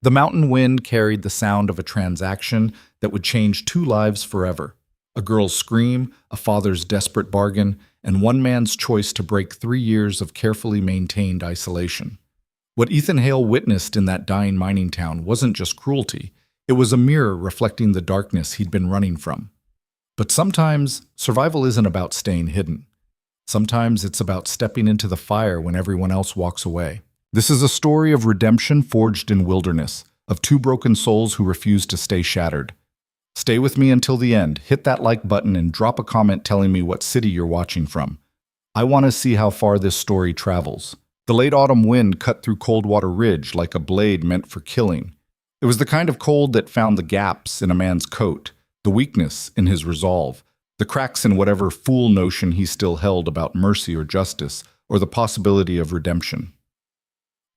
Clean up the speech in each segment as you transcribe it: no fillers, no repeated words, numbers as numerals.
The mountain wind carried the sound of a transaction that would change two lives forever. A girl's scream, a father's desperate bargain, and one man's choice to break 3 years of carefully maintained isolation. What Ethan Hale witnessed in that dying mining town wasn't just cruelty, it was a mirror reflecting the darkness he'd been running from. But sometimes, survival isn't about staying hidden. Sometimes it's about stepping into the fire when everyone else walks away. This is a story of redemption forged in wilderness, of two broken souls who refuse to stay shattered. Stay with me until the end, hit that like button, and drop a comment telling me what city you're watching from. I want to see how far this story travels. The late autumn wind cut through Coldwater Ridge like a blade meant for killing. It was the kind of cold that found the gaps in a man's coat, the weakness in his resolve, the cracks in whatever fool notion he still held about mercy or justice, or the possibility of redemption.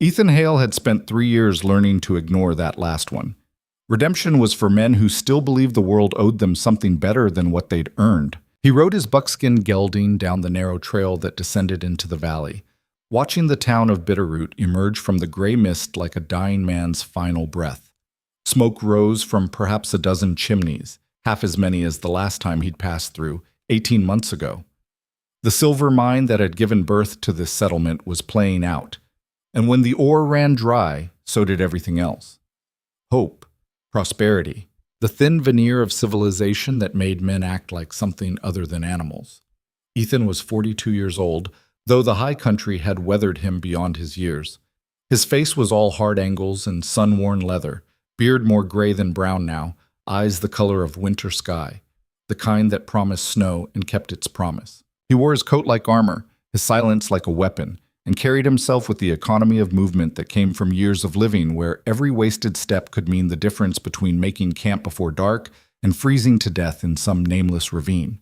Ethan Hale had spent 3 years learning to ignore that last one. Redemption was for men who still believed the world owed them something better than what they'd earned. He rode his buckskin gelding down the narrow trail that descended into the valley, watching the town of Bitterroot emerge from the gray mist like a dying man's final breath. Smoke rose from perhaps a dozen chimneys, half as many as the last time he'd passed through, 18 months ago. The silver mine that had given birth to this settlement was playing out, and when the ore ran dry, so did everything else. Hope, prosperity, the thin veneer of civilization that made men act like something other than animals. Ethan was 42 years old, though the high country had weathered him beyond his years. His face was all hard angles and sun-worn leather, beard more gray than brown now, eyes the color of winter sky, the kind that promised snow and kept its promise. He wore his coat like armor, his silence like a weapon, and carried himself with the economy of movement that came from years of living where every wasted step could mean the difference between making camp before dark and freezing to death in some nameless ravine.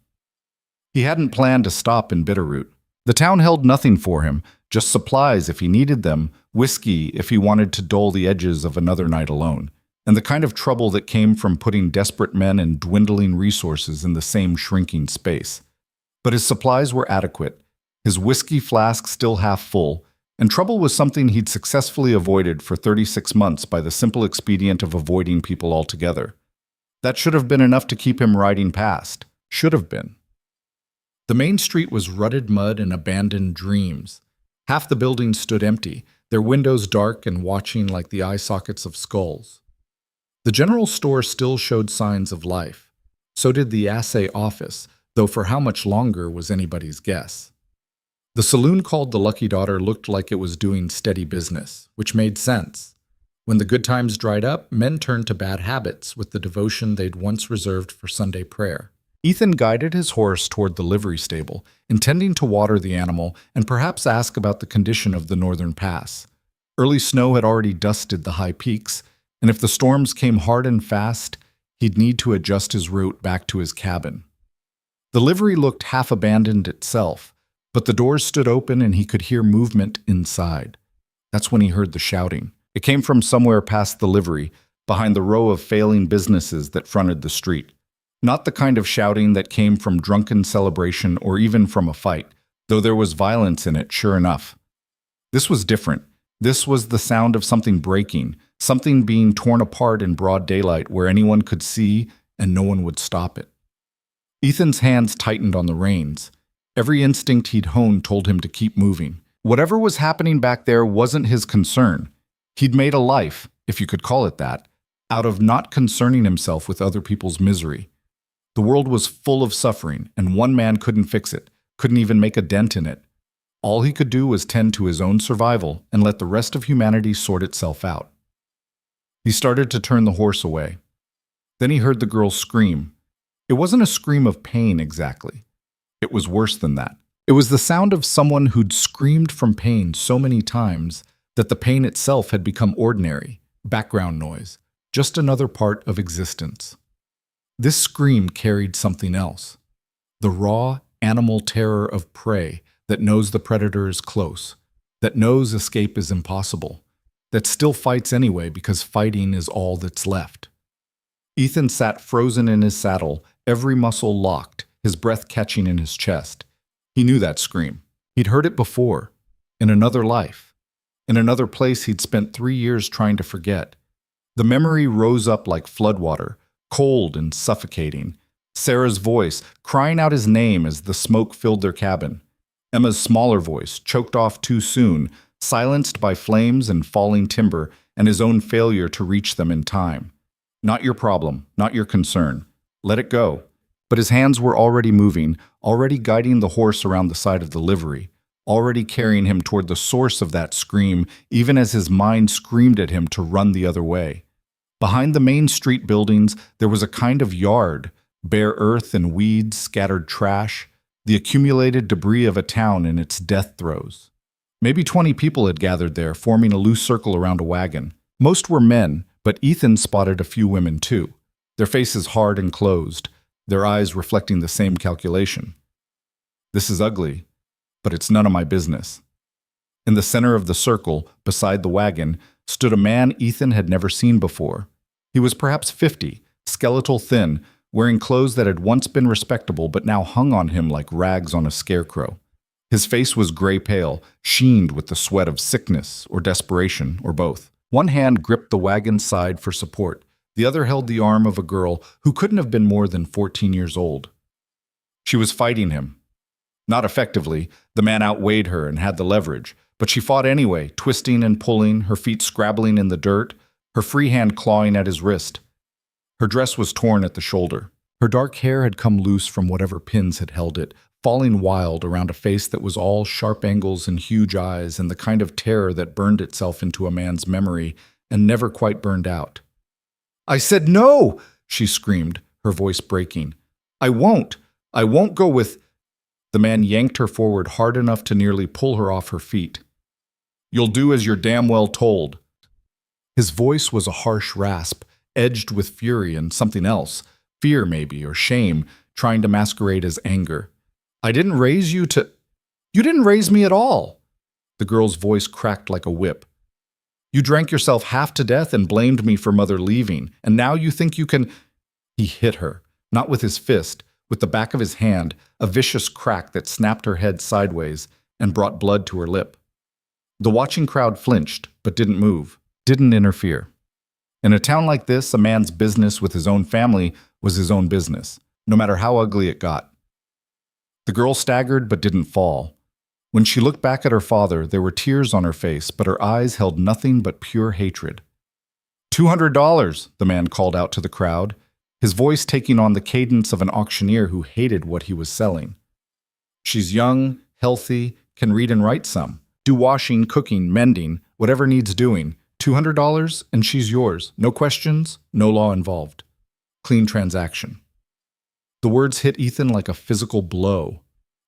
He hadn't planned to stop in Bitterroot. The town held nothing for him, just supplies if he needed them, whiskey if he wanted to dull the edges of another night alone, and the kind of trouble that came from putting desperate men and dwindling resources in the same shrinking space. But his supplies were adequate, his whiskey flask still half full, and trouble was something he'd successfully avoided for 36 months by the simple expedient of avoiding people altogether. That should have been enough to keep him riding past. Should have been. The main street was rutted mud and abandoned dreams. Half the buildings stood empty, their windows dark and watching like the eye sockets of skulls. The general store still showed signs of life. So did the assay office, though for how much longer was anybody's guess. The saloon called the Lucky Daughter looked like it was doing steady business, which made sense. When the good times dried up, men turned to bad habits with the devotion they'd once reserved for Sunday prayer. Ethan guided his horse toward the livery stable, intending to water the animal and perhaps ask about the condition of the northern pass. Early snow had already dusted the high peaks, and if the storms came hard and fast, he'd need to adjust his route back to his cabin. The livery looked half abandoned itself, but the doors stood open and he could hear movement inside. That's when he heard the shouting. It came from somewhere past the livery, behind the row of failing businesses that fronted the street. Not the kind of shouting that came from drunken celebration or even from a fight, though there was violence in it, sure enough. This was different. This was the sound of something breaking, something being torn apart in broad daylight where anyone could see and no one would stop it. Ethan's hands tightened on the reins. Every instinct he'd honed told him to keep moving. Whatever was happening back there wasn't his concern. He'd made a life, if you could call it that, out of not concerning himself with other people's misery. The world was full of suffering, and one man couldn't fix it, couldn't even make a dent in it. All he could do was tend to his own survival and let the rest of humanity sort itself out. He started to turn the horse away. Then he heard the girl scream. It wasn't a scream of pain exactly. It was worse than that. It was the sound of someone who'd screamed from pain so many times that the pain itself had become ordinary, background noise, just another part of existence. This scream carried something else. The raw, animal terror of prey that knows the predator is close, that knows escape is impossible, that still fights anyway because fighting is all that's left. Ethan sat frozen in his saddle, every muscle locked, his breath catching in his chest. He knew that scream. He'd heard it before, in another life, in another place he'd spent 3 years trying to forget. The memory rose up like floodwater, cold and suffocating. Sarah's voice, crying out his name as the smoke filled their cabin. Emma's smaller voice, choked off too soon, silenced by flames and falling timber and his own failure to reach them in time. Not your problem, not your concern. Let it go. But his hands were already moving, already guiding the horse around the side of the livery, already carrying him toward the source of that scream, even as his mind screamed at him to run the other way. Behind the main street buildings, there was a kind of yard, bare earth and weeds, scattered trash, the accumulated debris of a town in its death throes. Maybe 20 people had gathered there, forming a loose circle around a wagon. Most were men, but Ethan spotted a few women too, their faces hard and closed, their eyes reflecting the same calculation. This is ugly, but it's none of my business. In the center of the circle, beside the wagon, stood a man Ethan had never seen before. He was perhaps 50, skeletal thin, wearing clothes that had once been respectable but now hung on him like rags on a scarecrow. His face was gray pale, sheened with the sweat of sickness or desperation or both. One hand gripped the wagon's side for support. The other held the arm of a girl who couldn't have been more than 14 years old. She was fighting him. Not effectively, the man outweighed her and had the leverage, but she fought anyway, twisting and pulling, her feet scrabbling in the dirt, her free hand clawing at his wrist. Her dress was torn at the shoulder. Her dark hair had come loose from whatever pins had held it, falling wild around a face that was all sharp angles and huge eyes and the kind of terror that burned itself into a man's memory and never quite burned out. "I said no!" she screamed, her voice breaking. I won't go with—" The man yanked her forward hard enough to nearly pull her off her feet. "You'll do as you're damn well told." His voice was a harsh rasp, edged with fury and something else, fear maybe, or shame, trying to masquerade as anger. "I didn't raise you to— You didn't raise me at all." The girl's voice cracked like a whip. "You drank yourself half to death and blamed me for mother leaving, and now you think you can—" He hit her, not with his fist, with the back of his hand, a vicious crack that snapped her head sideways and brought blood to her lip. The watching crowd flinched, but didn't move, didn't interfere. In a town like this, a man's business with his own family was his own business, no matter how ugly it got. The girl staggered but didn't fall. When she looked back at her father, there were tears on her face, but her eyes held nothing but pure hatred. $200, the man called out to the crowd, his voice taking on the cadence of an auctioneer who hated what he was selling. "She's young, healthy, can read and write some, do washing, cooking, mending, whatever needs doing. $200 and she's yours. No questions, no law involved. Clean transaction." The words hit Ethan like a physical blow.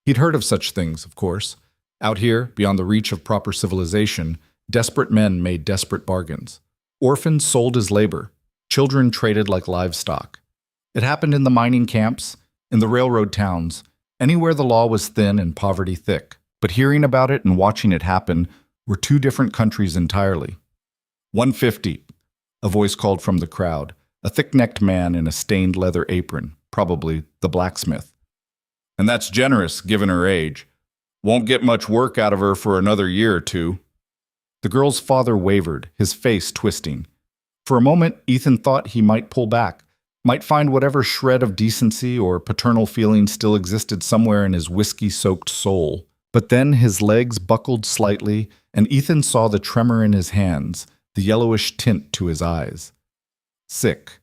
He'd heard of such things, of course. Out here, beyond the reach of proper civilization, desperate men made desperate bargains. Orphans sold as labor. Children traded like livestock. It happened in the mining camps, in the railroad towns, anywhere the law was thin and poverty thick. But hearing about it and watching it happen were two different countries entirely. $150, a voice called from the crowd, a thick-necked man in a stained leather apron, probably the blacksmith. "And that's generous, given her age. Won't get much work out of her for another year or two." The girl's father wavered, his face twisting. For a moment, Ethan thought he might pull back, might find whatever shred of decency or paternal feeling still existed somewhere in his whiskey-soaked soul. But then his legs buckled slightly, and Ethan saw the tremor in his hands, the yellowish tint to his eyes. Sick.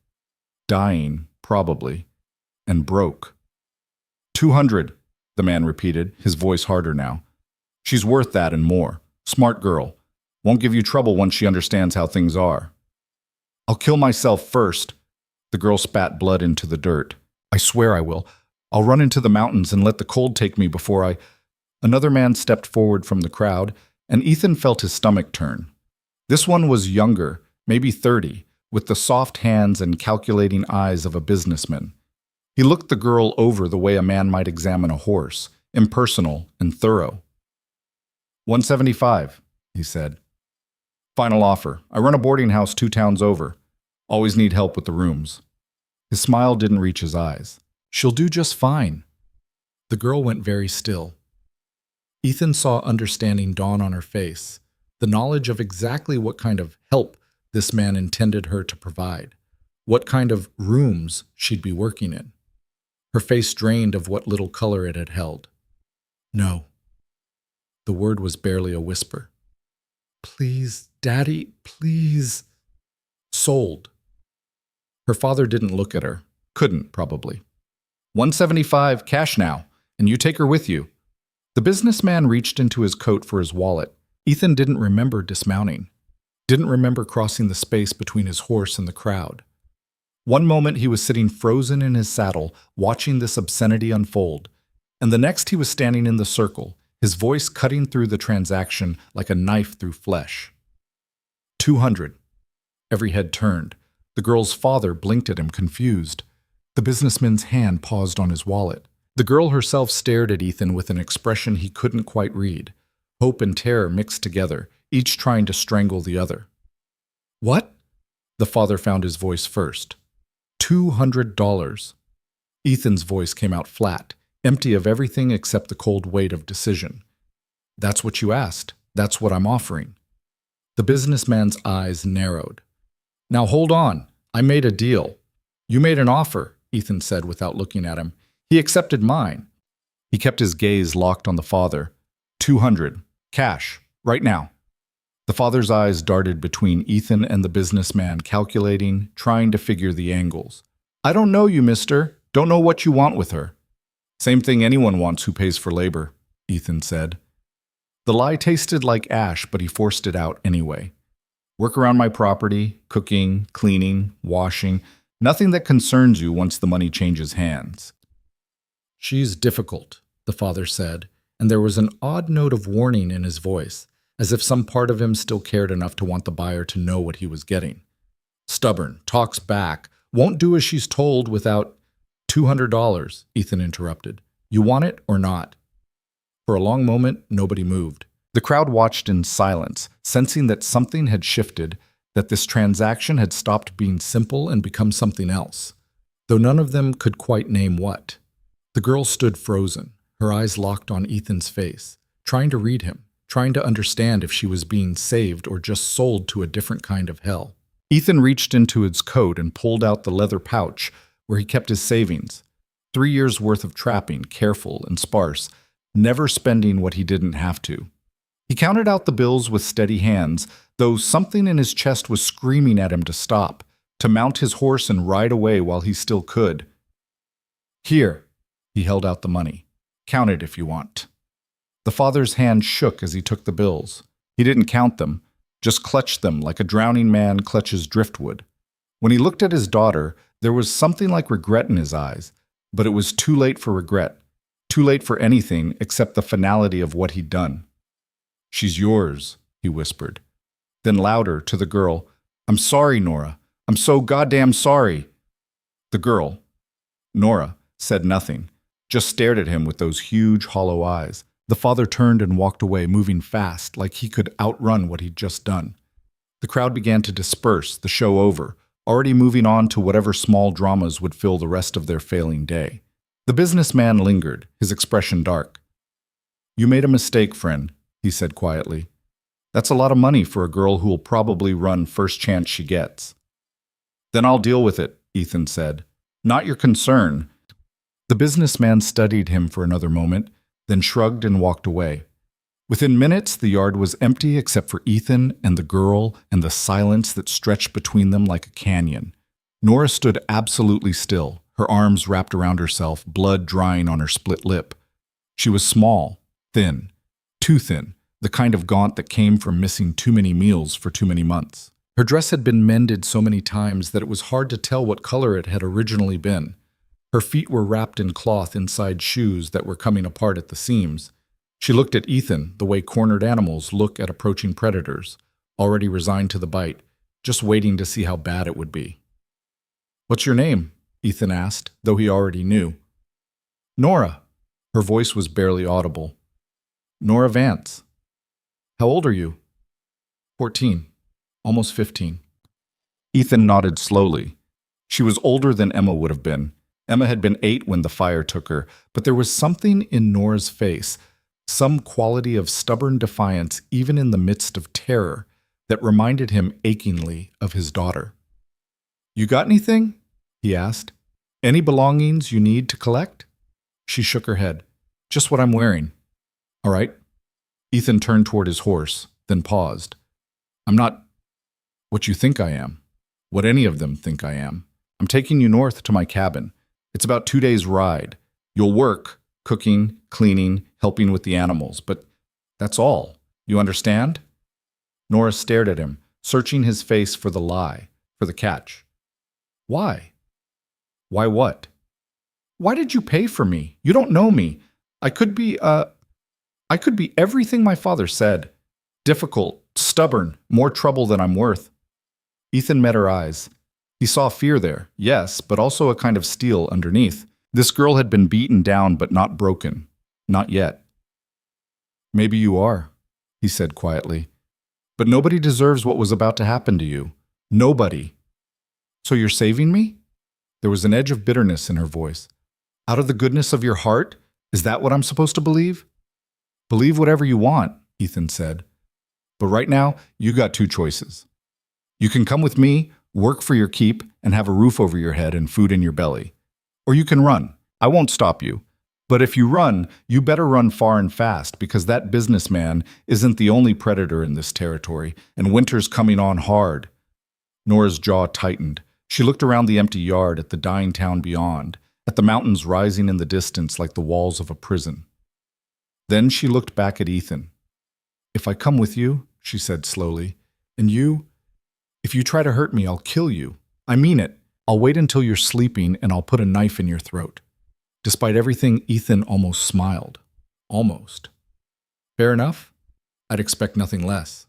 Dying, probably. And broke. $200, the man repeated, his voice harder now. "She's worth that and more. Smart girl. Won't give you trouble once she understands how things are." "I'll kill myself first." The girl spat blood into the dirt. "I swear I will. I'll run into the mountains and let the cold take me before I—" Another man stepped forward from the crowd, and Ethan felt his stomach turn. This one was younger, maybe 30, with the soft hands and calculating eyes of a businessman. He looked the girl over the way a man might examine a horse, impersonal and thorough. $175, he said. "Final offer. I run a boarding house 2 towns over. Always need help with the rooms." His smile didn't reach his eyes. "She'll do just fine." The girl went very still. Ethan saw understanding dawn on her face, the knowledge of exactly what kind of help this man intended her to provide, what kind of rooms she'd be working in. Her face drained of what little color it had held. No. The word was barely a whisper. Please, Daddy, please. Sold. Her father didn't look at her. Couldn't, probably. $175 cash now, and you take her with you. The businessman reached into his coat for his wallet. Ethan didn't remember dismounting. Didn't remember crossing the space between his horse and the crowd. One moment he was sitting frozen in his saddle, watching this obscenity unfold, and the next he was standing in the circle, his voice cutting through the transaction like a knife through flesh. 200. Every head turned. The girl's father blinked at him, confused. The businessman's hand paused on his wallet. The girl herself stared at Ethan with an expression he couldn't quite read. Hope and terror mixed together, each trying to strangle the other. What? The father found his voice first. $200. Ethan's voice came out flat, empty of everything except the cold weight of decision. That's what you asked. That's what I'm offering. The businessman's eyes narrowed. Now hold on. I made a deal. You made an offer, Ethan said without looking at him. He accepted mine. He kept his gaze locked on the father. 200. Cash. Right now. The father's eyes darted between Ethan and the businessman, calculating, trying to figure the angles. I don't know you, mister. Don't know what you want with her. Same thing anyone wants who pays for labor, Ethan said. The lie tasted like ash, but he forced it out anyway. Work around my property, cooking, cleaning, washing, nothing that concerns you once the money changes hands. She's difficult, the father said, and there was an odd note of warning in his voice, as if some part of him still cared enough to want the buyer to know what he was getting. Stubborn, talks back, won't do as she's told without $200, Ethan interrupted. You want it or not? For a long moment, nobody moved. The crowd watched in silence, sensing that something had shifted, that this transaction had stopped being simple and become something else, though none of them could quite name what. The girl stood frozen, her eyes locked on Ethan's face, trying to read him, trying to understand if she was being saved or just sold to a different kind of hell. Ethan reached into his coat and pulled out the leather pouch where he kept his savings. 3 years' worth of trapping, careful and sparse, never spending what he didn't have to. He counted out the bills with steady hands, though something in his chest was screaming at him to stop, to mount his horse and ride away while he still could. Here, he held out the money. Count it if you want. The father's hand shook as he took the bills. He didn't count them, just clutched them like a drowning man clutches driftwood. When he looked at his daughter, there was something like regret in his eyes, but it was too late for regret, too late for anything except the finality of what he'd done. She's yours, he whispered. Then louder to the girl, I'm sorry, Nora. I'm so goddamn sorry. The girl, Nora, said nothing, just stared at him with those huge, hollow eyes. The father turned and walked away, moving fast, like he could outrun what he'd just done. The crowd began to disperse, the show over, already moving on to whatever small dramas would fill the rest of their failing day. The businessman lingered, his expression dark. You made a mistake, friend, he said quietly. That's a lot of money for a girl who'll probably run first chance she gets. Then I'll deal with it, Ethan said. Not your concern. The businessman studied him for another moment, then shrugged and walked away. Within minutes, the yard was empty except for Ethan and the girl and the silence that stretched between them like a canyon. Nora stood absolutely still, her arms wrapped around herself, blood drying on her split lip. She was small, thin, too thin, the kind of gaunt that came from missing too many meals for too many months. Her dress had been mended so many times that it was hard to tell what color it had originally been. Her feet were wrapped in cloth inside shoes that were coming apart at the seams. She looked at Ethan the way cornered animals look at approaching predators, already resigned to the bite, just waiting to see how bad it would be. What's your name? Ethan asked, though he already knew. Nora. Her voice was barely audible. Nora Vance. How old are you? 14. Almost 15. Ethan nodded slowly. She was older than Emma would have been. Emma had been 8 when the fire took her, but there was something in Nora's face, some quality of stubborn defiance even in the midst of terror, that reminded him achingly of his daughter. "You got anything?" he asked. "Any belongings you need to collect?" She shook her head. "Just what I'm wearing." "All right." Ethan turned toward his horse, then paused. "I'm not what you think I am, what any of them think I am. I'm taking you north to my cabin. It's about 2 days' ride. You'll work, cooking, cleaning, helping with the animals, but that's all. You understand?" Nora stared at him, searching his face for the lie, for the catch. "Why?" "Why what?" "Why did you pay for me? You don't know me. I could be everything my father said. Difficult, stubborn, more trouble than I'm worth." Ethan met her eyes. He saw fear there, yes, but also a kind of steel underneath. This girl had been beaten down but not broken. Not yet. "Maybe you are," he said quietly. "But nobody deserves what was about to happen to you. Nobody." "So you're saving me?" There was an edge of bitterness in her voice. "Out of the goodness of your heart? Is that what I'm supposed to believe?" "Believe whatever you want," Ethan said. "But right now, you got 2 choices. You can come with me, work for your keep, and have a roof over your head and food in your belly. Or you can run. I won't stop you. But if you run, you better run far and fast, because that businessman isn't the only predator in this territory, and winter's coming on hard." Nora's jaw tightened. She looked around the empty yard at the dying town beyond, at the mountains rising in the distance like the walls of a prison. Then she looked back at Ethan. "If I come with you," she said slowly, "and if you try to hurt me, I'll kill you. I mean it. I'll wait until you're sleeping and I'll put a knife in your throat." Despite everything, Ethan almost smiled. Almost. "Fair enough? I'd expect nothing less."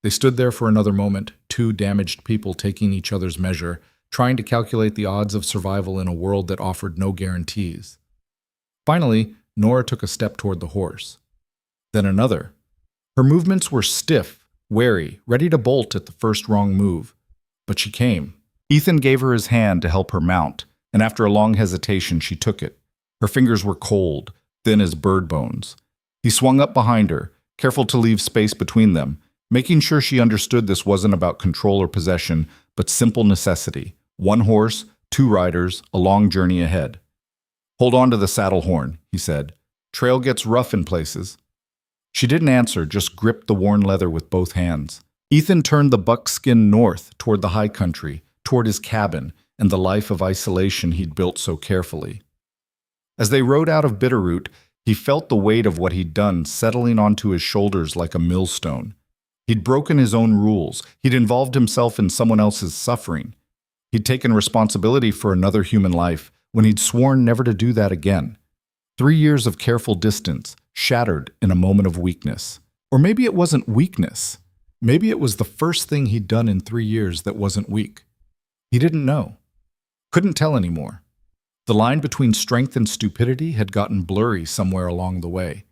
They stood there for another moment, 2 damaged people taking each other's measure, trying to calculate the odds of survival in a world that offered no guarantees. Finally, Nora took a step toward the horse. Then another. Her movements were stiff, wary, ready to bolt at the first wrong move. But she came. Ethan gave her his hand to help her mount, and after a long hesitation, she took it. Her fingers were cold, thin as bird bones. He swung up behind her, careful to leave space between them, making sure she understood this wasn't about control or possession, but simple necessity. 1 horse, 2 riders, a long journey ahead. "Hold on to the saddle horn," he said. "Trail gets rough in places." She didn't answer, just gripped the worn leather with both hands. Ethan turned the buckskin north, toward the high country, toward his cabin, and the life of isolation he'd built so carefully. As they rode out of Bitterroot, he felt the weight of what he'd done settling onto his shoulders like a millstone. He'd broken his own rules. He'd involved himself in someone else's suffering. He'd taken responsibility for another human life when he'd sworn never to do that again. 3 years of careful distance, shattered in a moment of weakness. Or maybe it wasn't weakness. Maybe it was the first thing he'd done in 3 years that wasn't weak. He didn't know. Couldn't tell anymore. The line between strength and stupidity had gotten blurry somewhere along the way.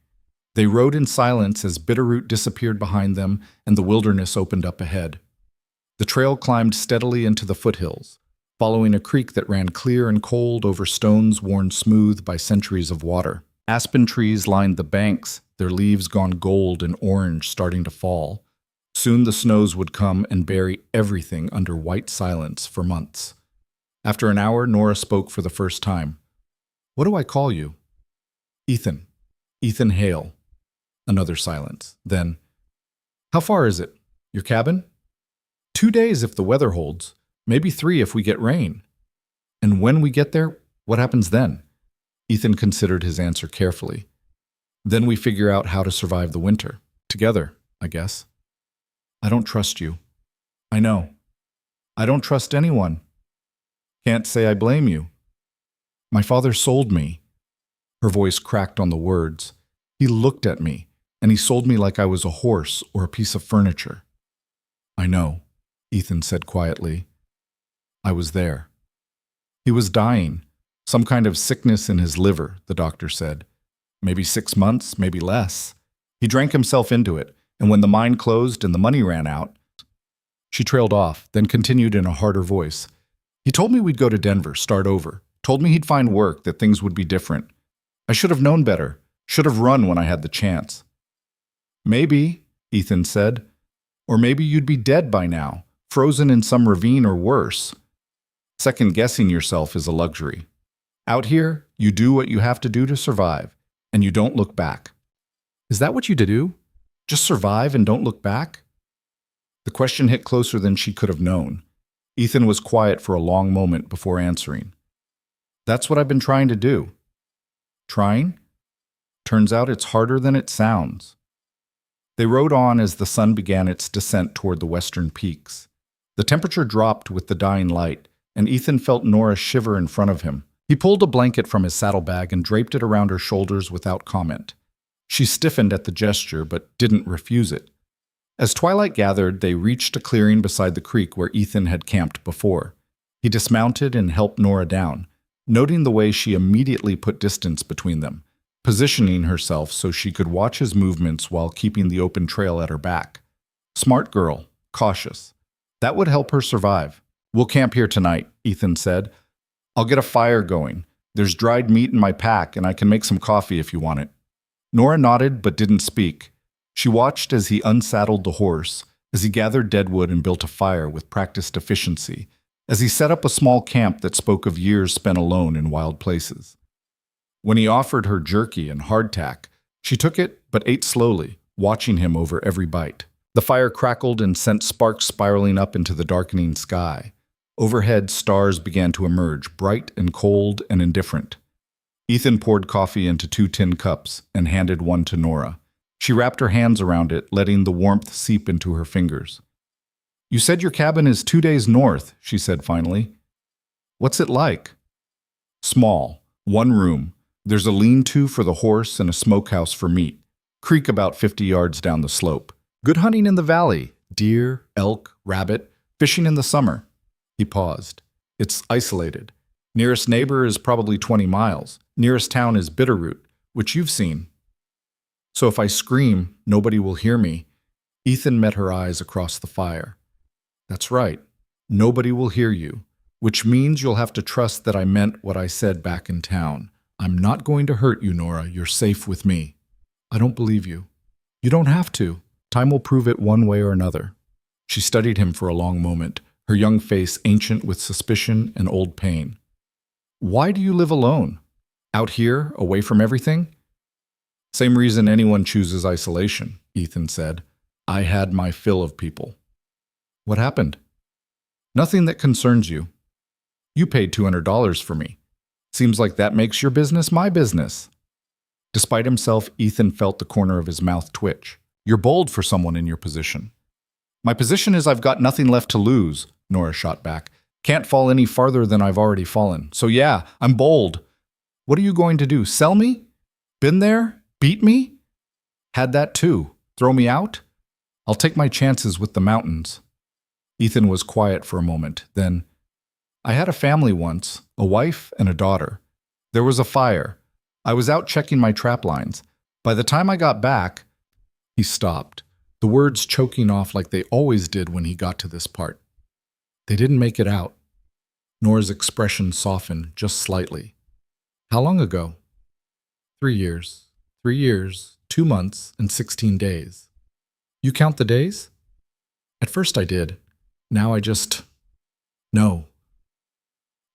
They rode in silence as Bitterroot disappeared behind them and the wilderness opened up ahead. The trail climbed steadily into the foothills, following a creek that ran clear and cold over stones worn smooth by centuries of water. Aspen trees lined the banks, their leaves gone gold and orange starting to fall. Soon the snows would come and bury everything under white silence for months. After an hour, Nora spoke for the first time. "What do I call you?" "Ethan. Ethan Hale." Another silence. Then, "How far is it? Your cabin?" 2 days if the weather holds. Maybe 3 if we get rain." "And when we get there, what happens then?" Ethan considered his answer carefully. "Then we figure out how to survive the winter. Together, I guess." "I don't trust you." "I know. I don't trust anyone." "Can't say I blame you." "My father sold me." Her voice cracked on the words. "He looked at me, and he sold me like I was a horse or a piece of furniture." "I know," Ethan said quietly. "I was there." He was dying. Some kind of sickness in his liver, the doctor said. Maybe 6 months, maybe less. He drank himself into it, and when the mine closed and the money ran out, she trailed off, then continued in a harder voice. "He told me we'd go to Denver, start over. Told me he'd find work, that things would be different. I should have known better. Should have run when I had the chance." "Maybe," Ethan said. Or maybe you'd be dead by now, frozen in some ravine or worse. Second-guessing yourself is a luxury. Out here, you do what you have to do to survive, and you don't look back. Is that what you do? Just survive and don't look back? The question hit closer than she could have known. Ethan was quiet for a long moment before answering. That's what I've been trying to do. Trying? Turns out it's harder than it sounds. They rode on as the sun began its descent toward the western peaks. The temperature dropped with the dying light, and Ethan felt Nora shiver in front of him. He pulled a blanket from his saddlebag and draped it around her shoulders without comment. She stiffened at the gesture, but didn't refuse it. As twilight gathered, they reached a clearing beside the creek where Ethan had camped before. He dismounted and helped Nora down, noting the way she immediately put distance between them, positioning herself so she could watch his movements while keeping the open trail at her back. Smart girl, cautious. That would help her survive. We'll camp here tonight, Ethan said. I'll get a fire going. There's dried meat in my pack, and I can make some coffee if you want it. Nora nodded but didn't speak. She watched as he unsaddled the horse, as he gathered deadwood and built a fire with practiced efficiency, as he set up a small camp that spoke of years spent alone in wild places. When he offered her jerky and hardtack, she took it but ate slowly, watching him over every bite. The fire crackled and sent sparks spiraling up into the darkening sky. Overhead, stars began to emerge, bright and cold and indifferent. Ethan poured coffee into 2 tin cups and handed one to Nora. She wrapped her hands around it, letting the warmth seep into her fingers. You said your cabin is 2 days north, she said finally. What's it like? Small, 1 room. There's a lean-to for the horse and a smokehouse for meat. Creek about 50 yards down the slope. Good hunting in the valley. Deer, elk, rabbit. Fishing in the summer. He paused. It's isolated. Nearest neighbor is probably 20 miles. Nearest town is Bitterroot, which you've seen. So if I scream, nobody will hear me. Ethan met her eyes across the fire. That's right. Nobody will hear you, which means you'll have to trust that I meant what I said back in town. I'm not going to hurt you, Nora. You're safe with me. I don't believe you. You don't have to. Time will prove it one way or another. She studied him for a long moment, her young face ancient with suspicion and old pain. Why do you live alone? Out here, away from everything? Same reason anyone chooses isolation, Ethan said. I had my fill of people. What happened? Nothing that concerns you. You paid $200 for me. Seems like that makes your business my business. Despite himself, Ethan felt the corner of his mouth twitch. You're bold for someone in your position. My position is I've got nothing left to lose, Nora shot back. Can't fall any farther than I've already fallen. So yeah, I'm bold. What are you going to do? Sell me? Been there? Beat me? Had that too. Throw me out? I'll take my chances with the mountains. Ethan was quiet for a moment. Then, I had a family once, a wife and a daughter. There was a fire. I was out checking my trap lines. By the time I got back, he stopped, the words choking off like they always did when he got to this part. They didn't make it out. Nora's expression softened just slightly. How long ago? 3 years. 3 years, 2 months, and 16 days. You count the days? At first I did. Now I just... No.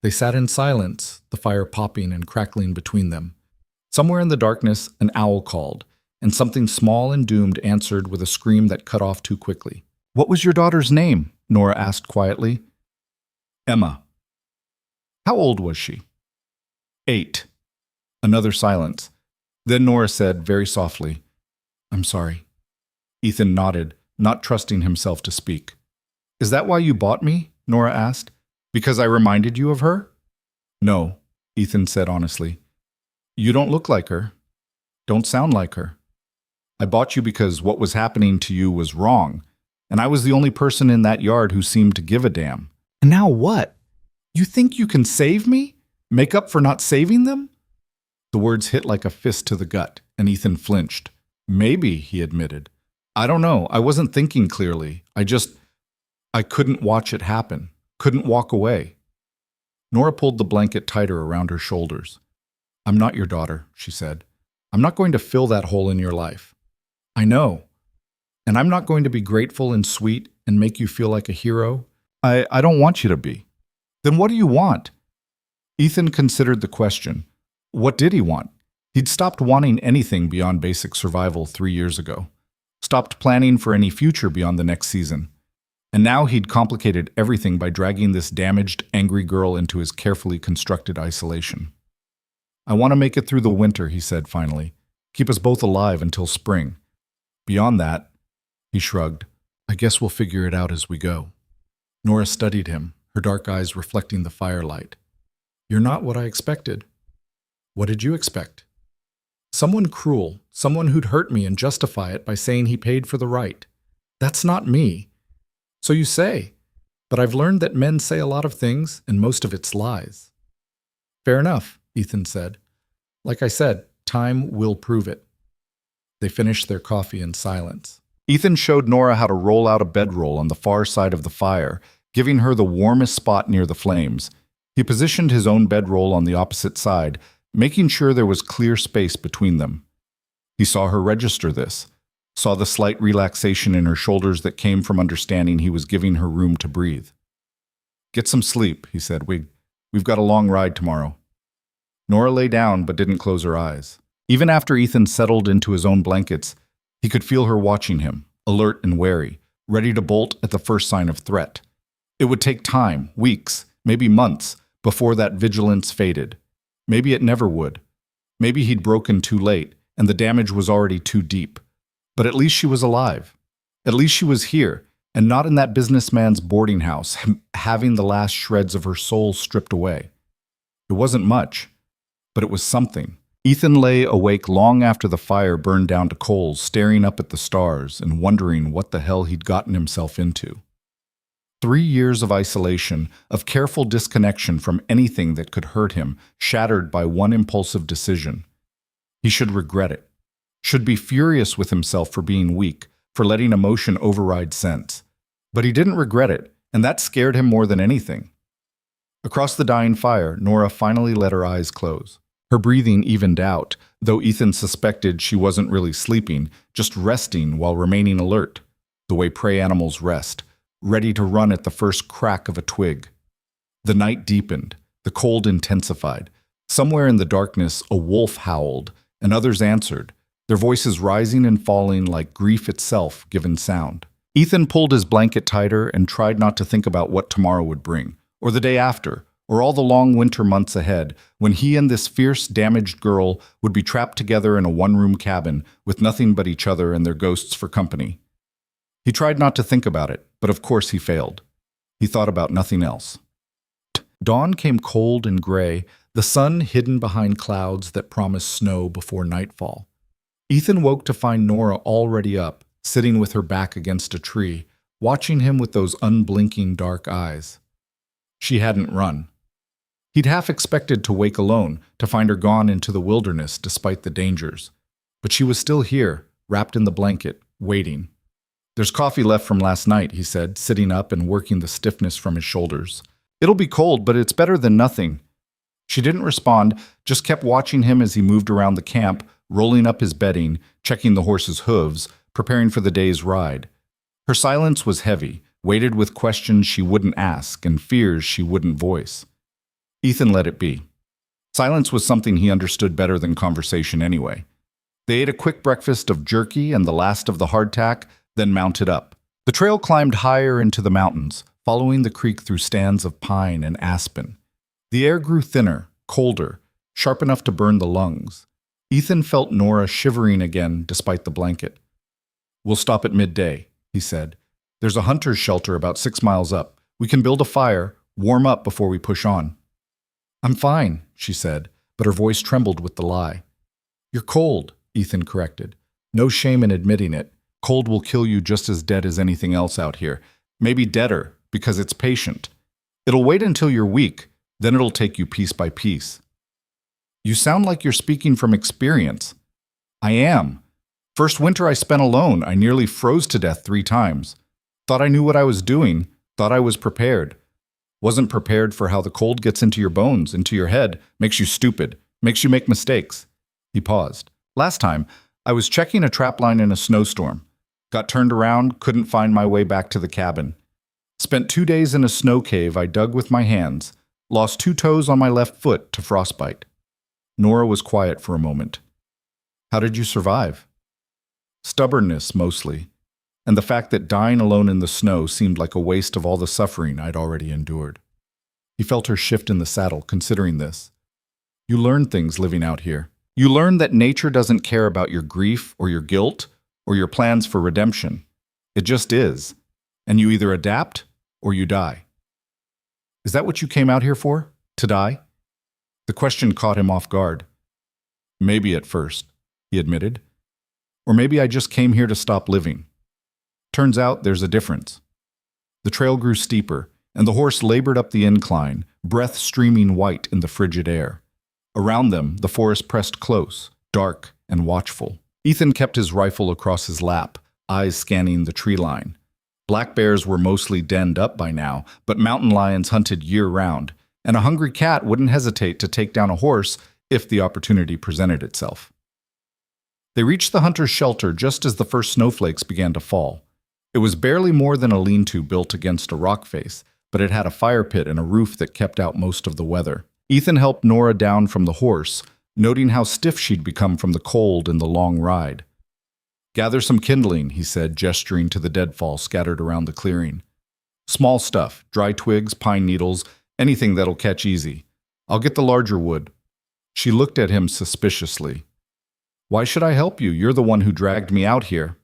They sat in silence, the fire popping and crackling between them. Somewhere in the darkness, an owl called, and something small and doomed answered with a scream that cut off too quickly. What was your daughter's name? Nora asked quietly. Emma. How old was she? 8. Another silence. Then Nora said, very softly, I'm sorry. Ethan nodded, not trusting himself to speak. Is that why you bought me? Nora asked. Because I reminded you of her? No, Ethan said honestly. You don't look like her. Don't sound like her. I bought you because what was happening to you was wrong, and I was the only person in that yard who seemed to give a damn. And now what? You think you can save me? Make up for not saving them? The words hit like a fist to the gut, and Ethan flinched. Maybe, he admitted. I don't know. I wasn't thinking clearly. I couldn't watch it happen. Couldn't walk away. Nora pulled the blanket tighter around her shoulders. I'm not your daughter, she said. I'm not going to fill that hole in your life. I know. And I'm not going to be grateful and sweet and make you feel like a hero. I don't want you to be. Then what do you want? Ethan considered the question. What did he want? He'd stopped wanting anything beyond basic survival 3 years ago. Stopped planning for any future beyond the next season. And now he'd complicated everything by dragging this damaged, angry girl into his carefully constructed isolation. I want to make it through the winter, he said finally. Keep us both alive until spring. Beyond that, he shrugged, I guess we'll figure it out as we go. Nora studied him, her dark eyes reflecting the firelight. You're not what I expected. What did you expect? Someone cruel, someone who'd hurt me and justify it by saying he paid for the right. That's not me. So you say, but I've learned that men say a lot of things, and most of it's lies. Fair enough, Ethan said. Like I said, time will prove it. They finished their coffee in silence. Ethan showed Nora how to roll out a bedroll on the far side of the fire, giving her the warmest spot near the flames. He positioned his own bedroll on the opposite side, making sure there was clear space between them. He saw her register this, saw the slight relaxation in her shoulders that came from understanding he was giving her room to breathe. Get some sleep, he said. We've got a long ride tomorrow. Nora lay down but didn't close her eyes. Even after Ethan settled into his own blankets, he could feel her watching him, alert and wary, ready to bolt at the first sign of threat. It would take time, weeks, maybe months, before that vigilance faded. Maybe it never would. Maybe he'd broken too late, and the damage was already too deep. But at least she was alive. At least she was here, and not in that businessman's boarding house, having the last shreds of her soul stripped away. It wasn't much, but it was something. Ethan lay awake long after the fire burned down to coals, staring up at the stars and wondering what the hell he'd gotten himself into. 3 years of isolation, of careful disconnection from anything that could hurt him, shattered by one impulsive decision. He should regret it. Should be furious with himself for being weak, for letting emotion override sense. But he didn't regret it, and that scared him more than anything. Across the dying fire, Nora finally let her eyes close. Her breathing evened out, though Ethan suspected she wasn't really sleeping, just resting while remaining alert, the way prey animals rest, ready to run at the first crack of a twig. The night deepened, the cold intensified. Somewhere in the darkness, a wolf howled, and others answered, their voices rising and falling like grief itself given sound. Ethan pulled his blanket tighter and tried not to think about what tomorrow would bring, or the day after, or all the long winter months ahead, when he and this fierce, damaged girl would be trapped together in a one-room cabin with nothing but each other and their ghosts for company. He tried not to think about it, but of course he failed. He thought about nothing else. Dawn came cold and gray, the sun hidden behind clouds that promised snow before nightfall. Ethan woke to find Nora already up, sitting with her back against a tree, watching him with those unblinking dark eyes. She hadn't run. He'd half expected to wake alone, to find her gone into the wilderness despite the dangers. But she was still here, wrapped in the blanket, waiting. There's coffee left from last night, he said, sitting up and working the stiffness from his shoulders. It'll be cold, but it's better than nothing. She didn't respond, just kept watching him as he moved around the camp, rolling up his bedding, checking the horse's hooves, preparing for the day's ride. Her silence was heavy, weighted with questions she wouldn't ask and fears she wouldn't voice. Ethan let it be. Silence was something he understood better than conversation anyway. They ate a quick breakfast of jerky and the last of the hardtack, then mounted up. The trail climbed higher into the mountains, following the creek through stands of pine and aspen. The air grew thinner, colder, sharp enough to burn the lungs. Ethan felt Nora shivering again despite the blanket. We'll stop at midday, he said. There's a hunter's shelter about 6 miles up. We can build a fire, warm up before we push on. I'm fine, she said, but her voice trembled with the lie. You're cold, Ethan corrected. No shame in admitting it. Cold will kill you just as dead as anything else out here. Maybe deader, because it's patient. It'll wait until you're weak, then it'll take you piece by piece. You sound like you're speaking from experience. I am. First winter I spent alone, I nearly froze to death 3 times. Thought I knew what I was doing, thought I was prepared. Wasn't prepared for how the cold gets into your bones, into your head, makes you stupid, makes you make mistakes. He paused. Last time, I was checking a trapline in a snowstorm. Got turned around, couldn't find my way back to the cabin. Spent 2 days in a snow cave I dug with my hands. Lost 2 toes on my left foot to frostbite. Nora was quiet for a moment. How did you survive? Stubbornness, mostly, and the fact that dying alone in the snow seemed like a waste of all the suffering I'd already endured. He felt her shift in the saddle, considering this. You learn things living out here. You learn that nature doesn't care about your grief or your guilt or your plans for redemption. It just is, and you either adapt or you die. Is that what you came out here for? To die? The question caught him off guard. Maybe at first, he admitted. Or maybe I just came here to stop living. Turns out there's a difference. The trail grew steeper, and the horse labored up the incline, breath streaming white in the frigid air. Around them, the forest pressed close, dark and watchful. Ethan kept his rifle across his lap, eyes scanning the tree line. Black bears were mostly denned up by now, but mountain lions hunted year-round, and a hungry cat wouldn't hesitate to take down a horse if the opportunity presented itself. They reached the hunter's shelter just as the first snowflakes began to fall. It was barely more than a lean-to built against a rock face, but it had a fire pit and a roof that kept out most of the weather. Ethan helped Nora down from the horse, noting how stiff she'd become from the cold and the long ride. Gather some kindling, he said, gesturing to the deadfall scattered around the clearing. Small stuff, dry twigs, pine needles, anything that'll catch easy. I'll get the larger wood. She looked at him suspiciously. Why should I help you? You're the one who dragged me out here.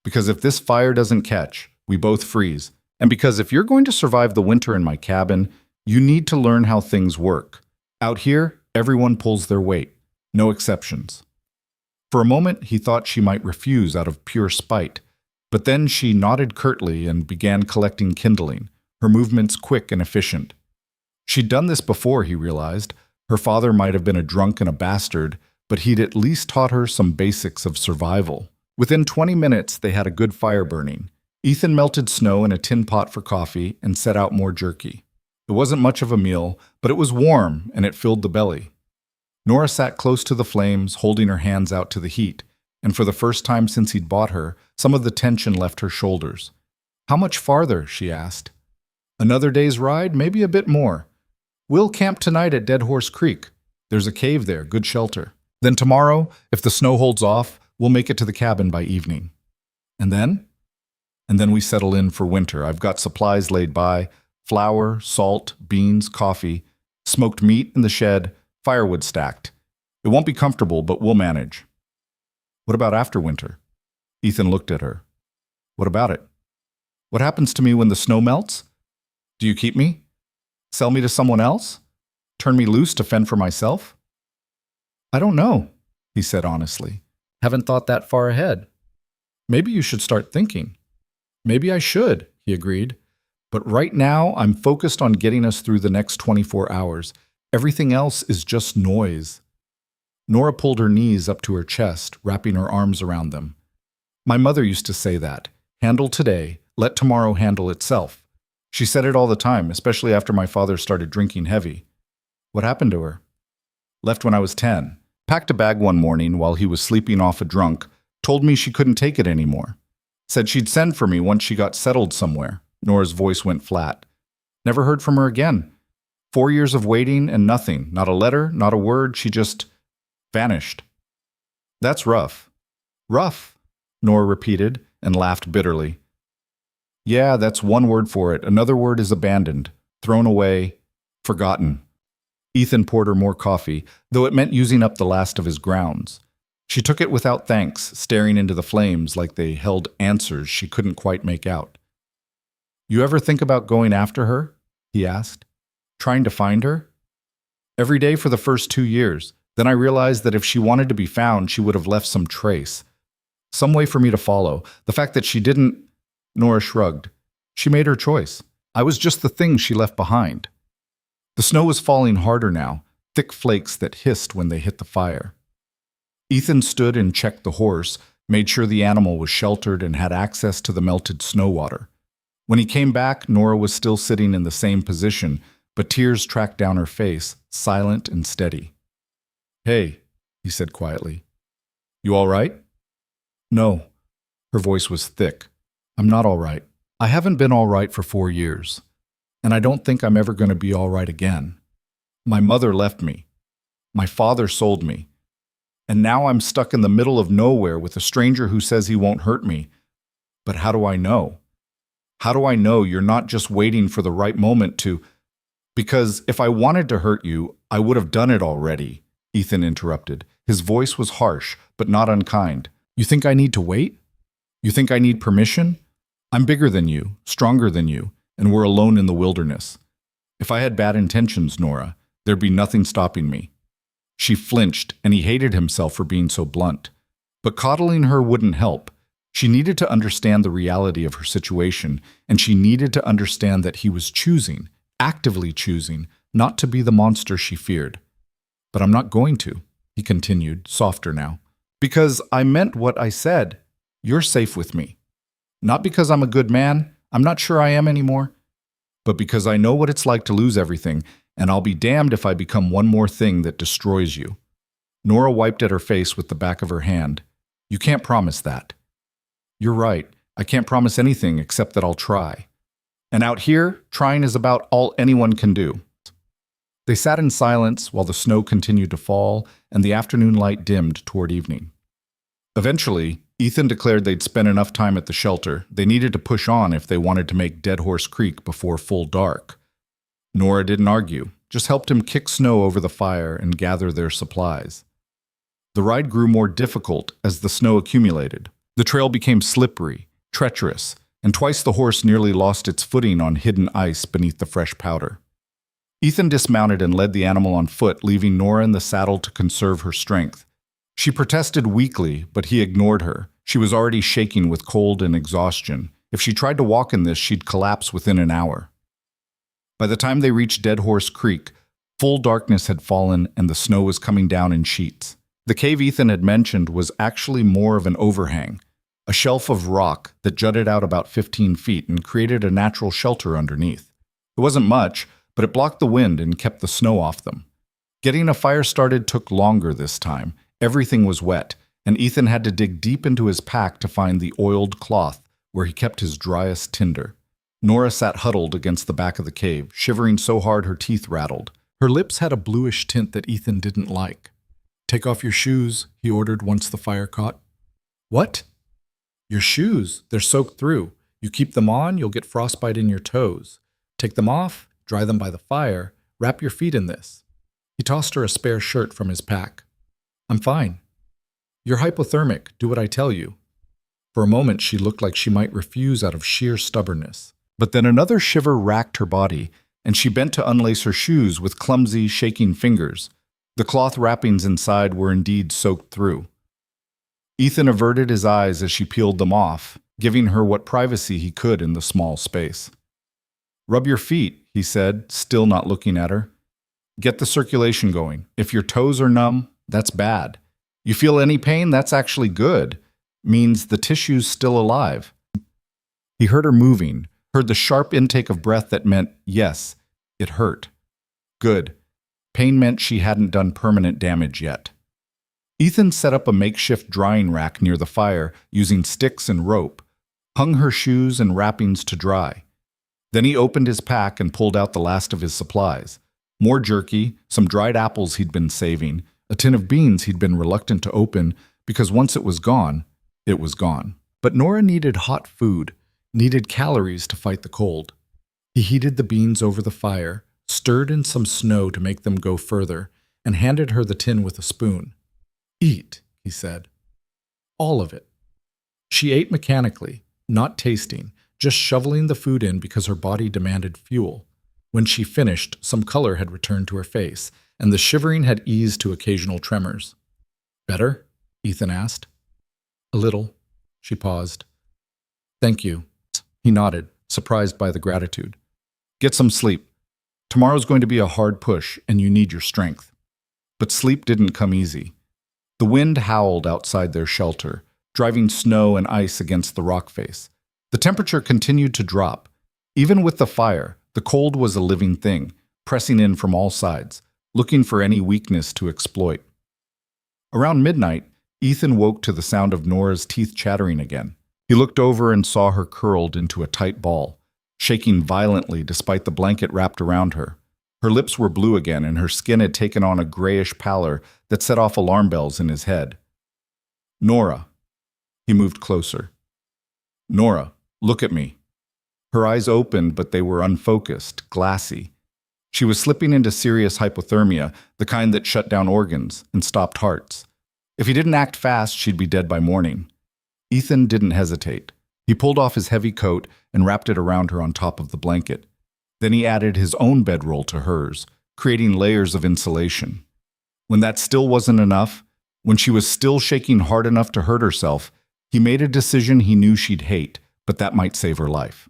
Because if this fire doesn't catch, we both freeze. And because if you're going to survive the winter in my cabin, you need to learn how things work. Out here, everyone pulls their weight. No exceptions. For a moment, he thought she might refuse out of pure spite. But then she nodded curtly and began collecting kindling, her movements quick and efficient. She'd done this before, he realized. Her father might have been a drunk and a bastard, but he'd at least taught her some basics of survival. Within 20 minutes, they had a good fire burning. Ethan melted snow in a tin pot for coffee and set out more jerky. It wasn't much of a meal, but it was warm and it filled the belly. Nora sat close to the flames, holding her hands out to the heat, and for the first time since he'd bought her, some of the tension left her shoulders. How much farther? She asked. Another day's ride, maybe a bit more. We'll camp tonight at Dead Horse Creek. There's a cave there, good shelter. Then tomorrow, if the snow holds off, we'll make it to the cabin by evening. And then? And then we settle in for winter. I've got supplies laid by, flour, salt, beans, coffee, smoked meat in the shed, firewood stacked. It won't be comfortable, but we'll manage. What about after winter? Ethan looked at her. What about it? What happens to me when the snow melts? Do you keep me? Sell me to someone else? Turn me loose to fend for myself? I don't know, he said honestly. Haven't thought that far ahead. Maybe you should start thinking. Maybe I should, he agreed. But right now, I'm focused on getting us through the next 24 hours. Everything else is just noise. Nora pulled her knees up to her chest, wrapping her arms around them. My mother used to say that. Handle today, let tomorrow handle itself. She said it all the time, especially after my father started drinking heavy. What happened to her? Left when I was 10. Packed a bag one morning while he was sleeping off a drunk, told me she couldn't take it anymore. Said she'd send for me once she got settled somewhere. Nora's voice went flat. Never heard from her again. 4 years of waiting and nothing. Not a letter, not a word. She just vanished. That's rough. Rough, Nora repeated and laughed bitterly. Yeah, that's one word for it. Another word is abandoned, thrown away, forgotten. Ethan poured her more coffee, though it meant using up the last of his grounds. She took it without thanks, staring into the flames like they held answers she couldn't quite make out. You ever think about going after her? He asked. Trying to find her? Every day for the first 2 years. Then I realized that if she wanted to be found, she would have left some trace. Some way for me to follow. The fact that she didn't... Nora shrugged. She made her choice. I was just the thing she left behind. The snow was falling harder now, thick flakes that hissed when they hit the fire. Ethan stood and checked the horse, made sure the animal was sheltered and had access to the melted snow water. When he came back, Nora was still sitting in the same position, but tears tracked down her face, silent and steady. Hey, he said quietly. You all right? No. Her voice was thick. I'm not all right. I haven't been all right for 4 years. And I don't think I'm ever going to be all right again. My mother left me. My father sold me. And now I'm stuck in the middle of nowhere with a stranger who says he won't hurt me. But how do I know? How do I know you're not just waiting for the right moment to... Because if I wanted to hurt you, I would have done it already, Ethan interrupted. His voice was harsh, but not unkind. You think I need to wait? You think I need permission? I'm bigger than you, stronger than you, and we're alone in the wilderness. If I had bad intentions, Nora, there'd be nothing stopping me. She flinched, and he hated himself for being so blunt. But coddling her wouldn't help. She needed to understand the reality of her situation, and she needed to understand that he was choosing, actively choosing, not to be the monster she feared. But I'm not going to, he continued, softer now. Because I meant what I said. You're safe with me. Not because I'm a good man, I'm not sure I am anymore, but because I know what it's like to lose everything, and I'll be damned if I become one more thing that destroys you. Nora wiped at her face with the back of her hand. You can't promise that. You're right. I can't promise anything except that I'll try. And out here, trying is about all anyone can do. They sat in silence while the snow continued to fall and the afternoon light dimmed toward evening. Eventually, Ethan declared they'd spent enough time at the shelter. They needed to push on if they wanted to make Dead Horse Creek before full dark. Nora didn't argue, just helped him kick snow over the fire and gather their supplies. The ride grew more difficult as the snow accumulated. The trail became slippery, treacherous, and twice the horse nearly lost its footing on hidden ice beneath the fresh powder. Ethan dismounted and led the animal on foot, leaving Nora in the saddle to conserve her strength. She protested weakly, but he ignored her. She was already shaking with cold and exhaustion. If she tried to walk in this, she'd collapse within an hour. By the time they reached Dead Horse Creek, full darkness had fallen and the snow was coming down in sheets. The cave Ethan had mentioned was actually more of an overhang, a shelf of rock that jutted out about 15 feet and created a natural shelter underneath. It wasn't much, but it blocked the wind and kept the snow off them. Getting a fire started took longer this time. Everything was wet, and Ethan had to dig deep into his pack to find the oiled cloth where he kept his driest tinder. Nora sat huddled against the back of the cave, shivering so hard her teeth rattled. Her lips had a bluish tint that Ethan didn't like. Take off your shoes, he ordered once the fire caught. What? Your shoes. They're soaked through. You keep them on, you'll get frostbite in your toes. Take them off, dry them by the fire, wrap your feet in this. He tossed her a spare shirt from his pack. I'm fine. You're hypothermic. Do what I tell you. For a moment, she looked like she might refuse out of sheer stubbornness. But then another shiver racked her body, and she bent to unlace her shoes with clumsy, shaking fingers. The cloth wrappings inside were indeed soaked through. Ethan averted his eyes as she peeled them off, giving her what privacy he could in the small space. Rub your feet, he said, still not looking at her. Get the circulation going. If your toes are numb, that's bad. You feel any pain? That's actually good. Means the tissue's still alive. He heard her moving, heard the sharp intake of breath that meant, yes, it hurt. Good. Pain meant she hadn't done permanent damage yet. Ethan set up a makeshift drying rack near the fire using sticks and rope, hung her shoes and wrappings to dry. Then he opened his pack and pulled out the last of his supplies. More jerky, some dried apples he'd been saving, a tin of beans he'd been reluctant to open because once it was gone, it was gone. But Nora needed hot food, needed calories to fight the cold. He heated the beans over the fire, stirred in some snow to make them go further, and handed her the tin with a spoon. Eat, he said. All of it. She ate mechanically, not tasting, just shoveling the food in because her body demanded fuel. When she finished, some color had returned to her face, and the shivering had eased to occasional tremors. Better? Ethan asked. A little. She paused. Thank you. He nodded, surprised by the gratitude. Get some sleep. Tomorrow's going to be a hard push, and you need your strength. But sleep didn't come easy. The wind howled outside their shelter, driving snow and ice against the rock face. The temperature continued to drop. Even with the fire, the cold was a living thing, pressing in from all sides, looking for any weakness to exploit. Around midnight, Ethan woke to the sound of Nora's teeth chattering again. He looked over and saw her curled into a tight ball, shaking violently despite the blanket wrapped around her. Her lips were blue again, and her skin had taken on a grayish pallor that set off alarm bells in his head. "Nora." He moved closer. "Nora, look at me." Her eyes opened, but they were unfocused, glassy. She was slipping into serious hypothermia, the kind that shut down organs and stopped hearts. If he didn't act fast, she'd be dead by morning. Ethan didn't hesitate. He pulled off his heavy coat and wrapped it around her on top of the blanket. Then he added his own bedroll to hers, creating layers of insulation. When that still wasn't enough, when she was still shaking hard enough to hurt herself, he made a decision he knew she'd hate, but that might save her life.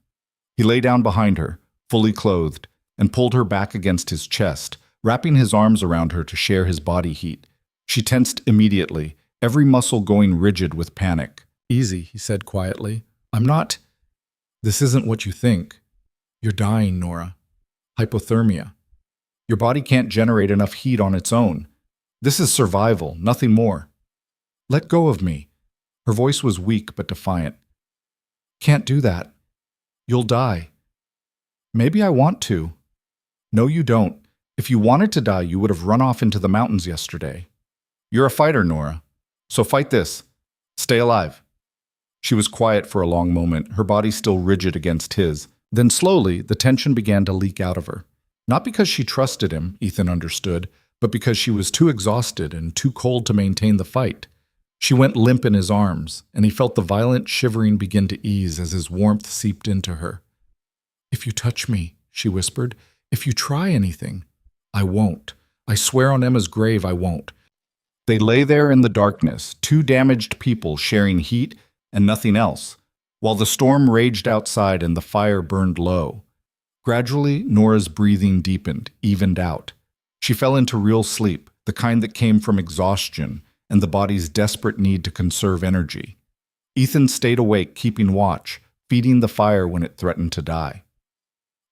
He lay down behind her, fully clothed, and pulled her back against his chest, wrapping his arms around her to share his body heat. She tensed immediately, every muscle going rigid with panic. "Easy," he said quietly. "I'm not—" "This isn't what you think. You're dying, Nora. Hypothermia. Your body can't generate enough heat on its own. This is survival, nothing more. Let go of me." Her voice was weak but defiant. "Can't do that. You'll die." "Maybe I want to." "No, you don't. If you wanted to die, you would have run off into the mountains yesterday. You're a fighter, Nora. So fight this. Stay alive." She was quiet for a long moment, her body still rigid against his. Then slowly, the tension began to leak out of her. Not because she trusted him, Ethan understood, but because she was too exhausted and too cold to maintain the fight. She went limp in his arms, and he felt the violent shivering begin to ease as his warmth seeped into her. "If you touch me," she whispered, "if you try anything, I won't. I swear on Emma's grave I won't." They lay there in the darkness, two damaged people sharing heat and nothing else, while the storm raged outside and the fire burned low. Gradually, Nora's breathing deepened, evened out. She fell into real sleep, the kind that came from exhaustion and the body's desperate need to conserve energy. Ethan stayed awake, keeping watch, feeding the fire when it threatened to die.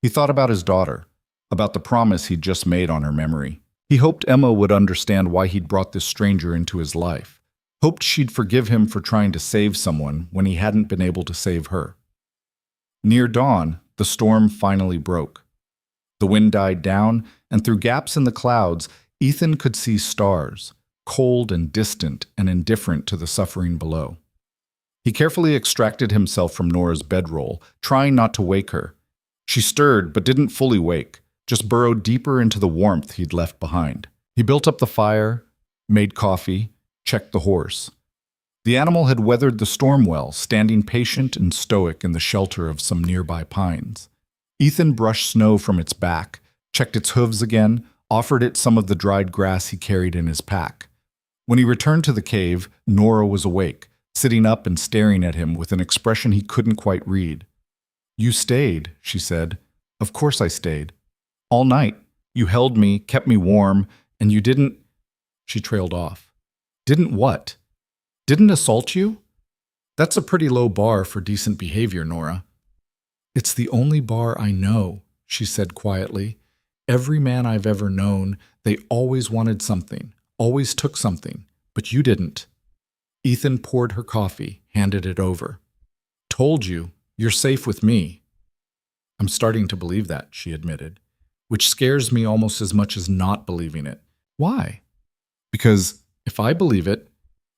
He thought about his daughter, about the promise he'd just made on her memory. He hoped Emma would understand why he'd brought this stranger into his life. Hoped she'd forgive him for trying to save someone when he hadn't been able to save her. Near dawn, the storm finally broke. The wind died down, and through gaps in the clouds, Ethan could see stars, cold and distant and indifferent to the suffering below. He carefully extracted himself from Nora's bedroll, trying not to wake her. She stirred but didn't fully wake, just burrowed deeper into the warmth he'd left behind. He built up the fire, made coffee, checked the horse. The animal had weathered the storm well, standing patient and stoic in the shelter of some nearby pines. Ethan brushed snow from its back, checked its hooves again, offered it some of the dried grass he carried in his pack. When he returned to the cave, Nora was awake, sitting up and staring at him with an expression he couldn't quite read. "You stayed," she said. "Of course I stayed. All night. You held me, kept me warm, and you didn't—" She trailed off. "Didn't what? Didn't assault you? That's a pretty low bar for decent behavior, Nora." "It's the only bar I know," she said quietly. "Every man I've ever known, they always wanted something, always took something, but you didn't." Ethan poured her coffee, handed it over. "Told you, you're safe with me." "I'm starting to believe that," she admitted, "which scares me almost as much as not believing it." "Why?" "Because if I believe it,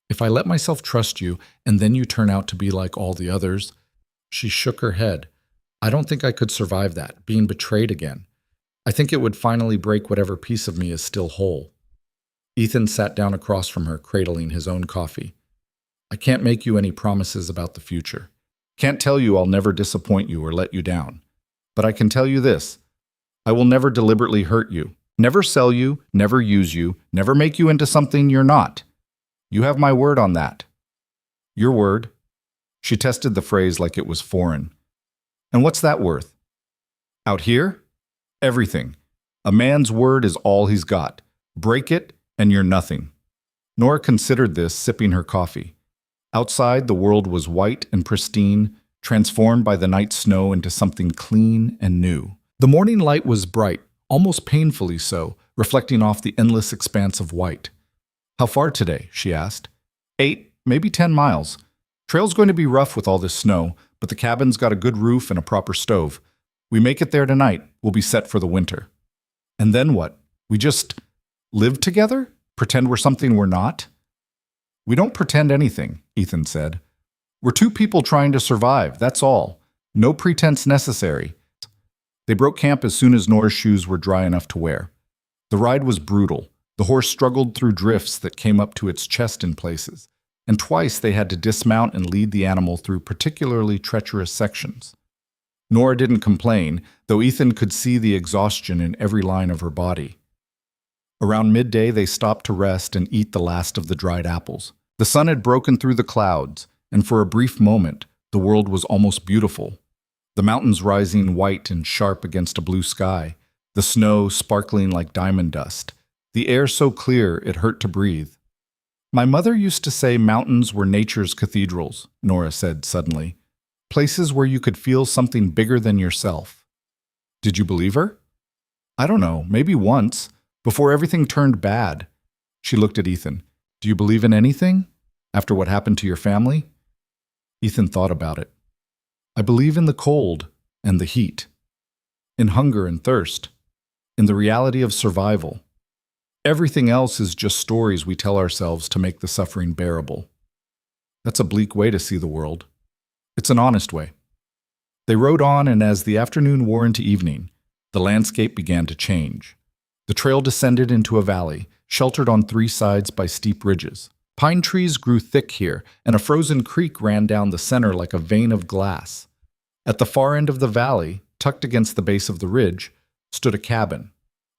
if I let myself trust you, and then you turn out to be like all the others—" She shook her head. "I don't think I could survive that, being betrayed again. I think it would finally break whatever piece of me is still whole." Ethan sat down across from her, cradling his own coffee. "I can't make you any promises about the future. Can't tell you I'll never disappoint you or let you down. But I can tell you this. I will never deliberately hurt you. Never sell you, never use you, never make you into something you're not. You have my word on that." "Your word?" She tested the phrase like it was foreign. "And what's that worth?" "Out here? Everything. A man's word is all he's got. Break it, and you're nothing." Nora considered this, sipping her coffee. Outside, the world was white and pristine, transformed by the night snow into something clean and new. The morning light was bright, almost painfully so, reflecting off the endless expanse of white. "How far today?" she asked. 8, maybe 10 miles. Trail's going to be rough with all this snow, but the cabin's got a good roof and a proper stove. We make it there tonight, we'll be set for the winter. And then what? We just live together? Pretend we're something we're not? We don't pretend anything, Ethan said. We're two people trying to survive, that's all. No pretense necessary. They broke camp as soon as Nora's shoes were dry enough to wear. The ride was brutal. The horse struggled through drifts that came up to its chest in places, and twice they had to dismount and lead the animal through particularly treacherous sections. Nora didn't complain, though Ethan could see the exhaustion in every line of her body. Around midday, they stopped to rest and eat the last of the dried apples. The sun had broken through the clouds, and for a brief moment, the world was almost beautiful. The mountains rising white and sharp against a blue sky, the snow sparkling like diamond dust, the air so clear it hurt to breathe. My mother used to say mountains were nature's cathedrals, Nora said suddenly. Places where you could feel something bigger than yourself. Did you believe her? I don't know, maybe once, before everything turned bad. She looked at Ethan. Do you believe in anything? After what happened to your family? Ethan thought about it. I believe in the cold and the heat, in hunger and thirst, in the reality of survival. Everything else is just stories we tell ourselves to make the suffering bearable. That's a bleak way to see the world. It's an honest way. They rode on, and as the afternoon wore into evening, the landscape began to change. The trail descended into a valley, sheltered on three sides by steep ridges. Pine trees grew thick here, and a frozen creek ran down the center like a vein of glass. At the far end of the valley, tucked against the base of the ridge, stood a cabin.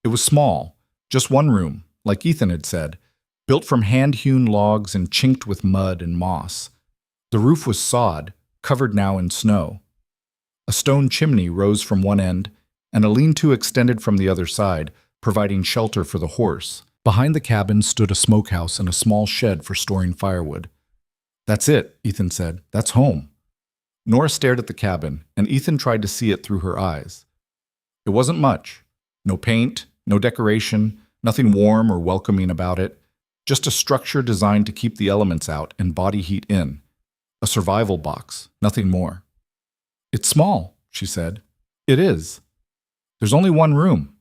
It was small, just one room, like Ethan had said, built from hand-hewn logs and chinked with mud and moss. The roof was sod, covered now in snow. A stone chimney rose from one end, and a lean-to extended from the other side, providing shelter for the horse. Behind the cabin stood a smokehouse and a small shed for storing firewood. That's it, Ethan said. That's home. Nora stared at the cabin, and Ethan tried to see it through her eyes. It wasn't much. No paint, no decoration, nothing warm or welcoming about it. Just a structure designed to keep the elements out and body heat in. A survival box, nothing more. It's small, she said. It is. There's only one room.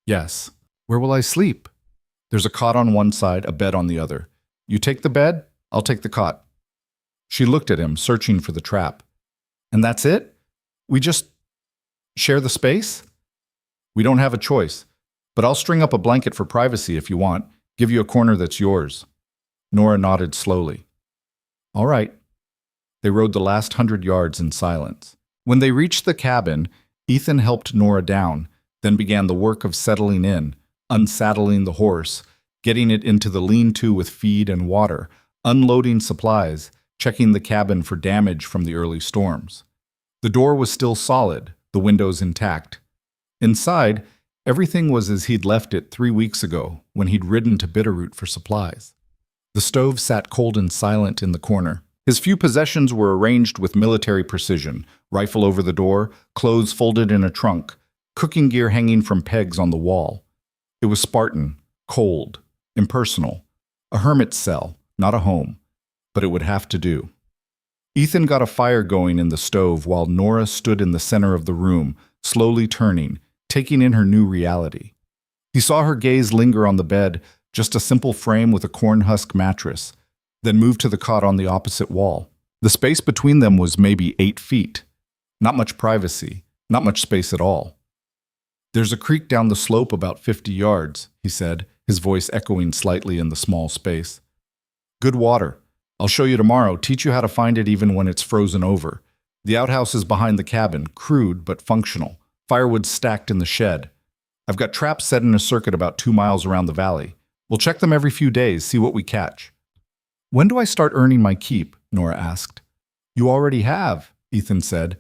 Yes. Where will I sleep? There's a cot on one side, a bed on the other. You take the bed, I'll take the cot. She looked at him, searching for the trap. And that's it? We just share the space? We don't have a choice, but I'll string up a blanket for privacy if you want, give you a corner that's yours. Nora nodded slowly. All right. They rode the last 100 yards in silence. When they reached the cabin, Ethan helped Nora down, then began the work of settling in, unsaddling the horse, getting it into the lean-to with feed and water, unloading supplies, checking the cabin for damage from the early storms. The door was still solid, the windows intact. Inside, everything was as he'd left it 3 weeks ago when he'd ridden to Bitterroot for supplies. The stove sat cold and silent in the corner. His few possessions were arranged with military precision, rifle over the door, clothes folded in a trunk, cooking gear hanging from pegs on the wall. It was Spartan, cold, impersonal, a hermit's cell, not a home, but it would have to do. Ethan got a fire going in the stove while Nora stood in the center of the room, slowly turning, taking in her new reality. He saw her gaze linger on the bed, just a simple frame with a corn husk mattress, then move to the cot on the opposite wall. The space between them was maybe 8 feet. Not much privacy, not much space at all. There's a creek down the slope about 50 yards, he said, his voice echoing slightly in the small space. Good water. I'll show you tomorrow, teach you how to find it even when it's frozen over. The outhouse is behind the cabin, crude but functional. Firewood stacked in the shed. I've got traps set in a circuit about 2 miles around the valley. We'll check them every few days, see what we catch. When do I start earning my keep? Nora asked. You already have, Ethan said.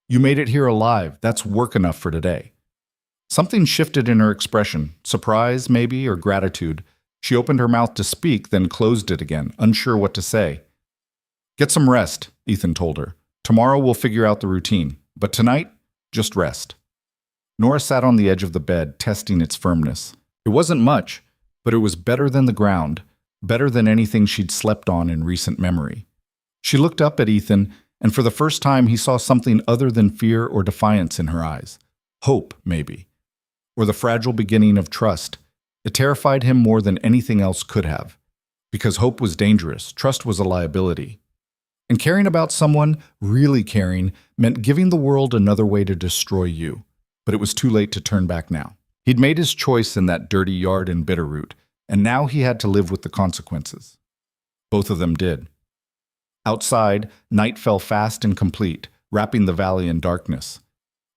You made it here alive. That's work enough for today. Something shifted in her expression, surprise, maybe, or gratitude. She opened her mouth to speak, then closed it again, unsure what to say. Get some rest, Ethan told her. Tomorrow we'll figure out the routine, but tonight, just rest. Nora sat on the edge of the bed, testing its firmness. It wasn't much, but it was better than the ground, better than anything she'd slept on in recent memory. She looked up at Ethan, and for the first time he saw something other than fear or defiance in her eyes. Hope, maybe. Or the fragile beginning of trust. It terrified him more than anything else could have. Because hope was dangerous, trust was a liability. And caring about someone, really caring, meant giving the world another way to destroy you. But it was too late to turn back now. He'd made his choice in that dirty yard in Bitterroot, and now he had to live with the consequences. Both of them did. Outside, night fell fast and complete, wrapping the valley in darkness.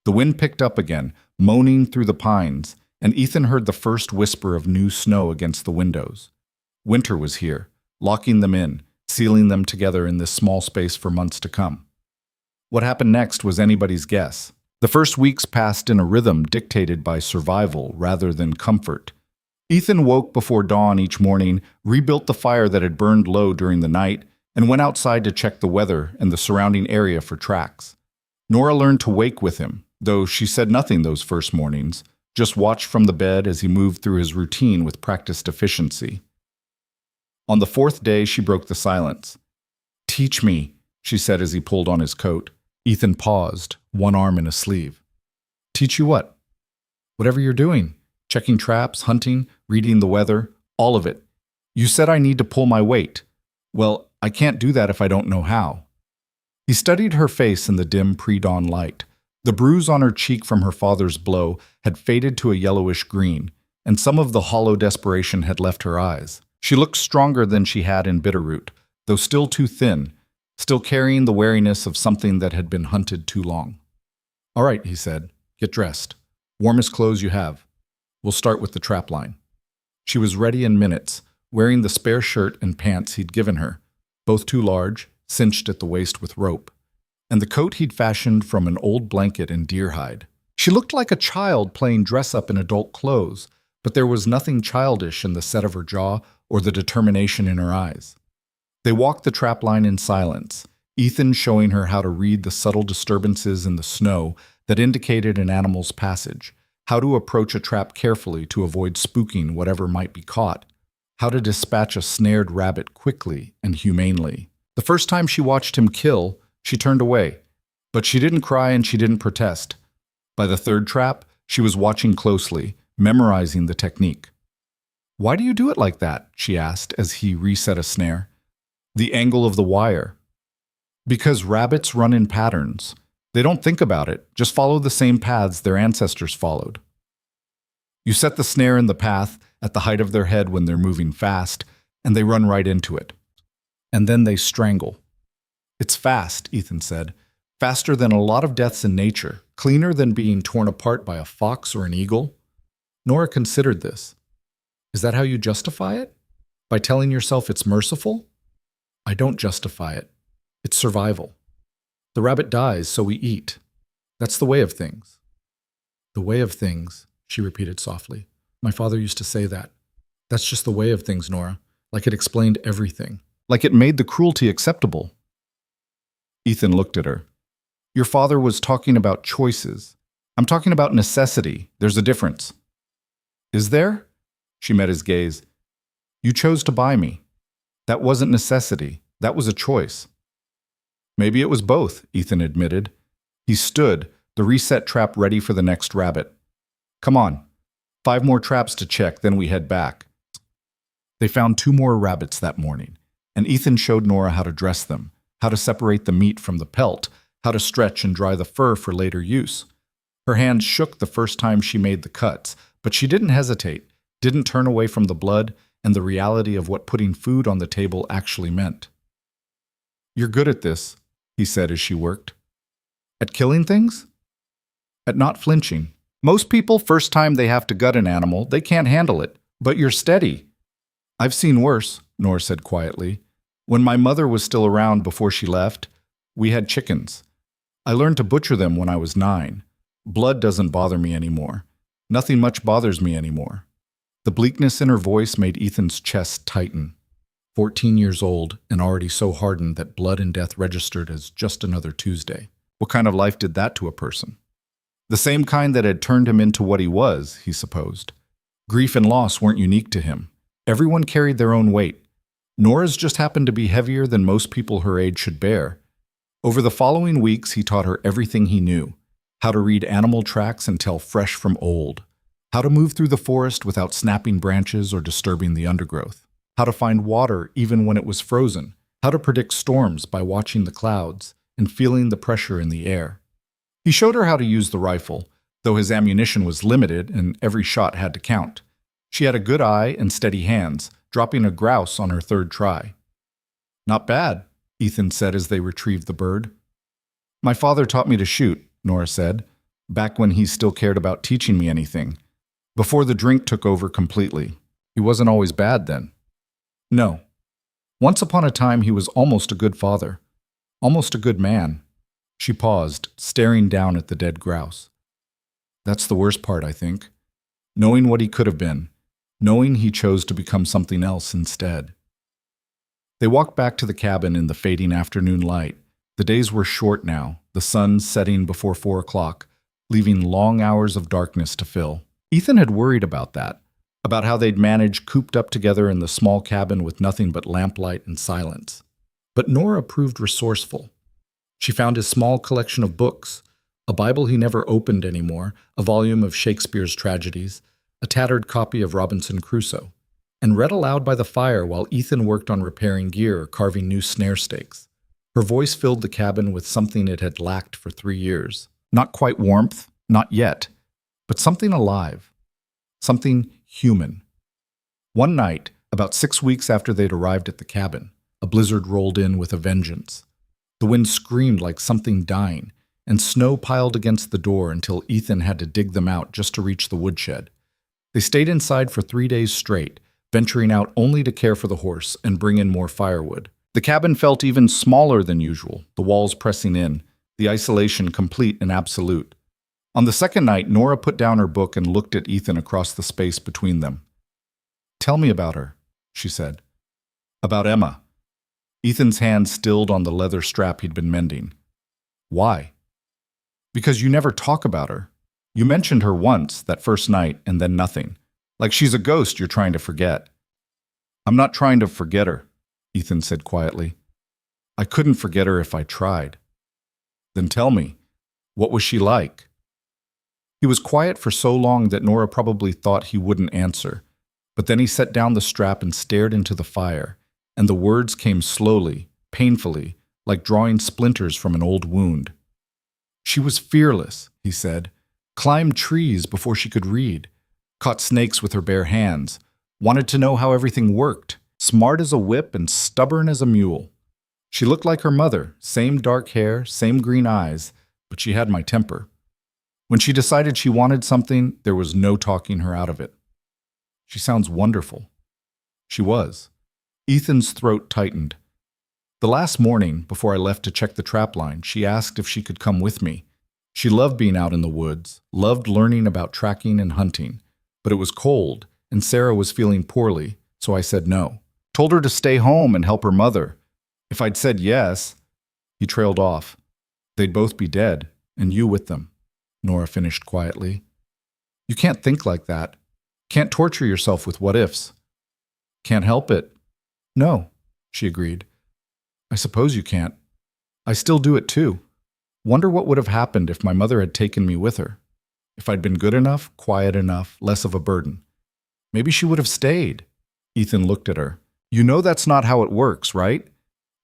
The wind picked up again, moaning through the pines, and Ethan heard the first whisper of new snow against the windows. Winter was here, locking them in, sealing them together in this small space for months to come. What happened next was anybody's guess. The first weeks passed in a rhythm dictated by survival rather than comfort. Ethan woke before dawn each morning, rebuilt the fire that had burned low during the night, and went outside to check the weather and the surrounding area for tracks. Nora learned to wake with him, though she said nothing those first mornings, just watched from the bed as he moved through his routine with practiced efficiency. On the fourth day, she broke the silence. "Teach me," she said as he pulled on his coat. Ethan paused, one arm in a sleeve. "Teach you what?" "Whatever you're doing. Checking traps, hunting, reading the weather, all of it. You said I need to pull my weight. Well, I can't do that if I don't know how." He studied her face in the dim pre-dawn light. The bruise on her cheek from her father's blow had faded to a yellowish green, and some of the hollow desperation had left her eyes. She looked stronger than she had in Bitterroot, though still too thin, still carrying the wariness of something that had been hunted too long. "All right," he said. "Get dressed. Warmest clothes you have. We'll start with the trap line." She was ready in minutes, wearing the spare shirt and pants he'd given her, both too large, cinched at the waist with rope, and the coat he'd fashioned from an old blanket and deer hide. She looked like a child playing dress-up in adult clothes, but there was nothing childish in the set of her jaw or the determination in her eyes. They walked the trap line in silence, Ethan showing her how to read the subtle disturbances in the snow that indicated an animal's passage, how to approach a trap carefully to avoid spooking whatever might be caught, how to dispatch a snared rabbit quickly and humanely. The first time she watched him kill, she turned away, but she didn't cry and she didn't protest. By the third trap, she was watching closely, memorizing the technique. "Why do you do it like that?" she asked as he reset a snare. "The angle of the wire." "Because rabbits run in patterns. They don't think about it, just follow the same paths their ancestors followed. You set the snare in the path at the height of their head when they're moving fast, and they run right into it. And then they strangle." "It's fast," Ethan said. "Faster than a lot of deaths in nature, cleaner than being torn apart by a fox or an eagle." Nora considered this. "Is that how you justify it? By telling yourself it's merciful?" "I don't justify it. It's survival. The rabbit dies, so we eat. That's the way of things." "The way of things," she repeated softly. "My father used to say that. That's just the way of things, Nora. Like it explained everything. Like it made the cruelty acceptable." Ethan looked at her. "Your father was talking about choices. I'm talking about necessity. There's a difference." "Is there?" She met his gaze. "You chose to buy me. That wasn't necessity. That was a choice." "Maybe it was both," Ethan admitted. He stood, the reset trap ready for the next rabbit. "Come on. 5 more traps to check, then we head back." They found 2 more rabbits that morning, and Ethan showed Nora how to dress them, how to separate the meat from the pelt, how to stretch and dry the fur for later use. Her hands shook the first time she made the cuts, but she didn't hesitate, didn't turn away from the blood and the reality of what putting food on the table actually meant. "You're good at this," he said as she worked. "At killing things?" "At not flinching. Most people, first time they have to gut an animal, they can't handle it. But you're steady." "I've seen worse," Nora said quietly. "When my mother was still around before she left, we had chickens. I learned to butcher them when I was 9. Blood doesn't bother me anymore. Nothing much bothers me anymore." The bleakness in her voice made Ethan's chest tighten. 14 years old and already so hardened that blood and death registered as just another Tuesday. What kind of life did that to a person? The same kind that had turned him into what he was, he supposed. Grief and loss weren't unique to him. Everyone carried their own weight. Nora's just happened to be heavier than most people her age should bear. Over the following weeks, he taught her everything he knew: how to read animal tracks and tell fresh from old, how to move through the forest without snapping branches or disturbing the undergrowth, how to find water even when it was frozen, how to predict storms by watching the clouds and feeling the pressure in the air. He showed her how to use the rifle, though his ammunition was limited and every shot had to count. She had a good eye and steady hands, dropping a grouse on her third try. "Not bad," Ethan said as they retrieved the bird. "My father taught me to shoot," Nora said, "back when he still cared about teaching me anything. Before the drink took over completely. He wasn't always bad then." "No. Once upon a time he was almost a good father. Almost a good man." She paused, staring down at the dead grouse. "That's the worst part, I think. Knowing what he could have been. Knowing he chose to become something else instead." They walked back to the cabin in the fading afternoon light. The days were short now, the sun setting before 4 o'clock, leaving long hours of darkness to fill. Ethan had worried about that, about how they'd manage cooped up together in the small cabin with nothing but lamplight and silence. But Nora proved resourceful. She found his small collection of books, a Bible he never opened anymore, a volume of Shakespeare's tragedies, a tattered copy of Robinson Crusoe, and read aloud by the fire while Ethan worked on repairing gear or carving new snare stakes. Her voice filled the cabin with something it had lacked for 3 years. Not quite warmth, not yet, but something alive, something human. One night, about 6 weeks after they'd arrived at the cabin, a blizzard rolled in with a vengeance. The wind screamed like something dying, and snow piled against the door until Ethan had to dig them out just to reach the woodshed. They stayed inside for 3 days straight, venturing out only to care for the horse and bring in more firewood. The cabin felt even smaller than usual, the walls pressing in, the isolation complete and absolute. On the second night, Nora put down her book and looked at Ethan across the space between them. "Tell me about her," she said. "About Emma." Ethan's hand stilled on the leather strap he'd been mending. "Why?" "Because you never talk about her. You mentioned her once, that first night, and then nothing. Like she's a ghost you're trying to forget." "I'm not trying to forget her," Ethan said quietly. "I couldn't forget her if I tried." "Then tell me, what was she like?" He was quiet for so long that Nora probably thought he wouldn't answer. But then he set down the strap and stared into the fire, and the words came slowly, painfully, like drawing splinters from an old wound. "She was fearless," he said. "Climbed trees before she could read. Caught snakes with her bare hands. Wanted to know how everything worked. Smart as a whip and stubborn as a mule. She looked like her mother, same dark hair, same green eyes, but she had my temper. When she decided she wanted something, there was no talking her out of it." "She sounds wonderful." She was. Ethan's throat tightened. "The last morning, before I left to check the trap line, she asked if she could come with me. She loved being out in the woods, loved learning about tracking and hunting, but it was cold, and Sarah was feeling poorly, so I said no. Told her to stay home and help her mother. If I'd said yes—" He trailed off. "They'd both be dead, and you with them," Nora finished quietly. "You can't think like that. Can't torture yourself with what-ifs." "Can't help it." "No," she agreed. "I suppose you can't. I still do it too. Wonder what would have happened if my mother had taken me with her. If I'd been good enough, quiet enough, less of a burden. Maybe she would have stayed." Ethan looked at her. "You know that's not how it works, right?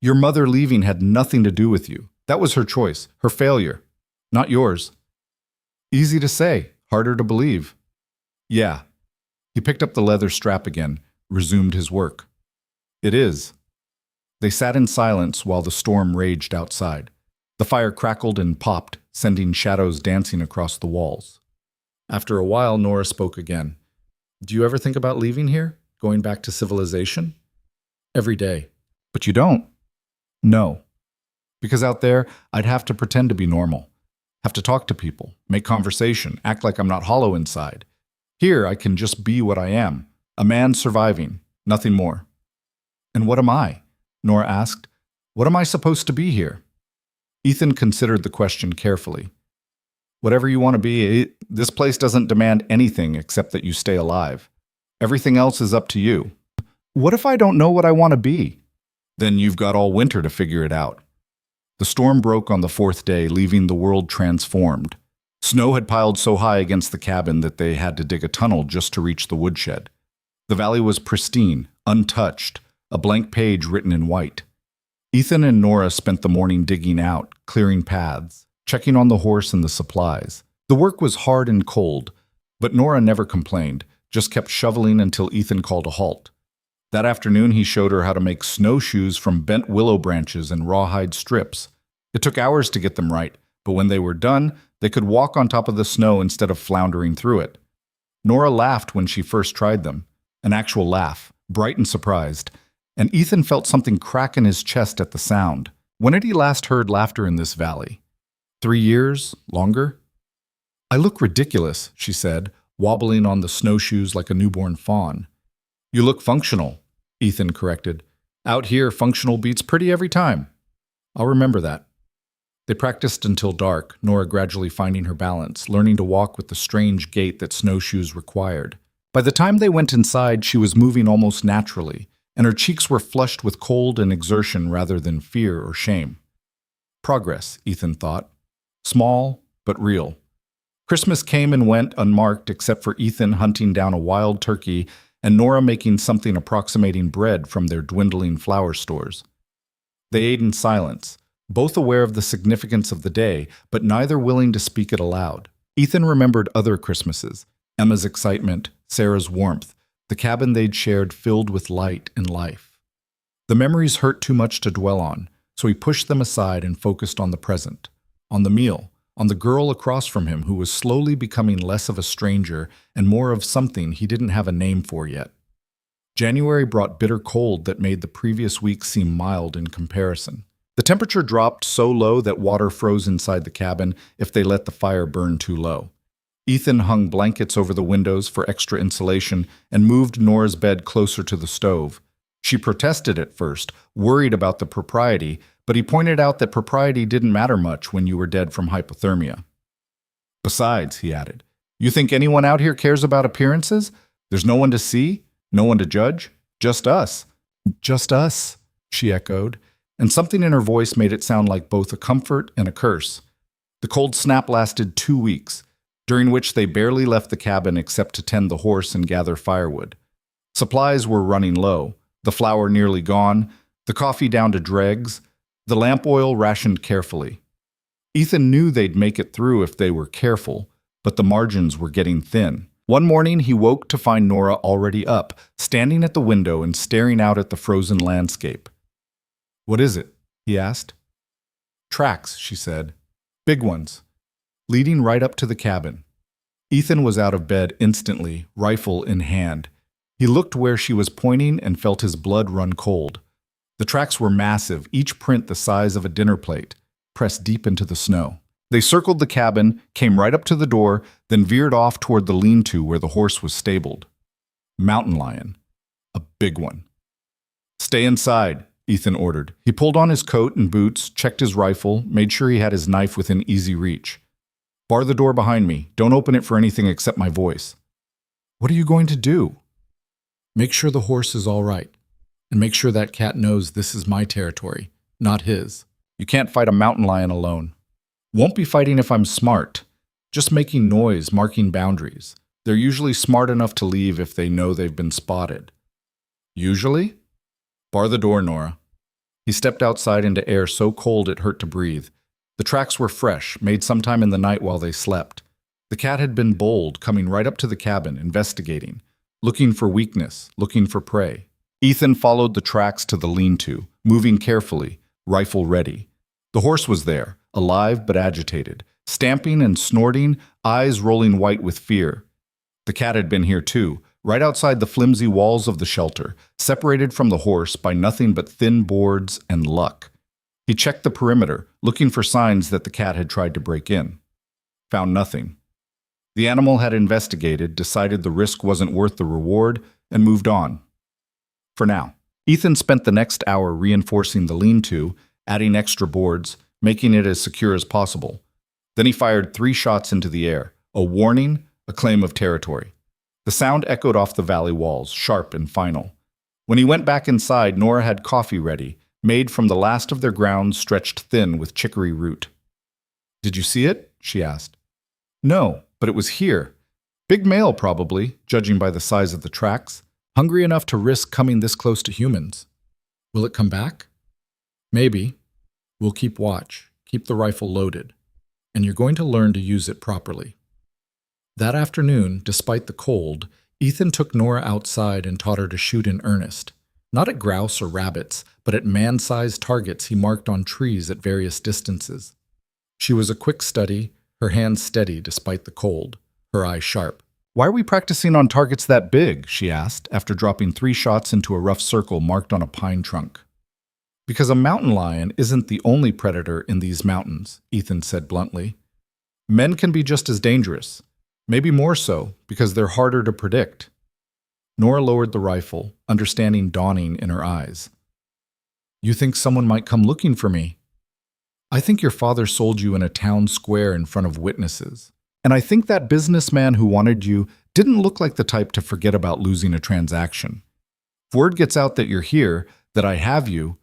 Your mother leaving had nothing to do with you. That was her choice, her failure, not yours." "Easy to say, harder to believe." "Yeah." He picked up the leather strap again, resumed his work. "It is." They sat in silence while the storm raged outside. The fire crackled and popped, sending shadows dancing across the walls. After a while, Nora spoke again. "Do you ever think about leaving here? Going back to civilization?" "Every day." "But you don't?" "No. Because out there, I'd have to pretend to be normal. Have to talk to people, make conversation, act like I'm not hollow inside. Here, I can just be what I am, a man surviving, nothing more." "And what am I?" Nora asked. "What am I supposed to be here?" Ethan considered the question carefully. "Whatever you want to be, this place doesn't demand anything except that you stay alive. Everything else is up to you." What if I don't know what I want to be? Then you've got all winter to figure it out. The storm broke on the fourth day, leaving the world transformed. Snow had piled so high against the cabin that they had to dig a tunnel just to reach the woodshed. The valley was pristine, untouched, a blank page written in white. Ethan and Nora spent the morning digging out, clearing paths, checking on the horse and the supplies. The work was hard and cold, but Nora never complained, just kept shoveling until Ethan called a halt. That afternoon, he showed her how to make snowshoes from bent willow branches and rawhide strips. It took hours to get them right, but when they were done, they could walk on top of the snow instead of floundering through it. Nora laughed when she first tried them, an actual laugh, bright and surprised, and Ethan felt something crack in his chest at the sound. When had he last heard laughter in this valley? 3 years? Longer? I look ridiculous, she said, wobbling on the snowshoes like a newborn fawn. You look functional, Ethan corrected. Out here, functional beats pretty every time. I'll remember that. They practiced until dark, Nora gradually finding her balance, learning to walk with the strange gait that snowshoes required. By the time they went inside, she was moving almost naturally, and her cheeks were flushed with cold and exertion rather than fear or shame. Progress, Ethan thought. Small, but real. Christmas came and went unmarked except for Ethan hunting down a wild turkey and Nora making something approximating bread from their dwindling flour stores. They ate in silence, both aware of the significance of the day, but neither willing to speak it aloud. Ethan remembered other Christmases, Emma's excitement, Sarah's warmth, the cabin they'd shared filled with light and life. The memories hurt too much to dwell on, so he pushed them aside and focused on the present, on the meal, on the girl across from him who was slowly becoming less of a stranger and more of something he didn't have a name for yet. January brought bitter cold that made the previous week seem mild in comparison. The temperature dropped so low that water froze inside the cabin if they let the fire burn too low. Ethan hung blankets over the windows for extra insulation and moved Nora's bed closer to the stove. She protested at first, worried about the propriety, but he pointed out that propriety didn't matter much when you were dead from hypothermia. Besides, he added, you think anyone out here cares about appearances? There's no one to see? No one to judge? Just us. Just us, she echoed, and something in her voice made it sound like both a comfort and a curse. The cold snap lasted 2 weeks, during which they barely left the cabin except to tend the horse and gather firewood. Supplies were running low, the flour nearly gone, the coffee down to dregs, the lamp oil rationed carefully. Ethan knew they'd make it through if they were careful, but the margins were getting thin. One morning he woke to find Nora already up, standing at the window and staring out at the frozen landscape. What is it? He asked. Tracks, she said. Big ones. Leading right up to the cabin. Ethan was out of bed instantly, rifle in hand. He looked where she was pointing and felt his blood run cold. The tracks were massive, each print the size of a dinner plate, pressed deep into the snow. They circled the cabin, came right up to the door, then veered off toward the lean-to where the horse was stabled. Mountain lion. A big one. Stay inside, Ethan ordered. He pulled on his coat and boots, checked his rifle, made sure he had his knife within easy reach. Bar the door behind me. Don't open it for anything except my voice. What are you going to do? Make sure the horse is all right. And make sure that cat knows this is my territory, not his. You can't fight a mountain lion alone. Won't be fighting if I'm smart. Just making noise, marking boundaries. They're usually smart enough to leave if they know they've been spotted. Usually? Bar the door, Nora. He stepped outside into air so cold it hurt to breathe. The tracks were fresh, made sometime in the night while they slept. The cat had been bold, coming right up to the cabin, investigating, looking for weakness, looking for prey. Ethan followed the tracks to the lean-to, moving carefully, rifle ready. The horse was there, alive but agitated, stamping and snorting, eyes rolling white with fear. The cat had been here too, right outside the flimsy walls of the shelter, separated from the horse by nothing but thin boards and luck. He checked the perimeter, looking for signs that the cat had tried to break in. Found nothing. The animal had investigated, decided the risk wasn't worth the reward, and moved on. For now. Ethan spent the next hour reinforcing the lean-to, adding extra boards, making it as secure as possible. Then he fired 3 shots into the air, a warning, a claim of territory. The sound echoed off the valley walls, sharp and final. When he went back inside, Nora had coffee ready, made from the last of their grounds stretched thin with chicory root. "Did you see it?" she asked. "No, but it was here. Big male, probably, judging by the size of the tracks. Hungry enough to risk coming this close to humans. Will it come back? Maybe. We'll keep watch, keep the rifle loaded, and you're going to learn to use it properly." That afternoon, despite the cold, Ethan took Nora outside and taught her to shoot in earnest. Not at grouse or rabbits, but at man-sized targets he marked on trees at various distances. She was a quick study, her hands steady despite the cold, her eyes sharp. "Why are we practicing on targets that big?" she asked, after dropping 3 shots into a rough circle marked on a pine trunk. "Because a mountain lion isn't the only predator in these mountains," Ethan said bluntly. "Men can be just as dangerous. Maybe more so, because they're harder to predict." Nora lowered the rifle, understanding dawning in her eyes. "You think someone might come looking for me?" "I think your father sold you in a town square in front of witnesses. And I think that businessman who wanted you didn't look like the type to forget about losing a transaction. If word gets out that you're here, that I have you,"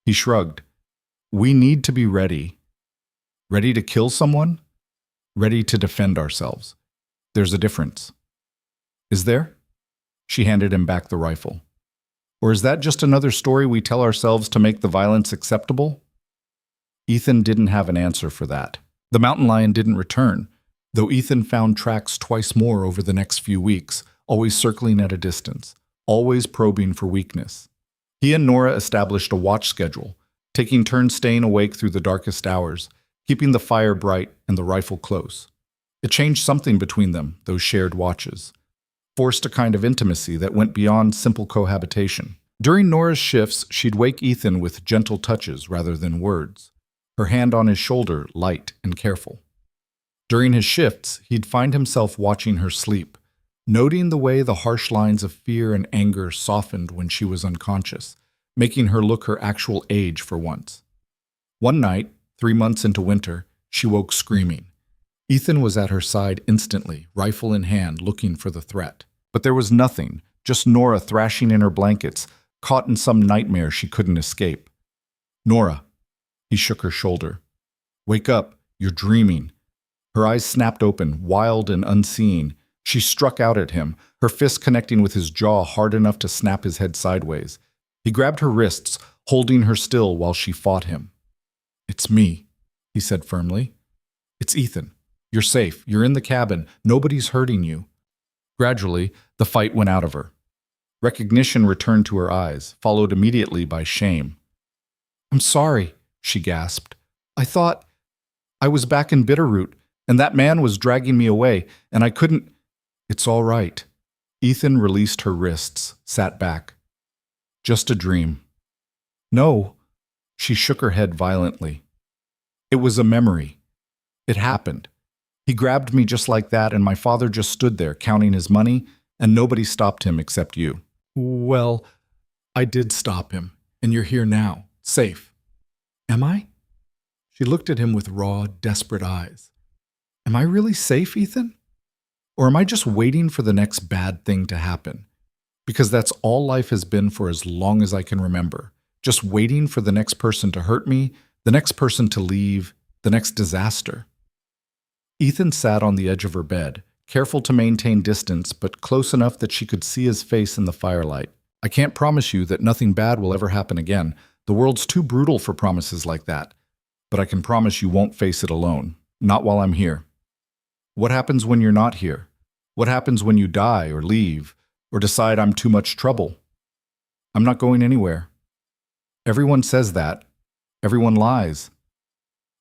he shrugged, "we need to be ready. Ready to kill someone? Ready to defend ourselves. There's a difference." "Is there?" She handed him back the rifle. "Or is that just another story we tell ourselves to make the violence acceptable?" Ethan didn't have an answer for that. The mountain lion didn't return, though Ethan found tracks twice more over the next few weeks, always circling at a distance, always probing for weakness. He and Nora established a watch schedule, taking turns staying awake through the darkest hours, keeping the fire bright and the rifle close. It changed something between them, those shared watches. Forced a kind of intimacy that went beyond simple cohabitation. During Nora's shifts, she'd wake Ethan with gentle touches rather than words, her hand on his shoulder light and careful. During his shifts, he'd find himself watching her sleep, noting the way the harsh lines of fear and anger softened when she was unconscious, making her look her actual age for once. One night, 3 months into winter, she woke screaming. Ethan was at her side instantly, rifle in hand, looking for the threat. But there was nothing, just Nora thrashing in her blankets, caught in some nightmare she couldn't escape. "Nora." He shook her shoulder. "Wake up, you're dreaming." Her eyes snapped open, wild and unseeing. She struck out at him, her fist connecting with his jaw hard enough to snap his head sideways. He grabbed her wrists, holding her still while she fought him. "It's me," he said firmly. "It's Ethan. You're safe. You're in the cabin. Nobody's hurting you." Gradually, the fight went out of her. Recognition returned to her eyes, followed immediately by shame. "I'm sorry," she gasped. I was back in Bitterroot, and that man was dragging me away, and I couldn't—" "It's all right." Ethan released her wrists, sat back. "Just a dream." "No." She shook her head violently. "It was a memory. It happened. He grabbed me just like that, and my father just stood there, counting his money, and nobody stopped him except you." "Well, I did stop him, and you're here now, safe." "Am I?" She looked at him with raw, desperate eyes. "Am I really safe, Ethan? Or am I just waiting for the next bad thing to happen? Because that's all life has been for as long as I can remember. Just waiting for the next person to hurt me, the next person to leave, the next disaster." Ethan sat on the edge of her bed, careful to maintain distance, but close enough that she could see his face in the firelight. "I can't promise you that nothing bad will ever happen again. The world's too brutal for promises like that. But I can promise you won't face it alone. Not while I'm here." "What happens when you're not here? What happens when you die or leave, or decide I'm too much trouble?" "I'm not going anywhere." "Everyone says that. Everyone lies."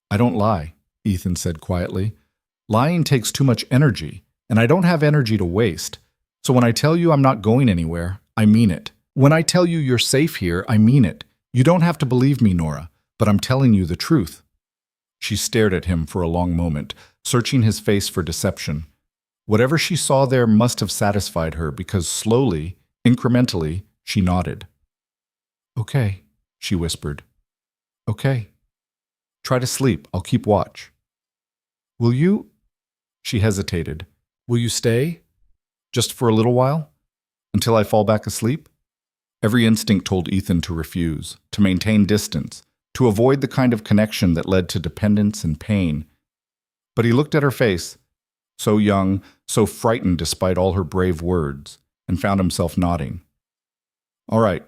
"I don't lie," Ethan said quietly. "Lying takes too much energy, and I don't have energy to waste. So when I tell you I'm not going anywhere, I mean it. When I tell you you're safe here, I mean it. You don't have to believe me, Nora, but I'm telling you the truth." She stared at him for a long moment, searching his face for deception. Whatever she saw there must have satisfied her, because slowly, incrementally, she nodded. "Okay," she whispered. "Okay. Try to sleep. I'll keep watch." "Will you—" She hesitated. "Will you stay? Just for a little while? Until I fall back asleep?" Every instinct told Ethan to refuse, to maintain distance, to avoid the kind of connection that led to dependence and pain. But he looked at her face, so young, so frightened despite all her brave words, and found himself nodding. "All right,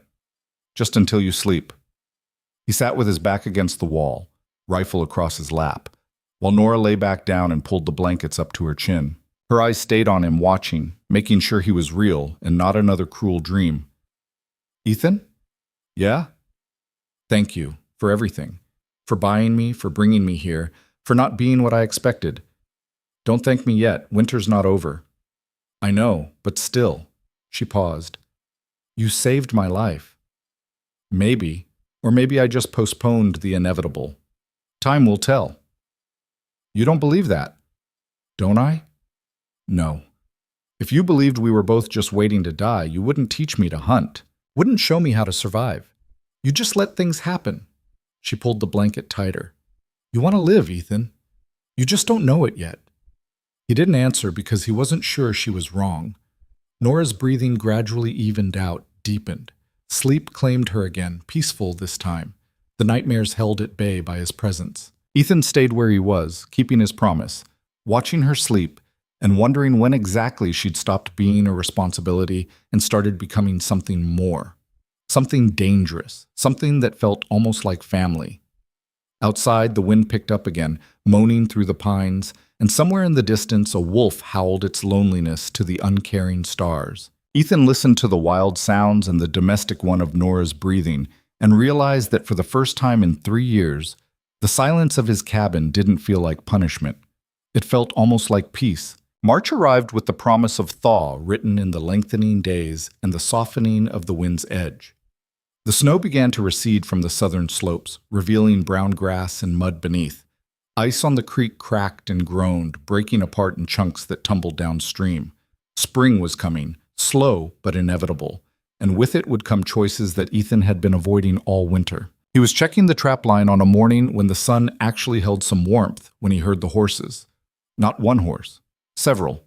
just until you sleep." He sat with his back against the wall, rifle across his lap, while Nora lay back down and pulled the blankets up to her chin. Her eyes stayed on him, watching, making sure he was real and not another cruel dream. "Ethan? Yeah? Thank you for everything. For buying me, for bringing me here, for not being what I expected. Don't thank me yet. Winter's not over." "I know, but still." She paused. "You saved my life." "Maybe. Or maybe I just postponed the inevitable. Time will tell." "You don't believe that?" "Don't I?" "No. If you believed we were both just waiting to die, you wouldn't teach me to hunt, wouldn't show me how to survive. You just let things happen." She pulled the blanket tighter. "You want to live, Ethan. You just don't know it yet." He didn't answer because he wasn't sure she was wrong. Nora's breathing gradually evened out, deepened. Sleep claimed her again, peaceful this time. The nightmares held at bay by his presence. Ethan stayed where he was, keeping his promise, watching her sleep, and wondering when exactly she'd stopped being a responsibility and started becoming something more. Something dangerous, something that felt almost like family. Outside, the wind picked up again, moaning through the pines, and somewhere in the distance a wolf howled its loneliness to the uncaring stars. Ethan listened to the wild sounds and the domestic one of Nora's breathing, and realized that for the first time in 3 years, the silence of his cabin didn't feel like punishment. It felt almost like peace. March arrived with the promise of thaw written in the lengthening days and the softening of the wind's edge. The snow began to recede from the southern slopes, revealing brown grass and mud beneath. Ice on the creek cracked and groaned, breaking apart in chunks that tumbled downstream. Spring was coming, slow but inevitable, and with it would come choices that Ethan had been avoiding all winter. He was checking the trapline on a morning when the sun actually held some warmth when he heard the horses. Not one horse, several.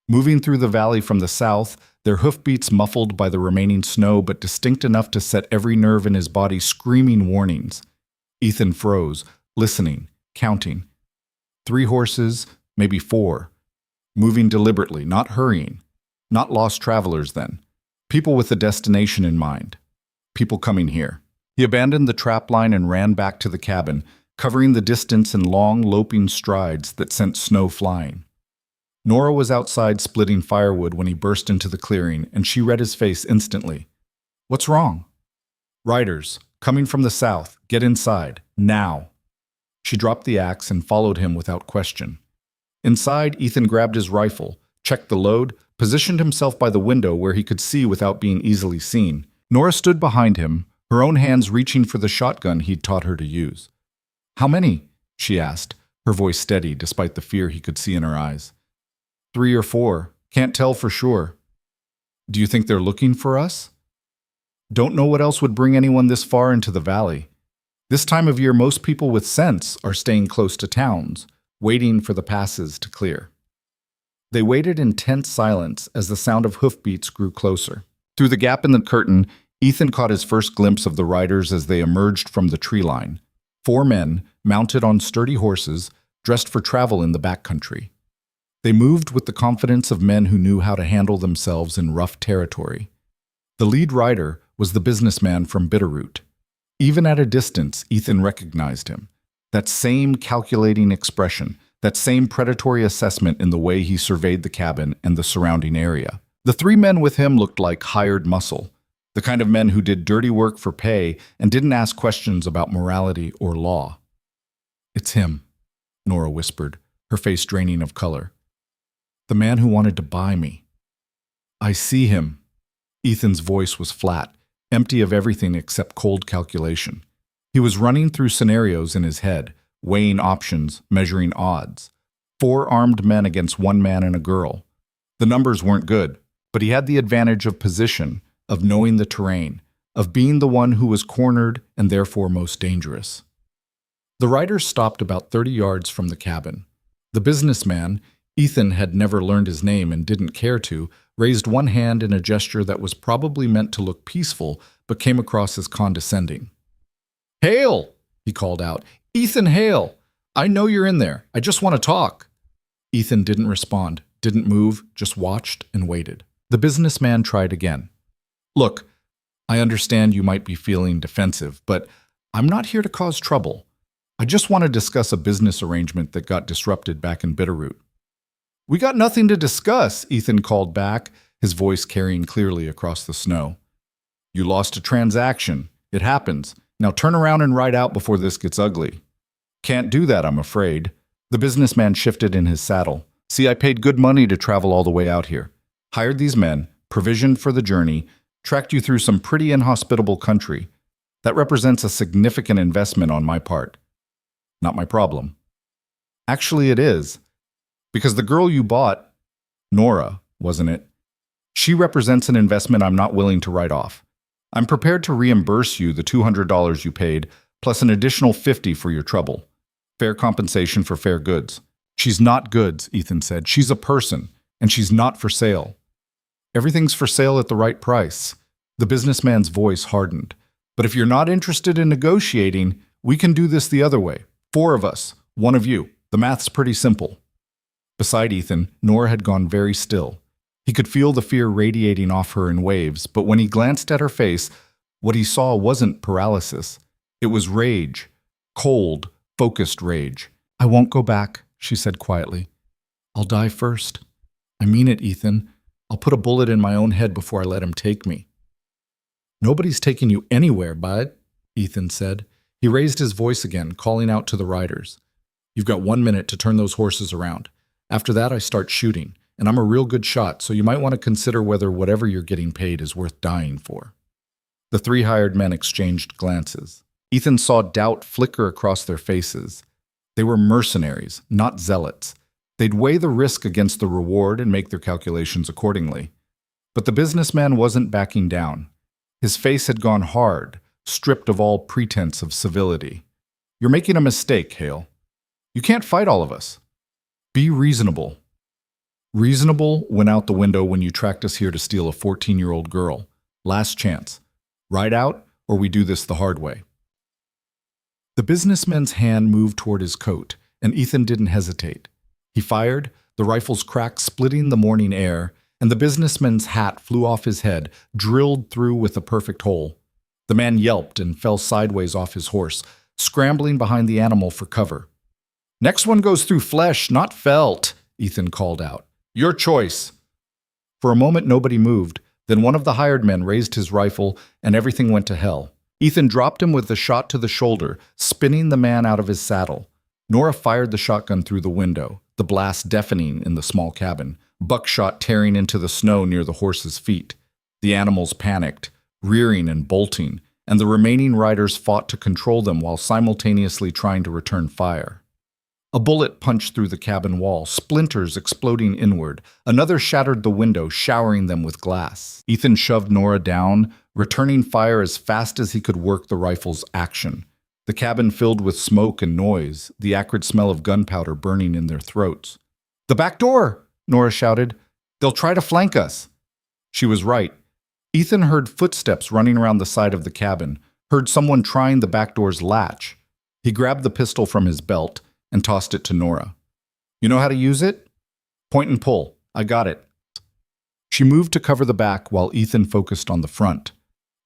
Moving through the valley from the south, their hoofbeats muffled by the remaining snow but distinct enough to set every nerve in his body screaming warnings. Ethan froze, listening, counting. 3 horses, maybe 4. Moving deliberately, not hurrying. Not lost travelers then. People with a destination in mind. People coming here. He abandoned the trapline and ran back to the cabin, covering the distance in long, loping strides that sent snow flying. Nora was outside splitting firewood when he burst into the clearing, and she read his face instantly. "What's wrong?" "Riders, coming from the south. Get inside. Now." She dropped the axe and followed him without question. Inside, Ethan grabbed his rifle, checked the load, positioned himself by the window where he could see without being easily seen. Nora stood behind him, her own hands reaching for the shotgun he'd taught her to use. "How many?" she asked, her voice steady despite the fear he could see in her eyes. 3 or 4. Can't tell for sure." "Do you think they're looking for us?" "Don't know what else would bring anyone this far into the valley. This time of year, most people with sense are staying close to towns, waiting for the passes to clear." They waited in tense silence as the sound of hoofbeats grew closer. Through the gap in the curtain, Ethan caught his first glimpse of the riders as they emerged from the tree line. 4 men, mounted on sturdy horses, dressed for travel in the backcountry. They moved with the confidence of men who knew how to handle themselves in rough territory. The lead rider was the businessman from Bitterroot. Even at a distance, Ethan recognized him. That same calculating expression, that same predatory assessment in the way he surveyed the cabin and the surrounding area. The 3 men with him looked like hired muscle, the kind of men who did dirty work for pay and didn't ask questions about morality or law. "It's him," Nora whispered, her face draining of color. "The man who wanted to buy me." "I see him." Ethan's voice was flat, empty of everything except cold calculation. He was running through scenarios in his head, weighing options, measuring odds. 4 armed men against 1 man and a girl. The numbers weren't good, but he had the advantage of position, of knowing the terrain, of being the one who was cornered and therefore most dangerous. The riders stopped about 30 yards from the cabin. The businessman, Ethan had never learned his name and didn't care to, raised one hand in a gesture that was probably meant to look peaceful, but came across as condescending. "Hale!" he called out. "Ethan Hale! I know you're in there. I just want to talk." Ethan didn't respond, didn't move, just watched and waited. The businessman tried again. "Look, I understand you might be feeling defensive, but I'm not here to cause trouble. I just want to discuss a business arrangement that got disrupted back in Bitterroot." "We got nothing to discuss," Ethan called back, his voice carrying clearly across the snow. "You lost a transaction. It happens. Now turn around and ride out before this gets ugly." "Can't do that, I'm afraid." The businessman shifted in his saddle. "See, I paid good money to travel all the way out here. Hired these men, provisioned for the journey, tracked you through some pretty inhospitable country. That represents a significant investment on my part. Not my problem." "Actually, it is. Because the girl you bought, Nora, wasn't it? She represents an investment I'm not willing to write off. I'm prepared to reimburse you the $200 you paid, plus an additional $50 for your trouble. Fair compensation for fair goods." "She's not goods," Ethan said. "She's a person, and she's not for sale." "Everything's for sale at the right price." The businessman's voice hardened. "But if you're not interested in negotiating, we can do this the other way. 4 of us, 1 of you. The math's pretty simple." Beside Ethan, Nora had gone very still. He could feel the fear radiating off her in waves, but when he glanced at her face, what he saw wasn't paralysis. It was rage. Cold, focused rage. "I won't go back," she said quietly. "I'll die first. I mean it, Ethan. I'll put a bullet in my own head before I let him take me." "Nobody's taking you anywhere, bud," Ethan said. He raised his voice again, calling out to the riders. "You've got 1 minute to turn those horses around. After that, I start shooting, and I'm a real good shot, so you might want to consider whether whatever you're getting paid is worth dying for." The 3 hired men exchanged glances. Ethan saw doubt flicker across their faces. They were mercenaries, not zealots. They'd weigh the risk against the reward and make their calculations accordingly. But the businessman wasn't backing down. His face had gone hard, stripped of all pretense of civility. "You're making a mistake, Hale. You can't fight all of us. Be reasonable." "Reasonable went out the window when you tracked us here to steal a 14-year-old girl. Last chance. Ride out, or we do this the hard way." The businessman's hand moved toward his coat, and Ethan didn't hesitate. He fired, the rifle's crack splitting the morning air, and the businessman's hat flew off his head, drilled through with a perfect hole. The man yelped and fell sideways off his horse, scrambling behind the animal for cover. "Next one goes through flesh, not felt," Ethan called out. "Your choice." For a moment, nobody moved. Then one of the hired men raised his rifle, and everything went to hell. Ethan dropped him with a shot to the shoulder, spinning the man out of his saddle. Nora fired the shotgun through the window, the blast deafening in the small cabin, buckshot tearing into the snow near the horse's feet. The animals panicked, rearing and bolting, and the remaining riders fought to control them while simultaneously trying to return fire. A bullet punched through the cabin wall, splinters exploding inward. Another shattered the window, showering them with glass. Ethan shoved Nora down, returning fire as fast as he could work the rifle's action. The cabin filled with smoke and noise, the acrid smell of gunpowder burning in their throats. "The back door!" Nora shouted. "They'll try to flank us." She was right. Ethan heard footsteps running around the side of the cabin, heard someone trying the back door's latch. He grabbed the pistol from his belt and tossed it to Nora. "You know how to use it? Point and pull. I got it." She moved to cover the back while Ethan focused on the front.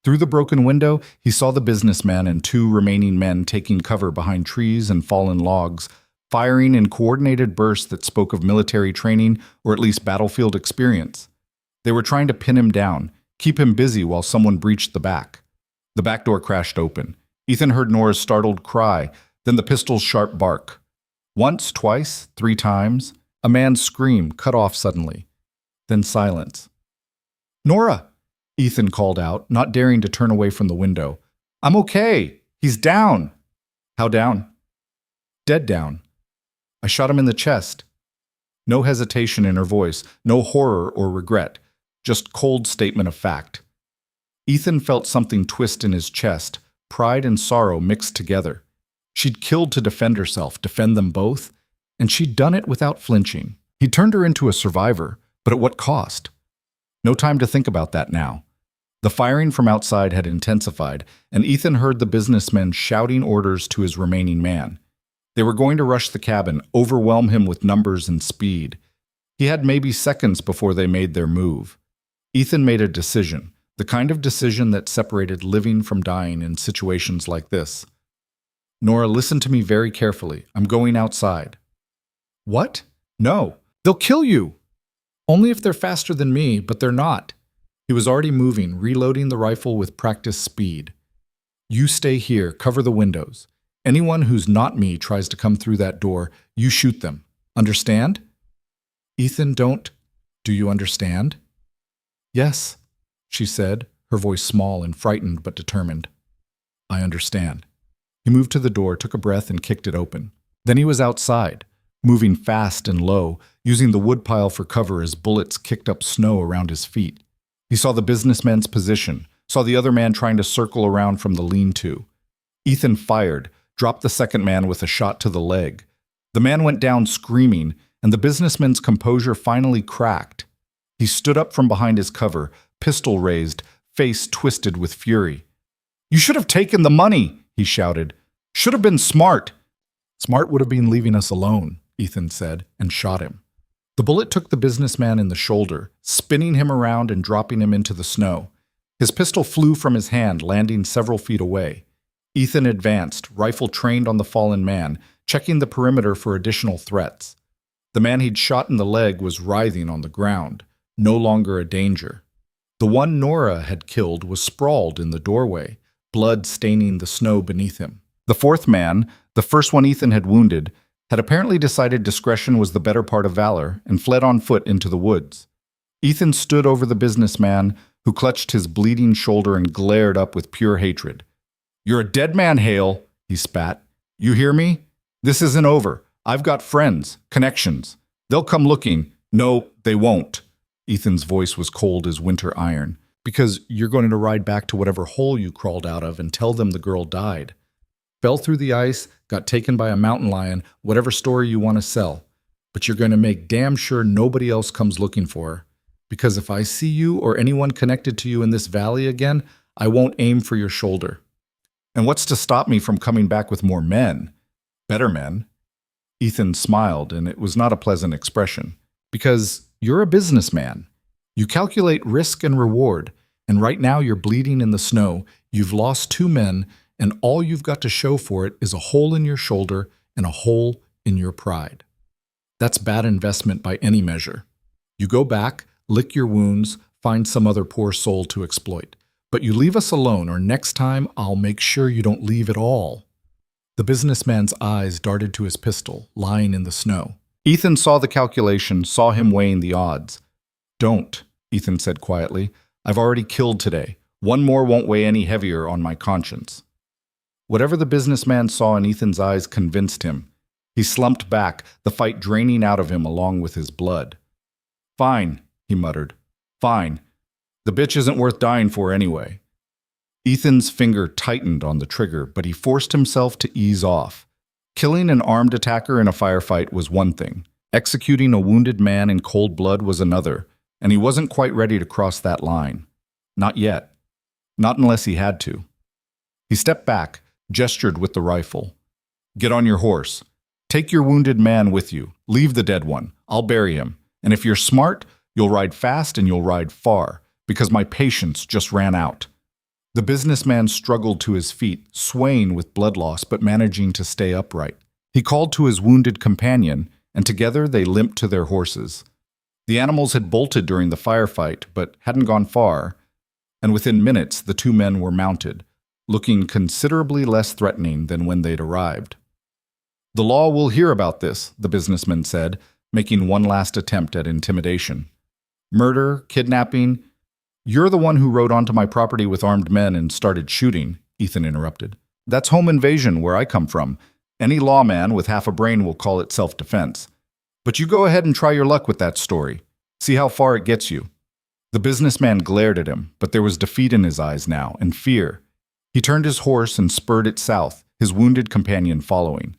Through the broken window, he saw the businessman and 2 remaining men taking cover behind trees and fallen logs, firing in coordinated bursts that spoke of military training or at least battlefield experience. They were trying to pin him down, keep him busy while someone breached the back. The back door crashed open. Ethan heard Nora's startled cry, then the pistol's sharp bark. Once, twice, 3 times, a man's scream cut off suddenly. Then silence. "Nora!" Ethan called out, not daring to turn away from the window. "I'm okay. He's down." "How down?" "Dead down. I shot him in the chest." No hesitation in her voice, no horror or regret, just cold statement of fact. Ethan felt something twist in his chest, pride and sorrow mixed together. She'd killed to defend herself, defend them both, and she'd done it without flinching. He turned her into a survivor, but at what cost? No time to think about that now. The firing from outside had intensified, and Ethan heard the businessmen shouting orders to his remaining man. They were going to rush the cabin, overwhelm him with numbers and speed. He had maybe seconds before they made their move. Ethan made a decision, the kind of decision that separated living from dying in situations like this. Nora, listen to me very carefully. I'm going outside. What? No. They'll kill you. Only if they're faster than me, but they're not. He was already moving, reloading the rifle with practiced speed. You stay here, cover the windows. Anyone who's not me tries to come through that door, you shoot them. Understand? Ethan, don't. Do you understand? Yes, she said, her voice small and frightened but determined. I understand. He moved to the door, took a breath, and kicked it open. Then he was outside, moving fast and low, using the woodpile for cover as bullets kicked up snow around his feet. He saw the businessman's position, saw the other man trying to circle around from the lean-to. Ethan fired, dropped the second man with a shot to the leg. The man went down screaming, and the businessman's composure finally cracked. He stood up from behind his cover, pistol raised, face twisted with fury. You should have taken the money, he shouted. Should have been smart. Smart would have been leaving us alone, Ethan said, and shot him. The bullet took the businessman in the shoulder, spinning him around and dropping him into the snow. His pistol flew from his hand, landing several feet away. Ethan advanced, rifle trained on the fallen man, checking the perimeter for additional threats. The man he'd shot in the leg was writhing on the ground, no longer a danger. The one Nora had killed was sprawled in the doorway, blood staining the snow beneath him. The fourth man, the first one Ethan had wounded, had apparently decided discretion was the better part of valor and fled on foot into the woods. Ethan stood over the businessman, who clutched his bleeding shoulder and glared up with pure hatred. You're a dead man, Hale, he spat. You hear me? This isn't over. I've got friends, connections. They'll come looking. No, they won't. Ethan's voice was cold as winter iron. Because you're going to ride back to whatever hole you crawled out of and tell them the girl died. Fell through the ice, got taken by a mountain lion, whatever story you want to sell. But you're going to make damn sure nobody else comes looking for her. Because if I see you or anyone connected to you in this valley again, I won't aim for your shoulder. And what's to stop me from coming back with more men? Better men. Ethan smiled, and it was not a pleasant expression. Because you're a businessman. You calculate risk and reward, and right now you're bleeding in the snow. You've lost 2 men, and all you've got to show for it is a hole in your shoulder and a hole in your pride. That's bad investment by any measure. You go back, lick your wounds, find some other poor soul to exploit. But you leave us alone, or next time I'll make sure you don't leave at all. The businessman's eyes darted to his pistol, lying in the snow. Ethan saw the calculation, saw him weighing the odds. Don't, Ethan said quietly. I've already killed today. 1 more won't weigh any heavier on my conscience. Whatever the businessman saw in Ethan's eyes convinced him. He slumped back, the fight draining out of him along with his blood. Fine, he muttered. Fine. The bitch isn't worth dying for anyway. Ethan's finger tightened on the trigger, but he forced himself to ease off. Killing an armed attacker in a firefight was one thing. Executing a wounded man in cold blood was another, and he wasn't quite ready to cross that line. Not yet. Not unless he had to. He stepped back, gestured with the rifle. Get on your horse. Take your wounded man with you. Leave the dead one. I'll bury him. And if you're smart, you'll ride fast and you'll ride far, because my patience just ran out. The businessman struggled to his feet, swaying with blood loss but managing to stay upright. He called to his wounded companion, and together they limped to their horses. The animals had bolted during the firefight, but hadn't gone far, and within minutes the 2 men were mounted, looking considerably less threatening than when they'd arrived. The law will hear about this, the businessman said, making one last attempt at intimidation. Murder, kidnapping. You're the one who rode onto my property with armed men and started shooting, Ethan interrupted. That's home invasion where I come from. Any lawman with half a brain will call it self-defense. But you go ahead and try your luck with that story. See how far it gets you. The businessman glared at him, but there was defeat in his eyes now, and fear. He turned his horse and spurred it south, his wounded companion following.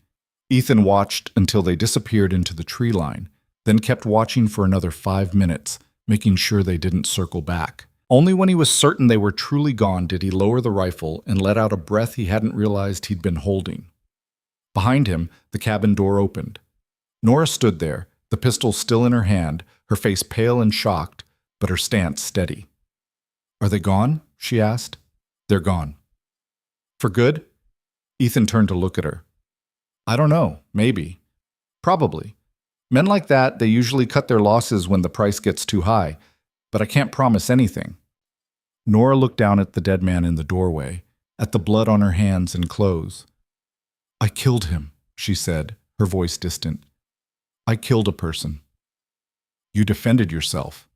Ethan watched until they disappeared into the tree line, then kept watching for another 5 minutes, making sure they didn't circle back. Only when he was certain they were truly gone did he lower the rifle and let out a breath he hadn't realized he'd been holding. Behind him, the cabin door opened. Nora stood there, the pistol still in her hand, her face pale and shocked, but her stance steady. "Are they gone?" she asked. "They're gone." "For good?" Ethan turned to look at her. "I don't know. Maybe. Probably. Men like that, they usually cut their losses when the price gets too high, but I can't promise anything." Nora looked down at the dead man in the doorway, at the blood on her hands and clothes. "I killed him," she said, her voice distant. "I killed a person." "You defended yourself.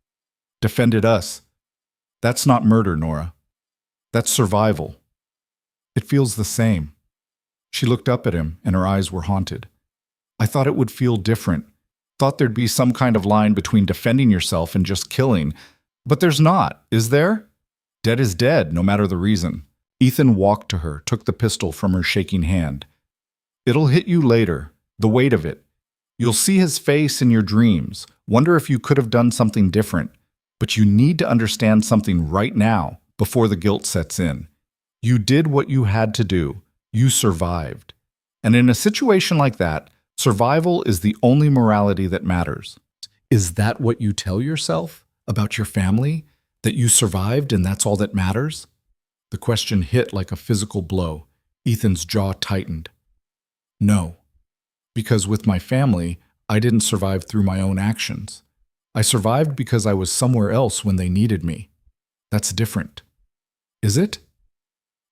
Defended us. That's not murder, Nora. That's survival." "It feels the same." She looked up at him, and her eyes were haunted. "I thought it would feel different. Thought there'd be some kind of line between defending yourself and just killing. But there's not, is there? Dead is dead, no matter the reason." Ethan walked to her, took the pistol from her shaking hand. "It'll hit you later, the weight of it. You'll see his face in your dreams, wonder if you could have done something different. But you need to understand something right now, before the guilt sets in. You did what you had to do. You survived. And in a situation like that, survival is the only morality that matters." Is that what you tell yourself about your family? That you survived and that's all that matters? The question hit like a physical blow. Ethan's jaw tightened. "No. Because with my family, I didn't survive through my own actions. I survived because I was somewhere else when they needed me. That's different." "Is it?"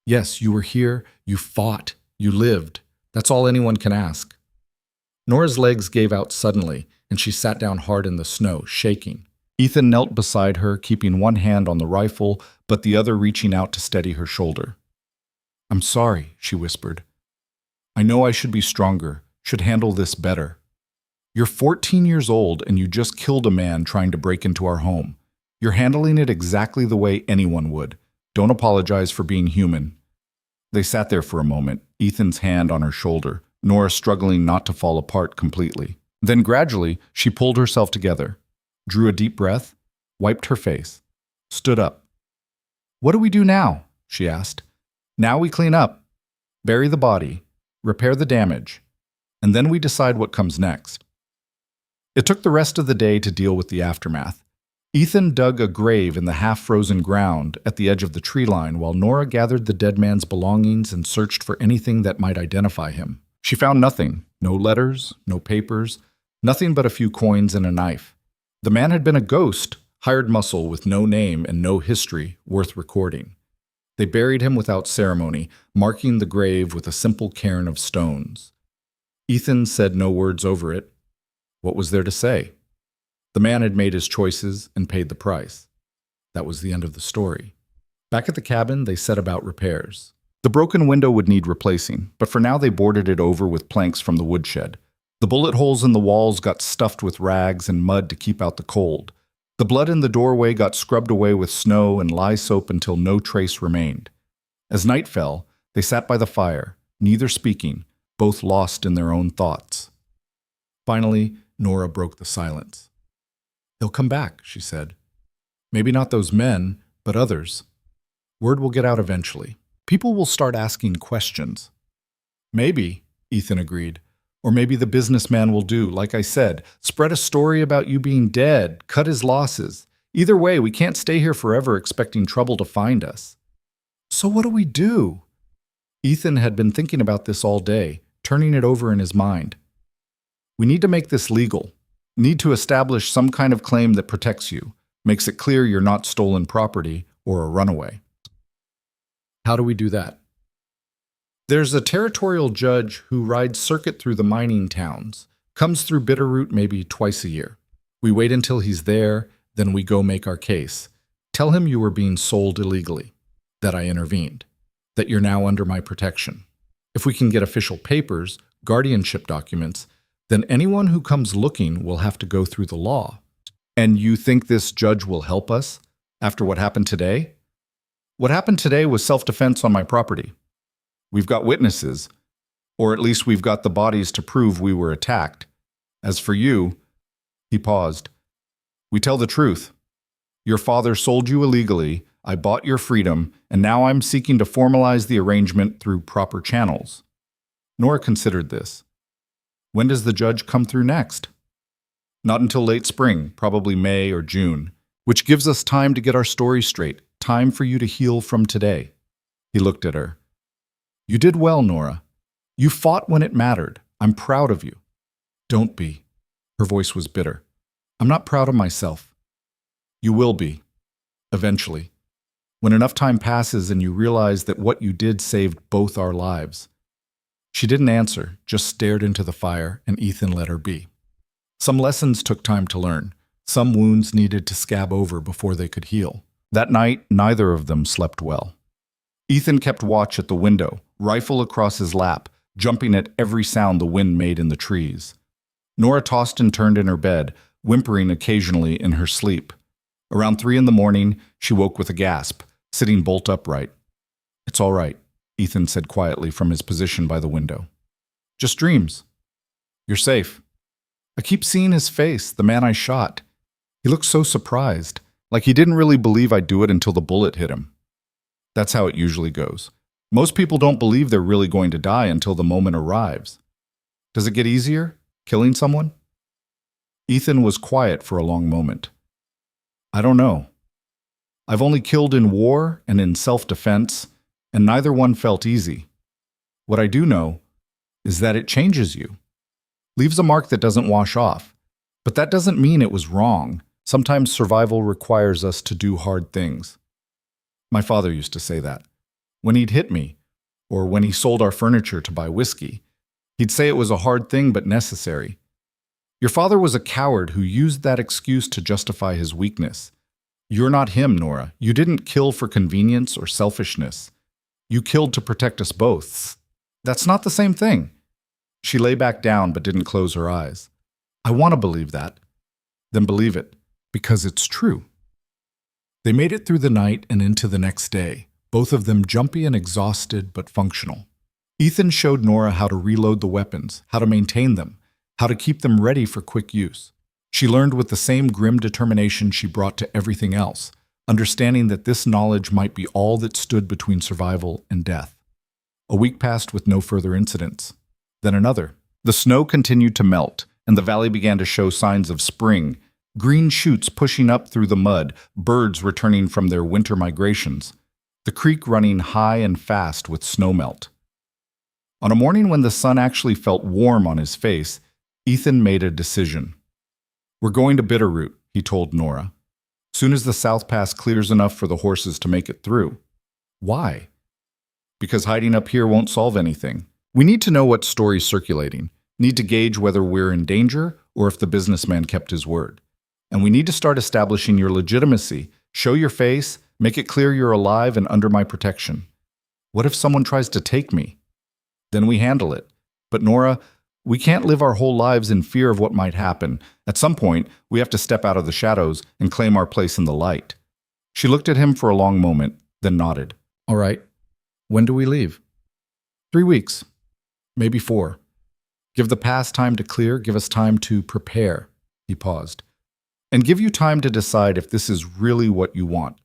"Yes, you were here, you fought, you lived. That's all anyone can ask." Nora's legs gave out suddenly, and she sat down hard in the snow, shaking. Ethan knelt beside her, keeping one hand on the rifle, but the other reaching out to steady her shoulder. "I'm sorry," she whispered. "I know I should be stronger, should handle this better. You're 14 years old and you just killed a man trying to break into our home. You're handling it exactly the way anyone would. Don't apologize for being human." They sat there for a moment, Ethan's hand on her shoulder, Nora struggling not to fall apart completely. Then gradually, she pulled herself together, drew a deep breath, wiped her face, stood up. "What do we do now?" she asked. "Now we clean up, bury the body, repair the damage, and then we decide what comes next." It took the rest of the day to deal with the aftermath. Ethan dug a grave in the half-frozen ground at the edge of the tree line while Nora gathered the dead man's belongings and searched for anything that might identify him. She found nothing. No letters, no papers, nothing but a few coins and a knife. The man had been a ghost, hired muscle with no name and no history worth recording. They buried him without ceremony, marking the grave with a simple cairn of stones. Ethan said no words over it. What was there to say? The man had made his choices and paid the price. That was the end of the story. Back at the cabin, they set about repairs. The broken window would need replacing, but for now they boarded it over with planks from the woodshed. The bullet holes in the walls got stuffed with rags and mud to keep out the cold. The blood in the doorway got scrubbed away with snow and lye soap until no trace remained. As night fell, they sat by the fire, neither speaking, both lost in their own thoughts. Finally, Nora broke the silence. "They'll come back," she said. "Maybe not those men, but others. Word will get out eventually. People will start asking questions." "Maybe," Ethan agreed. "Or maybe the businessman will do, like I said, spread a story about you being dead, cut his losses. Either way, we can't stay here forever expecting trouble to find us." "So what do we do?" Ethan had been thinking about this all day, turning it over in his mind. "We need to make this legal. Need to establish some kind of claim that protects you, makes it clear you're not stolen property or a runaway." "How do we do that?" "There's a territorial judge who rides circuit through the mining towns, comes through Bitterroot maybe twice a year. We wait until he's there, then we go make our case. Tell him you were being sold illegally, that I intervened, that you're now under my protection. If we can get official papers, guardianship documents, then anyone who comes looking will have to go through the law." "And you think this judge will help us after what happened today?" "What happened today was self-defense on my property. We've got witnesses, or at least we've got the bodies to prove we were attacked. As for you," he paused, "we tell the truth. Your father sold you illegally, I bought your freedom, and now I'm seeking to formalize the arrangement through proper channels. Nora considered this. When does the judge come through next? Not until late spring, probably May or June, which gives us time to get our story straight, time for you to heal from today. He looked at her. You did well, Nora. You fought when it mattered. I'm proud of you. Don't be. Her voice was bitter. I'm not proud of myself. You will be. Eventually. When enough time passes and you realize that what you did saved both our lives. She didn't answer, just stared into the fire, and Ethan let her be. Some lessons took time to learn. Some wounds needed to scab over before they could heal. That night, neither of them slept well. Ethan kept watch at the window, rifle across his lap, jumping at every sound the wind made in the trees. Nora tossed and turned in her bed, whimpering occasionally in her sleep. Around 3 a.m, she woke with a gasp, sitting bolt upright. It's all right, Ethan said quietly from his position by the window. Just dreams. You're safe. I keep seeing his face, the man I shot. He looked so surprised, like he didn't really believe I'd do it until the bullet hit him. That's how it usually goes. Most people don't believe they're really going to die until the moment arrives. Does it get easier, killing someone? Ethan was quiet for a long moment. I don't know. I've only killed in war and in self-defense, and neither one felt easy. What I do know is that it changes you. Leaves a mark that doesn't wash off. But that doesn't mean it was wrong. Sometimes survival requires us to do hard things. My father used to say that. When he'd hit me, or when he sold our furniture to buy whiskey, he'd say it was a hard thing but necessary. Your father was a coward who used that excuse to justify his weakness. You're not him, Nora. You didn't kill for convenience or selfishness. You killed to protect us both. That's not the same thing. She lay back down but didn't close her eyes. I want to believe that. Then believe it, because it's true. They made it through the night and into the next day, both of them jumpy and exhausted but functional. Ethan showed Nora how to reload the weapons, how to maintain them, how to keep them ready for quick use. She learned with the same grim determination she brought to everything else, understanding that this knowledge might be all that stood between survival and death. A week passed with no further incidents. Then another. The snow continued to melt, and the valley began to show signs of spring, green shoots pushing up through the mud, birds returning from their winter migrations, the creek running high and fast with snowmelt. On a morning when the sun actually felt warm on his face, Ethan made a decision. We're going to Bitterroot, he told Nora. Soon as the South Pass clears enough for the horses to make it through. Why? Because hiding up here won't solve anything. We need to know what story's circulating, need to gauge whether we're in danger or if the businessman kept his word. And we need to start establishing your legitimacy, show your face, make it clear you're alive and under my protection. What if someone tries to take me? Then we handle it. But Nora, we can't live our whole lives in fear of what might happen. At some point, we have to step out of the shadows and claim our place in the light. She looked at him for a long moment, then nodded. All right. When do we leave? 3 weeks. Maybe 4. Give the past time to clear, give us time to prepare. He paused. And give you time to decide if this is really what you want.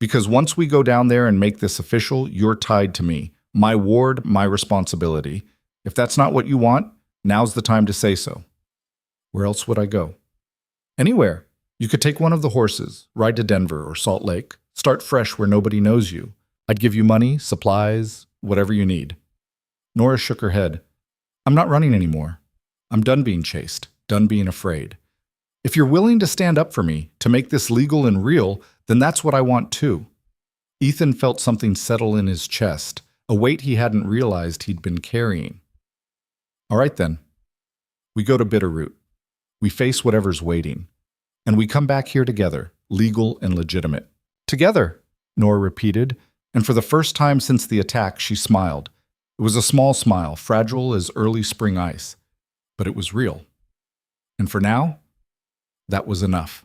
Because once we go down there and make this official, you're tied to me. My ward, my responsibility. If that's not what you want, now's the time to say so. Where else would I go? Anywhere. You could take one of the horses, ride to Denver or Salt Lake, start fresh where nobody knows you. I'd give you money, supplies, whatever you need. Nora shook her head. I'm not running anymore. I'm done being chased, done being afraid. If you're willing to stand up for me, to make this legal and real, then that's what I want too. Ethan felt something settle in his chest, a weight he hadn't realized he'd been carrying. All right then. We go to Bitterroot. We face whatever's waiting. And we come back here together, legal and legitimate. Together, Nora repeated, and for the first time since the attack, she smiled. It was a small smile, fragile as early spring ice, but it was real. And for now, that was enough.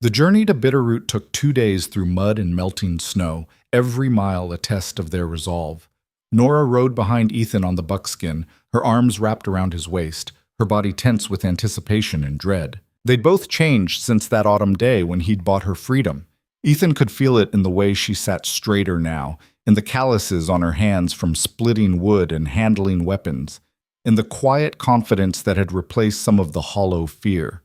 The journey to Bitterroot took 2 days through mud and melting snow, every mile a test of their resolve. Nora rode behind Ethan on the buckskin, her arms wrapped around his waist, her body tense with anticipation and dread. They'd both changed since that autumn day when he'd bought her freedom. Ethan could feel it in the way she sat straighter now, in the calluses on her hands from splitting wood and handling weapons, in the quiet confidence that had replaced some of the hollow fear.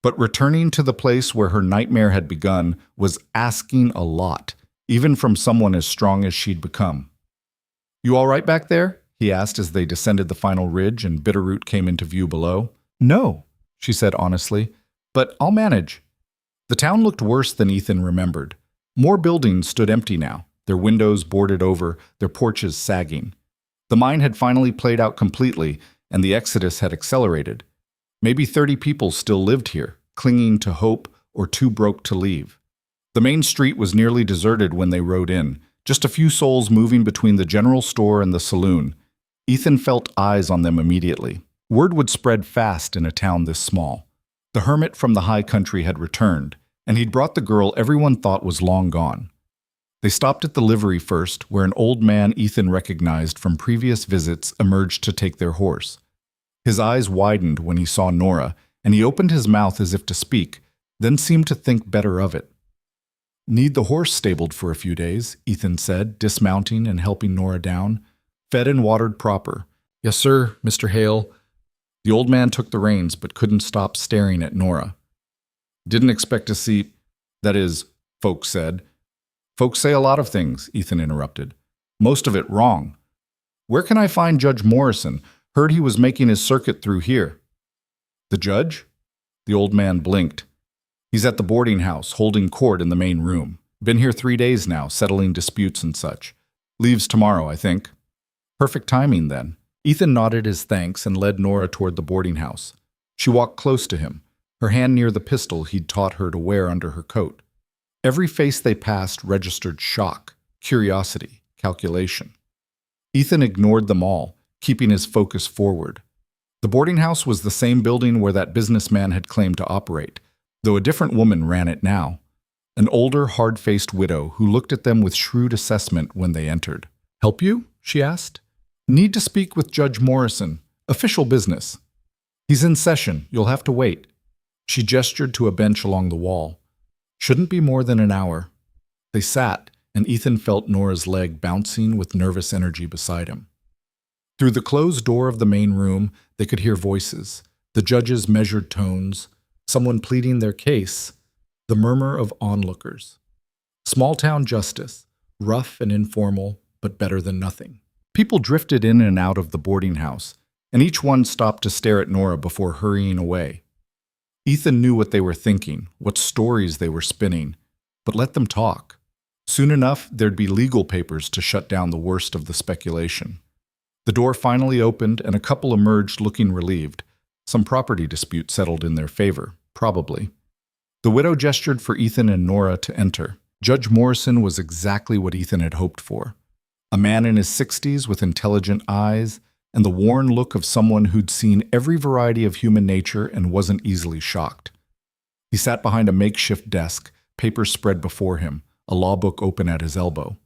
But returning to the place where her nightmare had begun was asking a lot, even from someone as strong as she'd become. "You all right back there?" he asked as they descended the final ridge and Bitterroot came into view below. "No," she said honestly, "but I'll manage." The town looked worse than Ethan remembered. More buildings stood empty now, their windows boarded over, their porches sagging. The mine had finally played out completely, and the exodus had accelerated. Maybe 30 people still lived here, clinging to hope or too broke to leave. The main street was nearly deserted when they rode in, just a few souls moving between the general store and the saloon. Ethan felt eyes on them immediately. Word would spread fast in a town this small. The hermit from the high country had returned, and he'd brought the girl everyone thought was long gone. They stopped at the livery first, where an old man Ethan recognized from previous visits emerged to take their horse. His eyes widened when he saw Nora, and he opened his mouth as if to speak, then seemed to think better of it. "Need the horse stabled for a few days," Ethan said, dismounting and helping Nora down. "Fed and watered proper." "Yes, sir, Mr. Hale." The old man took the reins but couldn't stop staring at Nora. "Didn't expect to see, that is," folks said. "Folks say a lot of things," Ethan interrupted. "Most of it wrong. Where can I find Judge Morrison? Heard he was making his circuit through here." "The judge?" The old man blinked. "He's at the boarding house, holding court in the main room. Been here 3 days now, settling disputes and such. Leaves tomorrow, I think." "Perfect timing, then." Ethan nodded his thanks and led Nora toward the boarding house. She walked close to him, her hand near the pistol he'd taught her to wear under her coat. Every face they passed registered shock, curiosity, calculation. Ethan ignored them all, keeping his focus forward. The boarding house was the same building where that businessman had claimed to operate, though a different woman ran it now. An older, hard-faced widow who looked at them with shrewd assessment when they entered. "Help you?" she asked. "Need to speak with Judge Morrison. Official business." "He's in session. You'll have to wait." She gestured to a bench along the wall. "Shouldn't be more than an hour." They sat, and Ethan felt Nora's leg bouncing with nervous energy beside him. Through the closed door of the main room, they could hear voices, the judge's measured tones, someone pleading their case, the murmur of onlookers. Small-town justice, rough and informal, but better than nothing. People drifted in and out of the boarding house, and each one stopped to stare at Nora before hurrying away. Ethan knew what they were thinking, what stories they were spinning, but let them talk. Soon enough, there'd be legal papers to shut down the worst of the speculation. The door finally opened, and a couple emerged looking relieved. Some property dispute settled in their favor, probably. The widow gestured for Ethan and Nora to enter. Judge Morrison was exactly what Ethan had hoped for. A man in his 60s with intelligent eyes and the worn look of someone who'd seen every variety of human nature and wasn't easily shocked. He sat behind a makeshift desk, papers spread before him, a law book open at his elbow.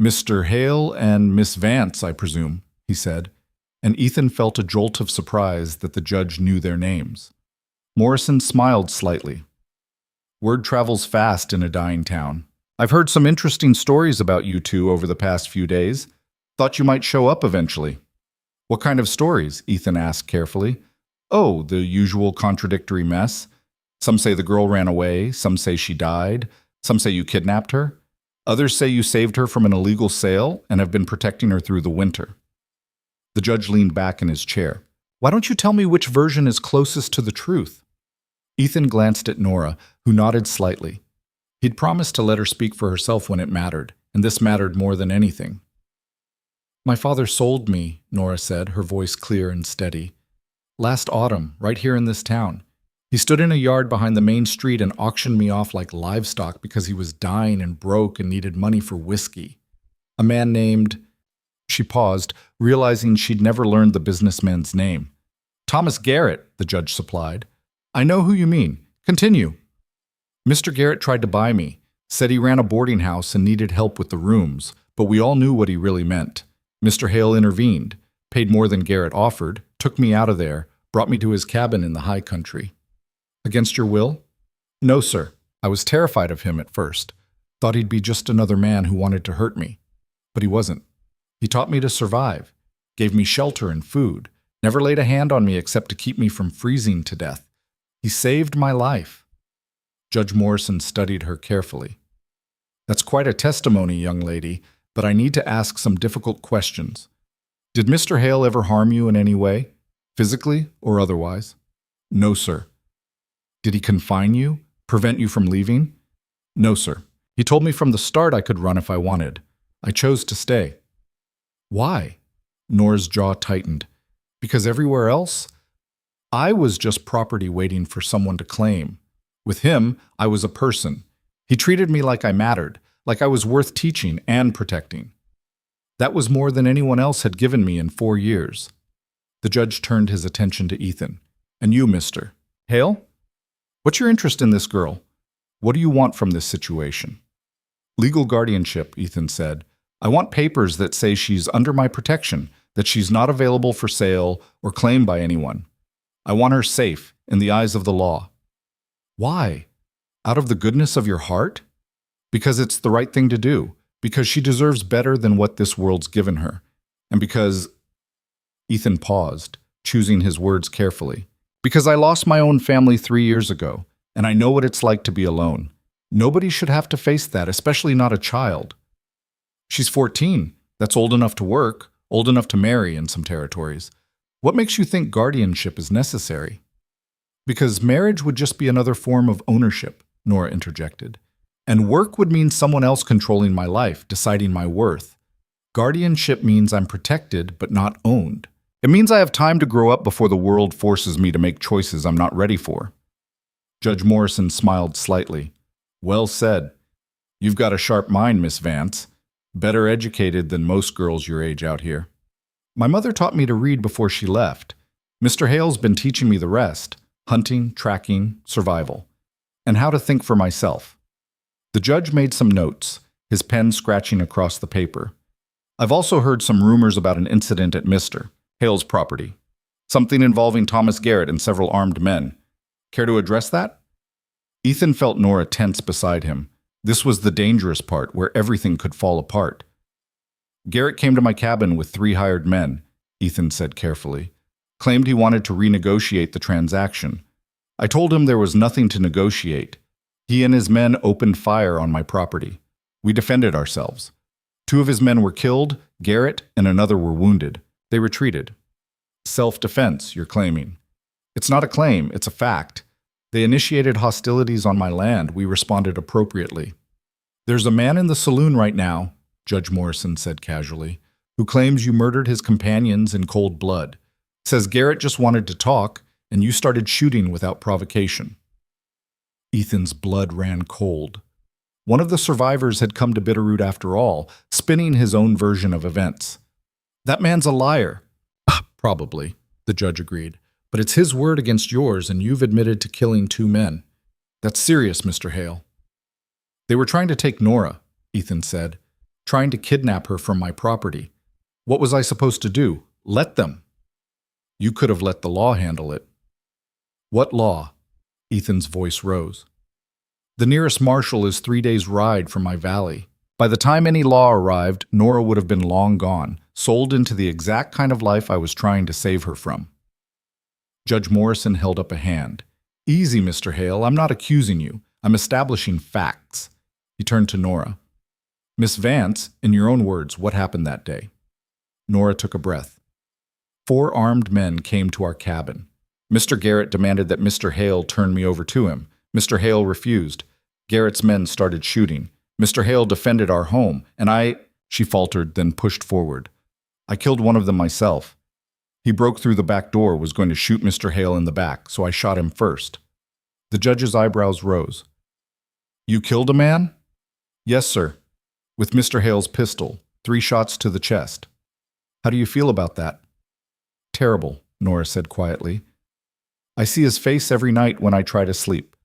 "Mr. Hale and Miss Vance, I presume," he said, and Ethan felt a jolt of surprise that the judge knew their names. Morrison smiled slightly. "Word travels fast in a dying town. I've heard some interesting stories about you two over the past few days. Thought you might show up eventually." "What kind of stories?" Ethan asked carefully. "Oh, the usual contradictory mess. Some say the girl ran away, some say she died, some say you kidnapped her. Others say you saved her from an illegal sale and have been protecting her through the winter." The judge leaned back in his chair. "Why don't you tell me which version is closest to the truth?" Ethan glanced at Nora, who nodded slightly. He'd promised to let her speak for herself when it mattered, and this mattered more than anything. "My father sold me," Nora said, her voice clear and steady. "Last autumn, right here in this town. He stood in a yard behind the main street and auctioned me off like livestock because he was dying and broke and needed money for whiskey. A man named—" She paused, realizing she'd never learned the businessman's name. "Thomas Garrett," the judge supplied. "I know who you mean. Continue." "Mr. Garrett tried to buy me, said he ran a boarding house and needed help with the rooms, but we all knew what he really meant. Mr. Hale intervened, paid more than Garrett offered, took me out of there, brought me to his cabin in the high country." Against your will? No, sir. I was terrified of him at first. Thought he'd be just another man who wanted to hurt me. But he wasn't. He taught me to survive, gave me shelter and food, never laid a hand on me except to keep me from freezing to death. He saved my life. Judge Morrison studied her carefully. That's quite a testimony, young lady, but I need to ask some difficult questions. Did Mr. Hale ever harm you in any way, physically or otherwise? No, sir. Did he confine you, prevent you from leaving? No, sir. He told me from the start I could run if I wanted. I chose to stay. Why? Nora's jaw tightened. Because everywhere else, I was just property waiting for someone to claim. With him, I was a person. He treated me like I mattered, like I was worth teaching and protecting. That was more than anyone else had given me in 4 years. The judge turned his attention to Ethan. And you, Mr. Hale? What's your interest in this girl? What do you want from this situation? Legal guardianship, Ethan said. I want papers that say she's under my protection, that she's not available for sale or claimed by anyone. I want her safe in the eyes of the law. Why? Out of the goodness of your heart? Because it's the right thing to do, because she deserves better than what this world's given her, and because... Ethan paused, choosing his words carefully. Because I lost my own family 3 years ago, and I know what it's like to be alone. Nobody should have to face that, especially not a child. She's 14. That's old enough to work, old enough to marry in some territories. What makes you think guardianship is necessary? Because marriage would just be another form of ownership, Nora interjected. And work would mean someone else controlling my life, deciding my worth. Guardianship means I'm protected but not owned. It means I have time to grow up before the world forces me to make choices I'm not ready for. Judge Morrison smiled slightly. Well said. You've got a sharp mind, Miss Vance. Better educated than most girls your age out here. My mother taught me to read before she left. Mr. Hale's been teaching me the rest. Hunting, tracking, survival. And how to think for myself. The judge made some notes, his pen scratching across the paper. I've also heard some rumors about an incident at Mr. Hale's property. Something involving Thomas Garrett and several armed men. Care to address that? Ethan felt Nora tense beside him. This was the dangerous part, where everything could fall apart. Garrett came to my cabin with 3 hired men, Ethan said carefully. Claimed he wanted to renegotiate the transaction. I told him there was nothing to negotiate. He and his men opened fire on my property. We defended ourselves. 2 of his men were killed, Garrett and another were wounded. They retreated. Self-defense, you're claiming. It's not a claim, it's a fact. They initiated hostilities on my land. We responded appropriately. There's a man in the saloon right now, Judge Morrison said casually, who claims you murdered his companions in cold blood. Says Garrett just wanted to talk, and you started shooting without provocation. Ethan's blood ran cold. One of the survivors had come to Bitterroot after all, spinning his own version of events. That man's a liar. Probably, the judge agreed. But it's his word against yours, and you've admitted to killing 2 men. That's serious, Mr. Hale. They were trying to take Nora, Ethan said. Trying to kidnap her from my property. What was I supposed to do? Let them. You could have let the law handle it. What law? Ethan's voice rose. The nearest marshal is 3 days' ride from my valley. By the time any law arrived, Nora would have been long gone, sold into the exact kind of life I was trying to save her from. Judge Morrison held up a hand. Easy, Mr. Hale, I'm not accusing you. I'm establishing facts. He turned to Nora. Miss Vance, in your own words, what happened that day? Nora took a breath. 4 armed men came to our cabin. Mr. Garrett demanded that Mr. Hale turn me over to him. Mr. Hale refused. Garrett's men started shooting. Mr. Hale defended our home, and she faltered, then pushed forward. I killed one of them myself. He broke through the back door, was going to shoot Mr. Hale in the back, so I shot him first. The judge's eyebrows rose. You killed a man? Yes, sir. With Mr. Hale's pistol, 3 shots to the chest. How do you feel about that? Terrible, Nora said quietly. I see his face every night when I try to sleep.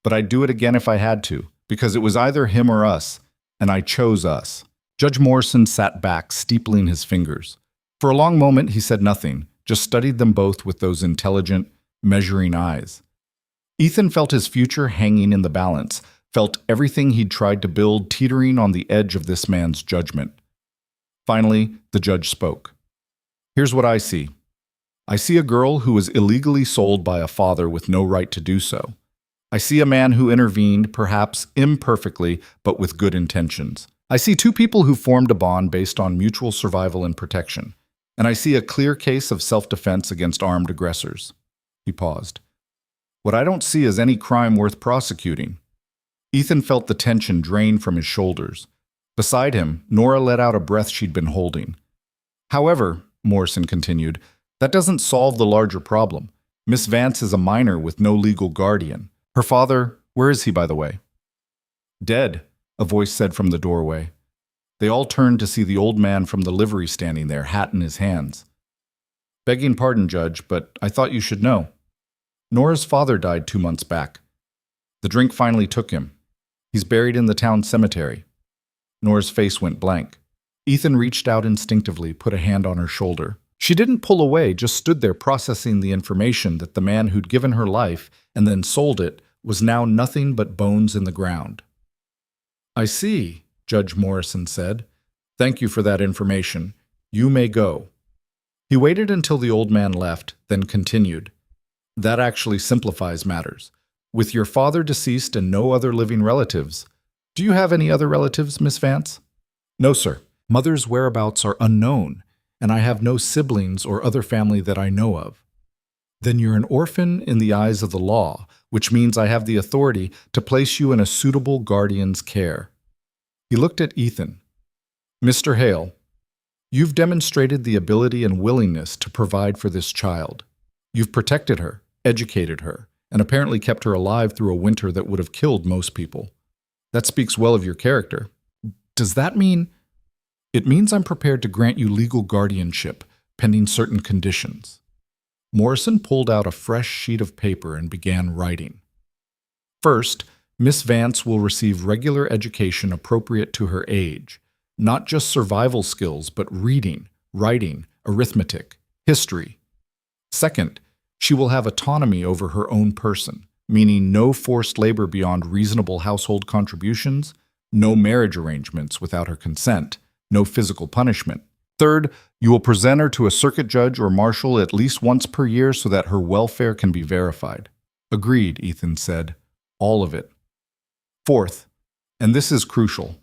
But I'd do it again if I had to, because it was either him or us, and I chose us. Judge Morrison sat back, steepling his fingers. For a long moment, he said nothing, just studied them both with those intelligent, measuring eyes. Ethan felt his future hanging in the balance, felt everything he'd tried to build teetering on the edge of this man's judgment. Finally, the judge spoke. Here's what I see. I see a girl who was illegally sold by a father with no right to do so. I see a man who intervened, perhaps imperfectly, but with good intentions. I see two people who formed a bond based on mutual survival and protection. And I see a clear case of self-defense against armed aggressors. He paused. What I don't see is any crime worth prosecuting. Ethan felt the tension drain from his shoulders. Beside him, Nora let out a breath she'd been holding. However, Morrison continued, that doesn't solve the larger problem. Miss Vance is a minor with no legal guardian. Her father, where is he, by the way? Dead, a voice said from the doorway. They all turned to see the old man from the livery standing there, hat in his hands. Begging pardon, Judge, but I thought you should know. Nora's father died 2 months back. The drink finally took him. He's buried in the town cemetery. Nora's face went blank. Ethan reached out instinctively, put a hand on her shoulder. She didn't pull away, just stood there processing the information that the man who'd given her life and then sold it was now nothing but bones in the ground. I see, Judge Morrison said. Thank you for that information. You may go. He waited until the old man left, then continued. That actually simplifies matters. With your father deceased and no other living relatives, do you have any other relatives, Miss Vance? No, sir. Mother's whereabouts are unknown, and I have no siblings or other family that I know of. Then you're an orphan in the eyes of the law, which means I have the authority to place you in a suitable guardian's care. He looked at Ethan. Mr. Hale, you've demonstrated the ability and willingness to provide for this child. You've protected her, educated her, and apparently kept her alive through a winter that would have killed most people. That speaks well of your character. Does that mean... It means I'm prepared to grant you legal guardianship, pending certain conditions. Morrison pulled out a fresh sheet of paper and began writing. First, Miss Vance will receive regular education appropriate to her age, not just survival skills, but reading, writing, arithmetic, history. Second, she will have autonomy over her own person, meaning no forced labor beyond reasonable household contributions, no marriage arrangements without her consent, no physical punishment. Third, you will present her to a circuit judge or marshal at least once per year so that her welfare can be verified. Agreed, Ethan said. All of it. Fourth, and this is crucial,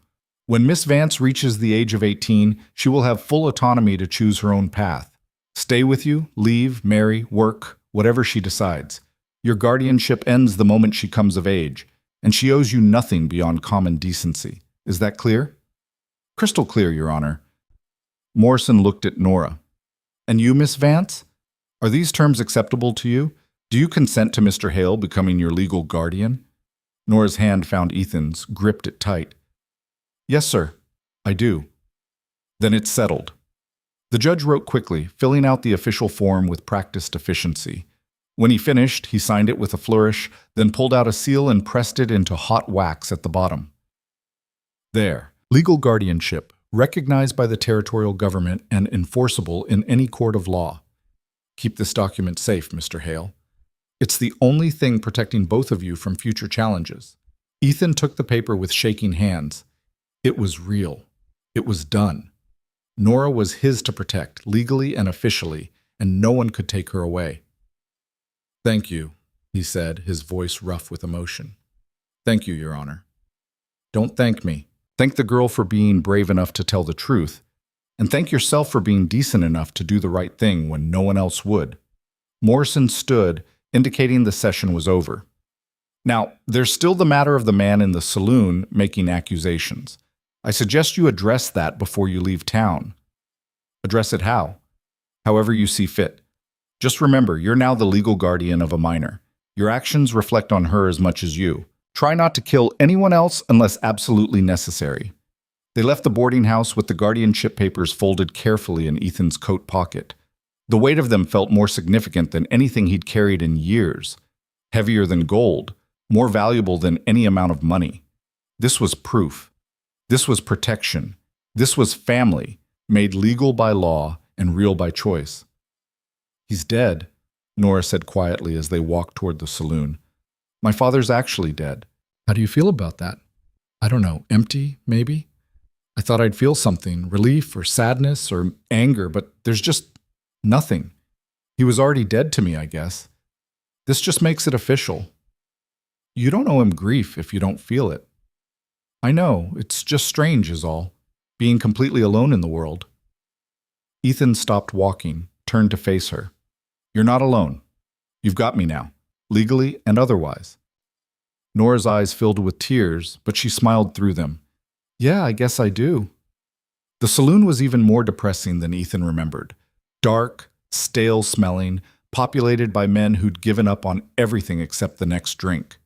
when Miss Vance reaches the age of 18, she will have full autonomy to choose her own path. Stay with you, leave, marry, work, whatever she decides. Your guardianship ends the moment she comes of age, and she owes you nothing beyond common decency. Is that clear? Crystal clear, Your Honor. Morrison looked at Nora. And you, Miss Vance? Are these terms acceptable to you? Do you consent to Mr. Hale becoming your legal guardian? Nora's hand found Ethan's, gripped it tight. Yes, sir. I do. Then it's settled. The judge wrote quickly, filling out the official form with practiced efficiency. When he finished, he signed it with a flourish, then pulled out a seal and pressed it into hot wax at the bottom. There. Legal guardianship, recognized by the territorial government and enforceable in any court of law. Keep this document safe, Mr. Hale. It's the only thing protecting both of you from future challenges. Ethan took the paper with shaking hands. It was real. It was done. Nora was his to protect, legally and officially, and no one could take her away. Thank you, he said, his voice rough with emotion. Thank you, Your Honor. Don't thank me. Thank the girl for being brave enough to tell the truth, and thank yourself for being decent enough to do the right thing when no one else would. Morrison stood, indicating the session was over. Now, there's still the matter of the man in the saloon making accusations. I suggest you address that before you leave town. Address it how? However you see fit. Just remember, you're now the legal guardian of a minor. Your actions reflect on her as much as you. Try not to kill anyone else unless absolutely necessary. They left the boarding house with the guardianship papers folded carefully in Ethan's coat pocket. The weight of them felt more significant than anything he'd carried in years. Heavier than gold, more valuable than any amount of money. This was proof. This was protection. This was family, made legal by law and real by choice. He's dead, Nora said quietly as they walked toward the saloon. My father's actually dead. How do you feel about that? I don't know, empty, maybe? I thought I'd feel something, relief or sadness or anger, but there's just nothing. He was already dead to me, I guess. This just makes it official. You don't owe him grief if you don't feel it. I know, it's just strange is all, being completely alone in the world. Ethan stopped walking, turned to face her. You're not alone. You've got me now, legally and otherwise. Nora's eyes filled with tears, but she smiled through them. Yeah, I guess I do. The saloon was even more depressing than Ethan remembered. Dark, stale-smelling, populated by men who'd given up on everything except the next drink.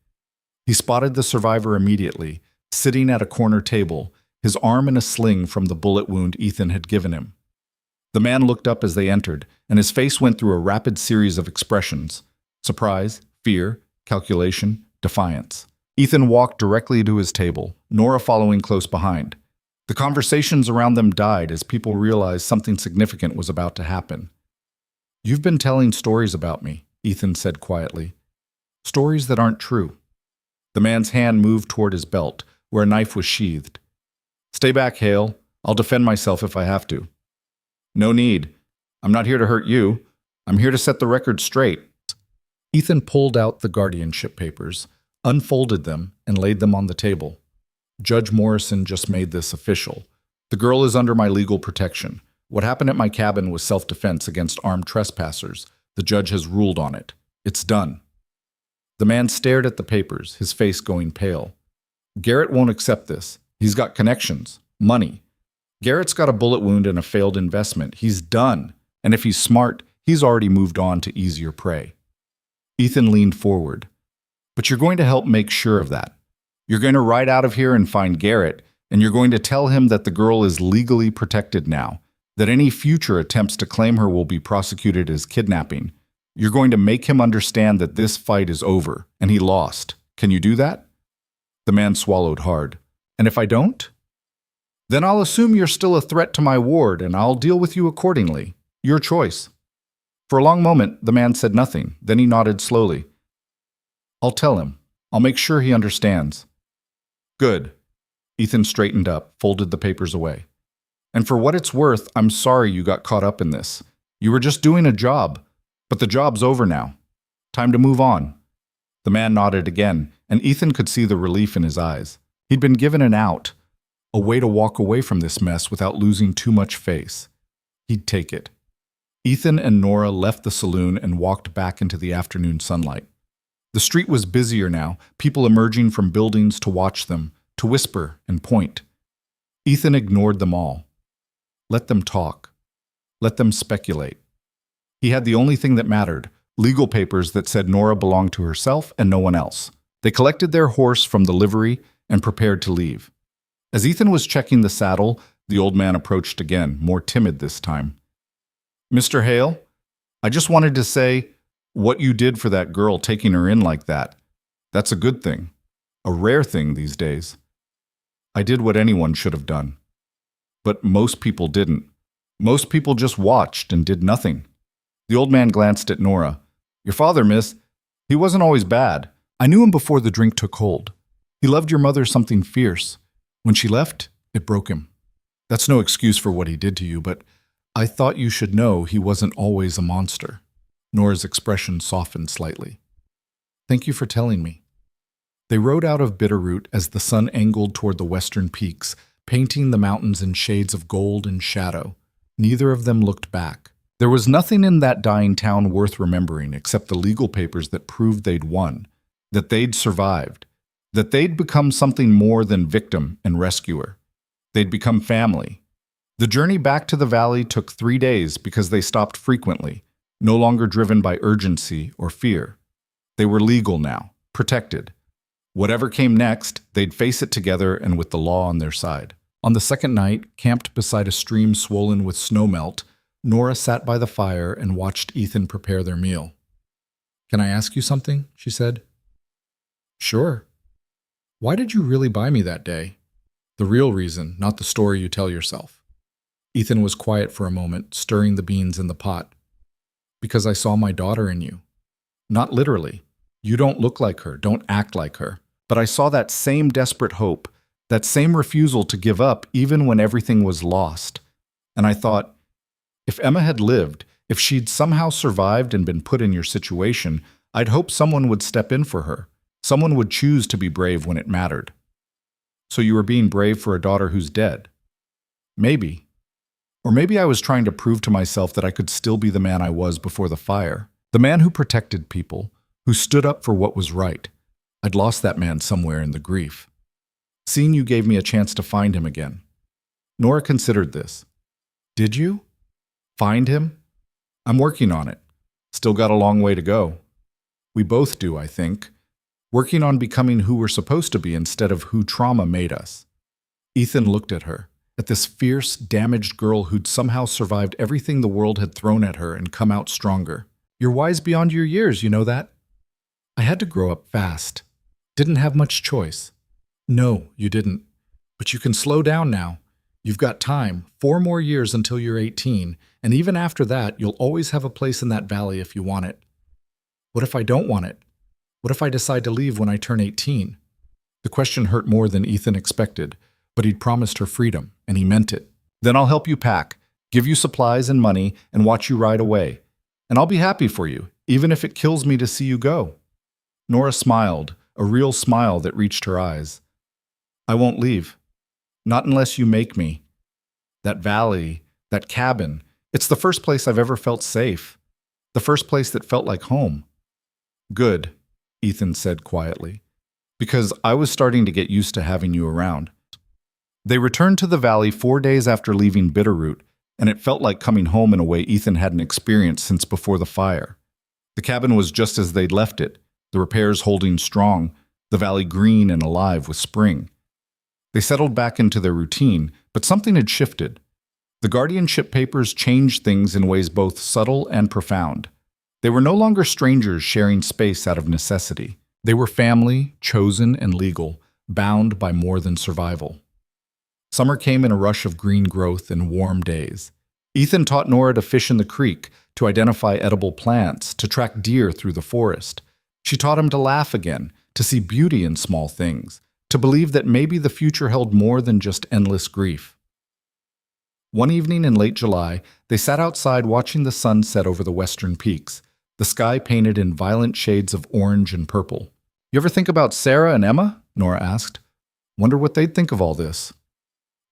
He spotted the survivor immediately, sitting at a corner table, his arm in a sling from the bullet wound Ethan had given him. The man looked up as they entered, and his face went through a rapid series of expressions: surprise, fear, calculation, defiance. Ethan walked directly to his table, Nora following close behind. The conversations around them died as people realized something significant was about to happen. You've been telling stories about me, Ethan said quietly. Stories that aren't true. The man's hand moved toward his belt, where a knife was sheathed. Stay back, Hale. I'll defend myself if I have to. No need. I'm not here to hurt you. I'm here to set the record straight. Ethan pulled out the guardianship papers, unfolded them, and laid them on the table. Judge Morrison just made this official. The girl is under my legal protection. What happened at my cabin was self-defense against armed trespassers. The judge has ruled on it. It's done. The man stared at the papers, his face going pale. Garrett won't accept this. He's got connections, money. Garrett's got a bullet wound and a failed investment. He's done. And if he's smart, he's already moved on to easier prey. Ethan leaned forward. But you're going to help make sure of that. You're going to ride out of here and find Garrett, and you're going to tell him that the girl is legally protected now, that any future attempts to claim her will be prosecuted as kidnapping. You're going to make him understand that this fight is over, and he lost. Can you do that? The man swallowed hard. And if I don't? Then I'll assume you're still a threat to my ward, and I'll deal with you accordingly. Your choice. For a long moment, the man said nothing. Then he nodded slowly. I'll tell him. I'll make sure he understands. Good. Ethan straightened up, folded the papers away. And for what it's worth, I'm sorry you got caught up in this. You were just doing a job, but the job's over now. Time to move on. The man nodded again, and Ethan could see the relief in his eyes. He'd been given an out, a way to walk away from this mess without losing too much face. He'd take it. Ethan and Nora left the saloon and walked back into the afternoon sunlight. The street was busier now, people emerging from buildings to watch them, to whisper and point. Ethan ignored them all. Let them talk. Let them speculate. He had the only thing that mattered, legal papers that said Nora belonged to herself and no one else. They collected their horse from the livery and prepared to leave. As Ethan was checking the saddle, the old man approached again, more timid this time. Mr. Hale, I just wanted to say what you did for that girl, taking her in like that. That's a good thing. A rare thing these days. I did what anyone should have done. But most people didn't. Most people just watched and did nothing. The old man glanced at Nora. Your father, miss, he wasn't always bad. I knew him before the drink took hold. He loved your mother something fierce. When she left, it broke him. That's no excuse for what he did to you, but I thought you should know he wasn't always a monster. Nora's expression softened slightly. Thank you for telling me. They rode out of Bitterroot as the sun angled toward the western peaks, painting the mountains in shades of gold and shadow. Neither of them looked back. There was nothing in that dying town worth remembering except the legal papers that proved they'd won, that they'd survived, that they'd become something more than victim and rescuer. They'd become family. The journey back to the valley took 3 days because they stopped frequently, no longer driven by urgency or fear. They were legal now, protected. Whatever came next, they'd face it together and with the law on their side. On the second night, camped beside a stream swollen with snowmelt, Nora sat by the fire and watched Ethan prepare their meal. Can I ask you something? She said. Sure. Why did you really buy me that day? The real reason, not the story you tell yourself. Ethan was quiet for a moment, stirring the beans in the pot. Because I saw my daughter in you. Not literally. You don't look like her, don't act like her. But I saw that same desperate hope, that same refusal to give up even when everything was lost. And I thought, if Emma had lived, if she'd somehow survived and been put in your situation, I'd hope someone would step in for her. Someone would choose to be brave when it mattered. So you were being brave for a daughter who's dead. Maybe. Or maybe I was trying to prove to myself that I could still be the man I was before the fire. The man who protected people, who stood up for what was right. I'd lost that man somewhere in the grief. Seeing you gave me a chance to find him again. Nora considered this. Did you? Find him? I'm working on it. Still got a long way to go. We both do, I think. Working on becoming who we're supposed to be instead of who trauma made us. Ethan looked at her, at this fierce, damaged girl who'd somehow survived everything the world had thrown at her and come out stronger. You're wise beyond your years, you know that? I had to grow up fast. Didn't have much choice. No, you didn't. But you can slow down now. You've got time, 4 more years until you're 18, and even after that, you'll always have a place in that valley if you want it. What if I don't want it? What if I decide to leave when I turn 18? The question hurt more than Ethan expected, but he'd promised her freedom, and he meant it. Then I'll help you pack, give you supplies and money, and watch you ride away. And I'll be happy for you, even if it kills me to see you go. Nora smiled, a real smile that reached her eyes. I won't leave. Not unless you make me. That valley, that cabin, it's the first place I've ever felt safe. The first place that felt like home. Good, Ethan said quietly, because I was starting to get used to having you around. They returned to the valley 4 days after leaving Bitterroot, and it felt like coming home in a way Ethan hadn't experienced since before the fire. The cabin was just as they'd left it, the repairs holding strong, the valley green and alive with spring. They settled back into their routine, but something had shifted. The guardianship papers changed things in ways both subtle and profound. They were no longer strangers sharing space out of necessity. They were family, chosen and legal, bound by more than survival. Summer came in a rush of green growth and warm days. Ethan taught Nora to fish in the creek, to identify edible plants, to track deer through the forest. She taught him to laugh again, to see beauty in small things, to believe that maybe the future held more than just endless grief. One evening in late July, they sat outside watching the sun set over the western peaks, the sky painted in violent shades of orange and purple. You ever think about Sarah and Emma? Nora asked. Wonder what they'd think of all this.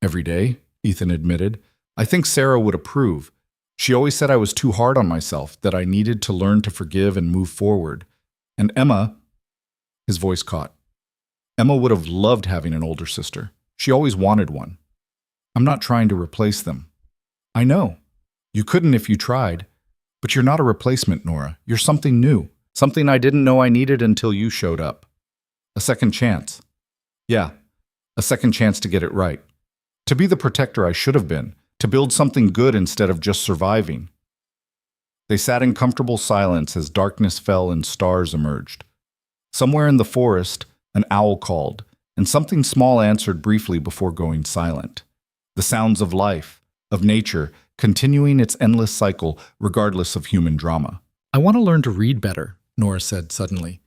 Every day, Ethan admitted. I think Sarah would approve. She always said I was too hard on myself, that I needed to learn to forgive and move forward. And Emma, his voice caught. Emma would have loved having an older sister. She always wanted one. I'm not trying to replace them. I know. You couldn't if you tried. But you're not a replacement, Nora. You're something new. Something I didn't know I needed until you showed up. A second chance. Yeah, a second chance to get it right. To be the protector I should have been. To build something good instead of just surviving. They sat in comfortable silence as darkness fell and stars emerged. Somewhere in the forest, an owl called, and something small answered briefly before going silent. The sounds of life, of nature, continuing its endless cycle regardless of human drama. I want to learn to read better, Nora said suddenly.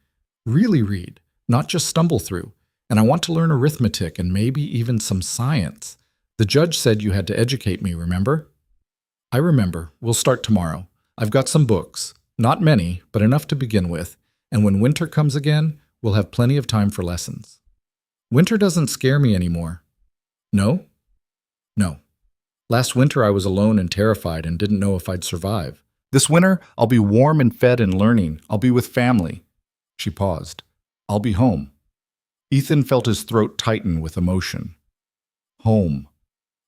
Really read, not just stumble through. And I want to learn arithmetic and maybe even some science. The judge said you had to educate me, remember? I remember. We'll start tomorrow. I've got some books. Not many, but enough to begin with. And when winter comes again, we'll have plenty of time for lessons. Winter doesn't scare me anymore. No? No. Last winter I was alone and terrified and didn't know if I'd survive. This winter, I'll be warm and fed and learning. I'll be with family. She paused. I'll be home. Ethan felt his throat tighten with emotion. Home.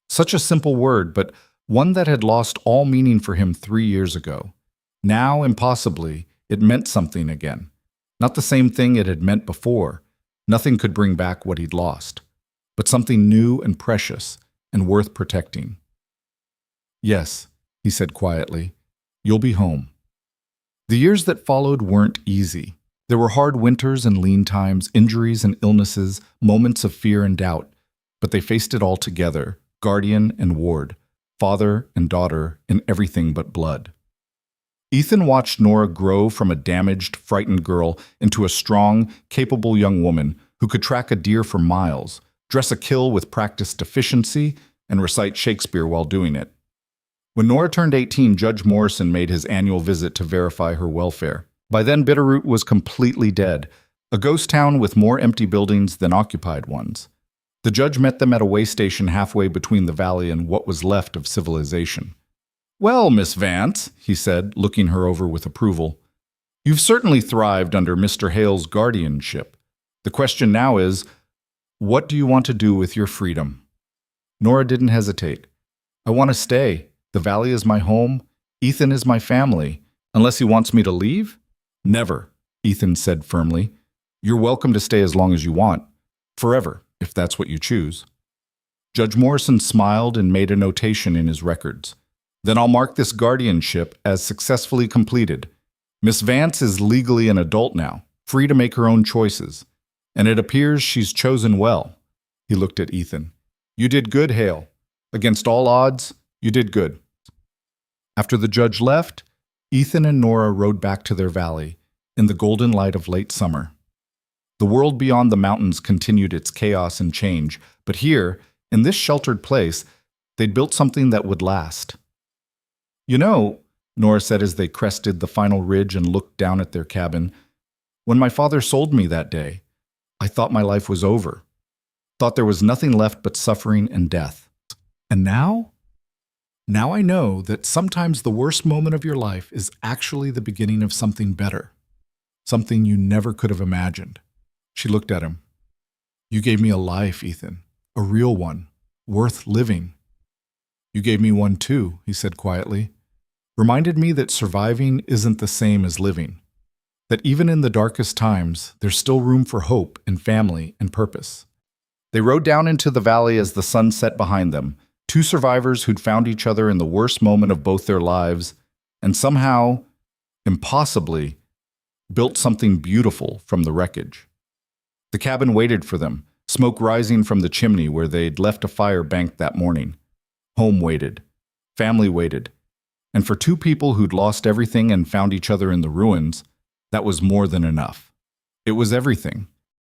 Such a simple word, but one that had lost all meaning for him 3 years ago. Now, impossibly, it meant something again. Not the same thing it had meant before. Nothing could bring back what he'd lost. But something new and precious and worth protecting. Yes, he said quietly, you'll be home. The years that followed weren't easy. There were hard winters and lean times, injuries and illnesses, moments of fear and doubt. But they faced it all together, guardian and ward, father and daughter, in everything but blood. Ethan watched Nora grow from a damaged, frightened girl into a strong, capable young woman who could track a deer for miles, dress a kill with practiced efficiency, and recite Shakespeare while doing it. When Nora turned 18, Judge Morrison made his annual visit to verify her welfare. By then, Bitterroot was completely dead, a ghost town with more empty buildings than occupied ones. The judge met them at a way station halfway between the valley and what was left of civilization. "Well, Miss Vance," he said, looking her over with approval, "you've certainly thrived under Mr. Hale's guardianship. The question now is, what do you want to do with your freedom?" Nora didn't hesitate. "I want to stay. The valley is my home. Ethan is my family. Unless he wants me to leave?" "Never," Ethan said firmly. "You're welcome to stay as long as you want. Forever, if that's what you choose." Judge Morrison smiled and made a notation in his records. "Then I'll mark this guardianship as successfully completed. Miss Vance is legally an adult now, free to make her own choices. And it appears she's chosen well." He looked at Ethan. "You did good, Hale. Against all odds, you did good." After the judge left, Ethan and Nora rode back to their valley in the golden light of late summer. The world beyond the mountains continued its chaos and change, but here, in this sheltered place, they'd built something that would last. "You know," Nora said as they crested the final ridge and looked down at their cabin, "when my father sold me that day, I thought my life was over. Thought there was nothing left but suffering and death. And now? Now I know that sometimes the worst moment of your life is actually the beginning of something better. Something you never could have imagined." She looked at him. "You gave me a life, Ethan. A real one. Worth living." "You gave me one too," he said quietly. "Reminded me that surviving isn't the same as living. That even in the darkest times, there's still room for hope and family and purpose." They rode down into the valley as the sun set behind them, two survivors who'd found each other in the worst moment of both their lives, and somehow, impossibly, built something beautiful from the wreckage. The cabin waited for them, smoke rising from the chimney where they'd left a fire banked that morning. Home waited. Family waited. And for two people who'd lost everything and found each other in the ruins, that was more than enough. It was everything.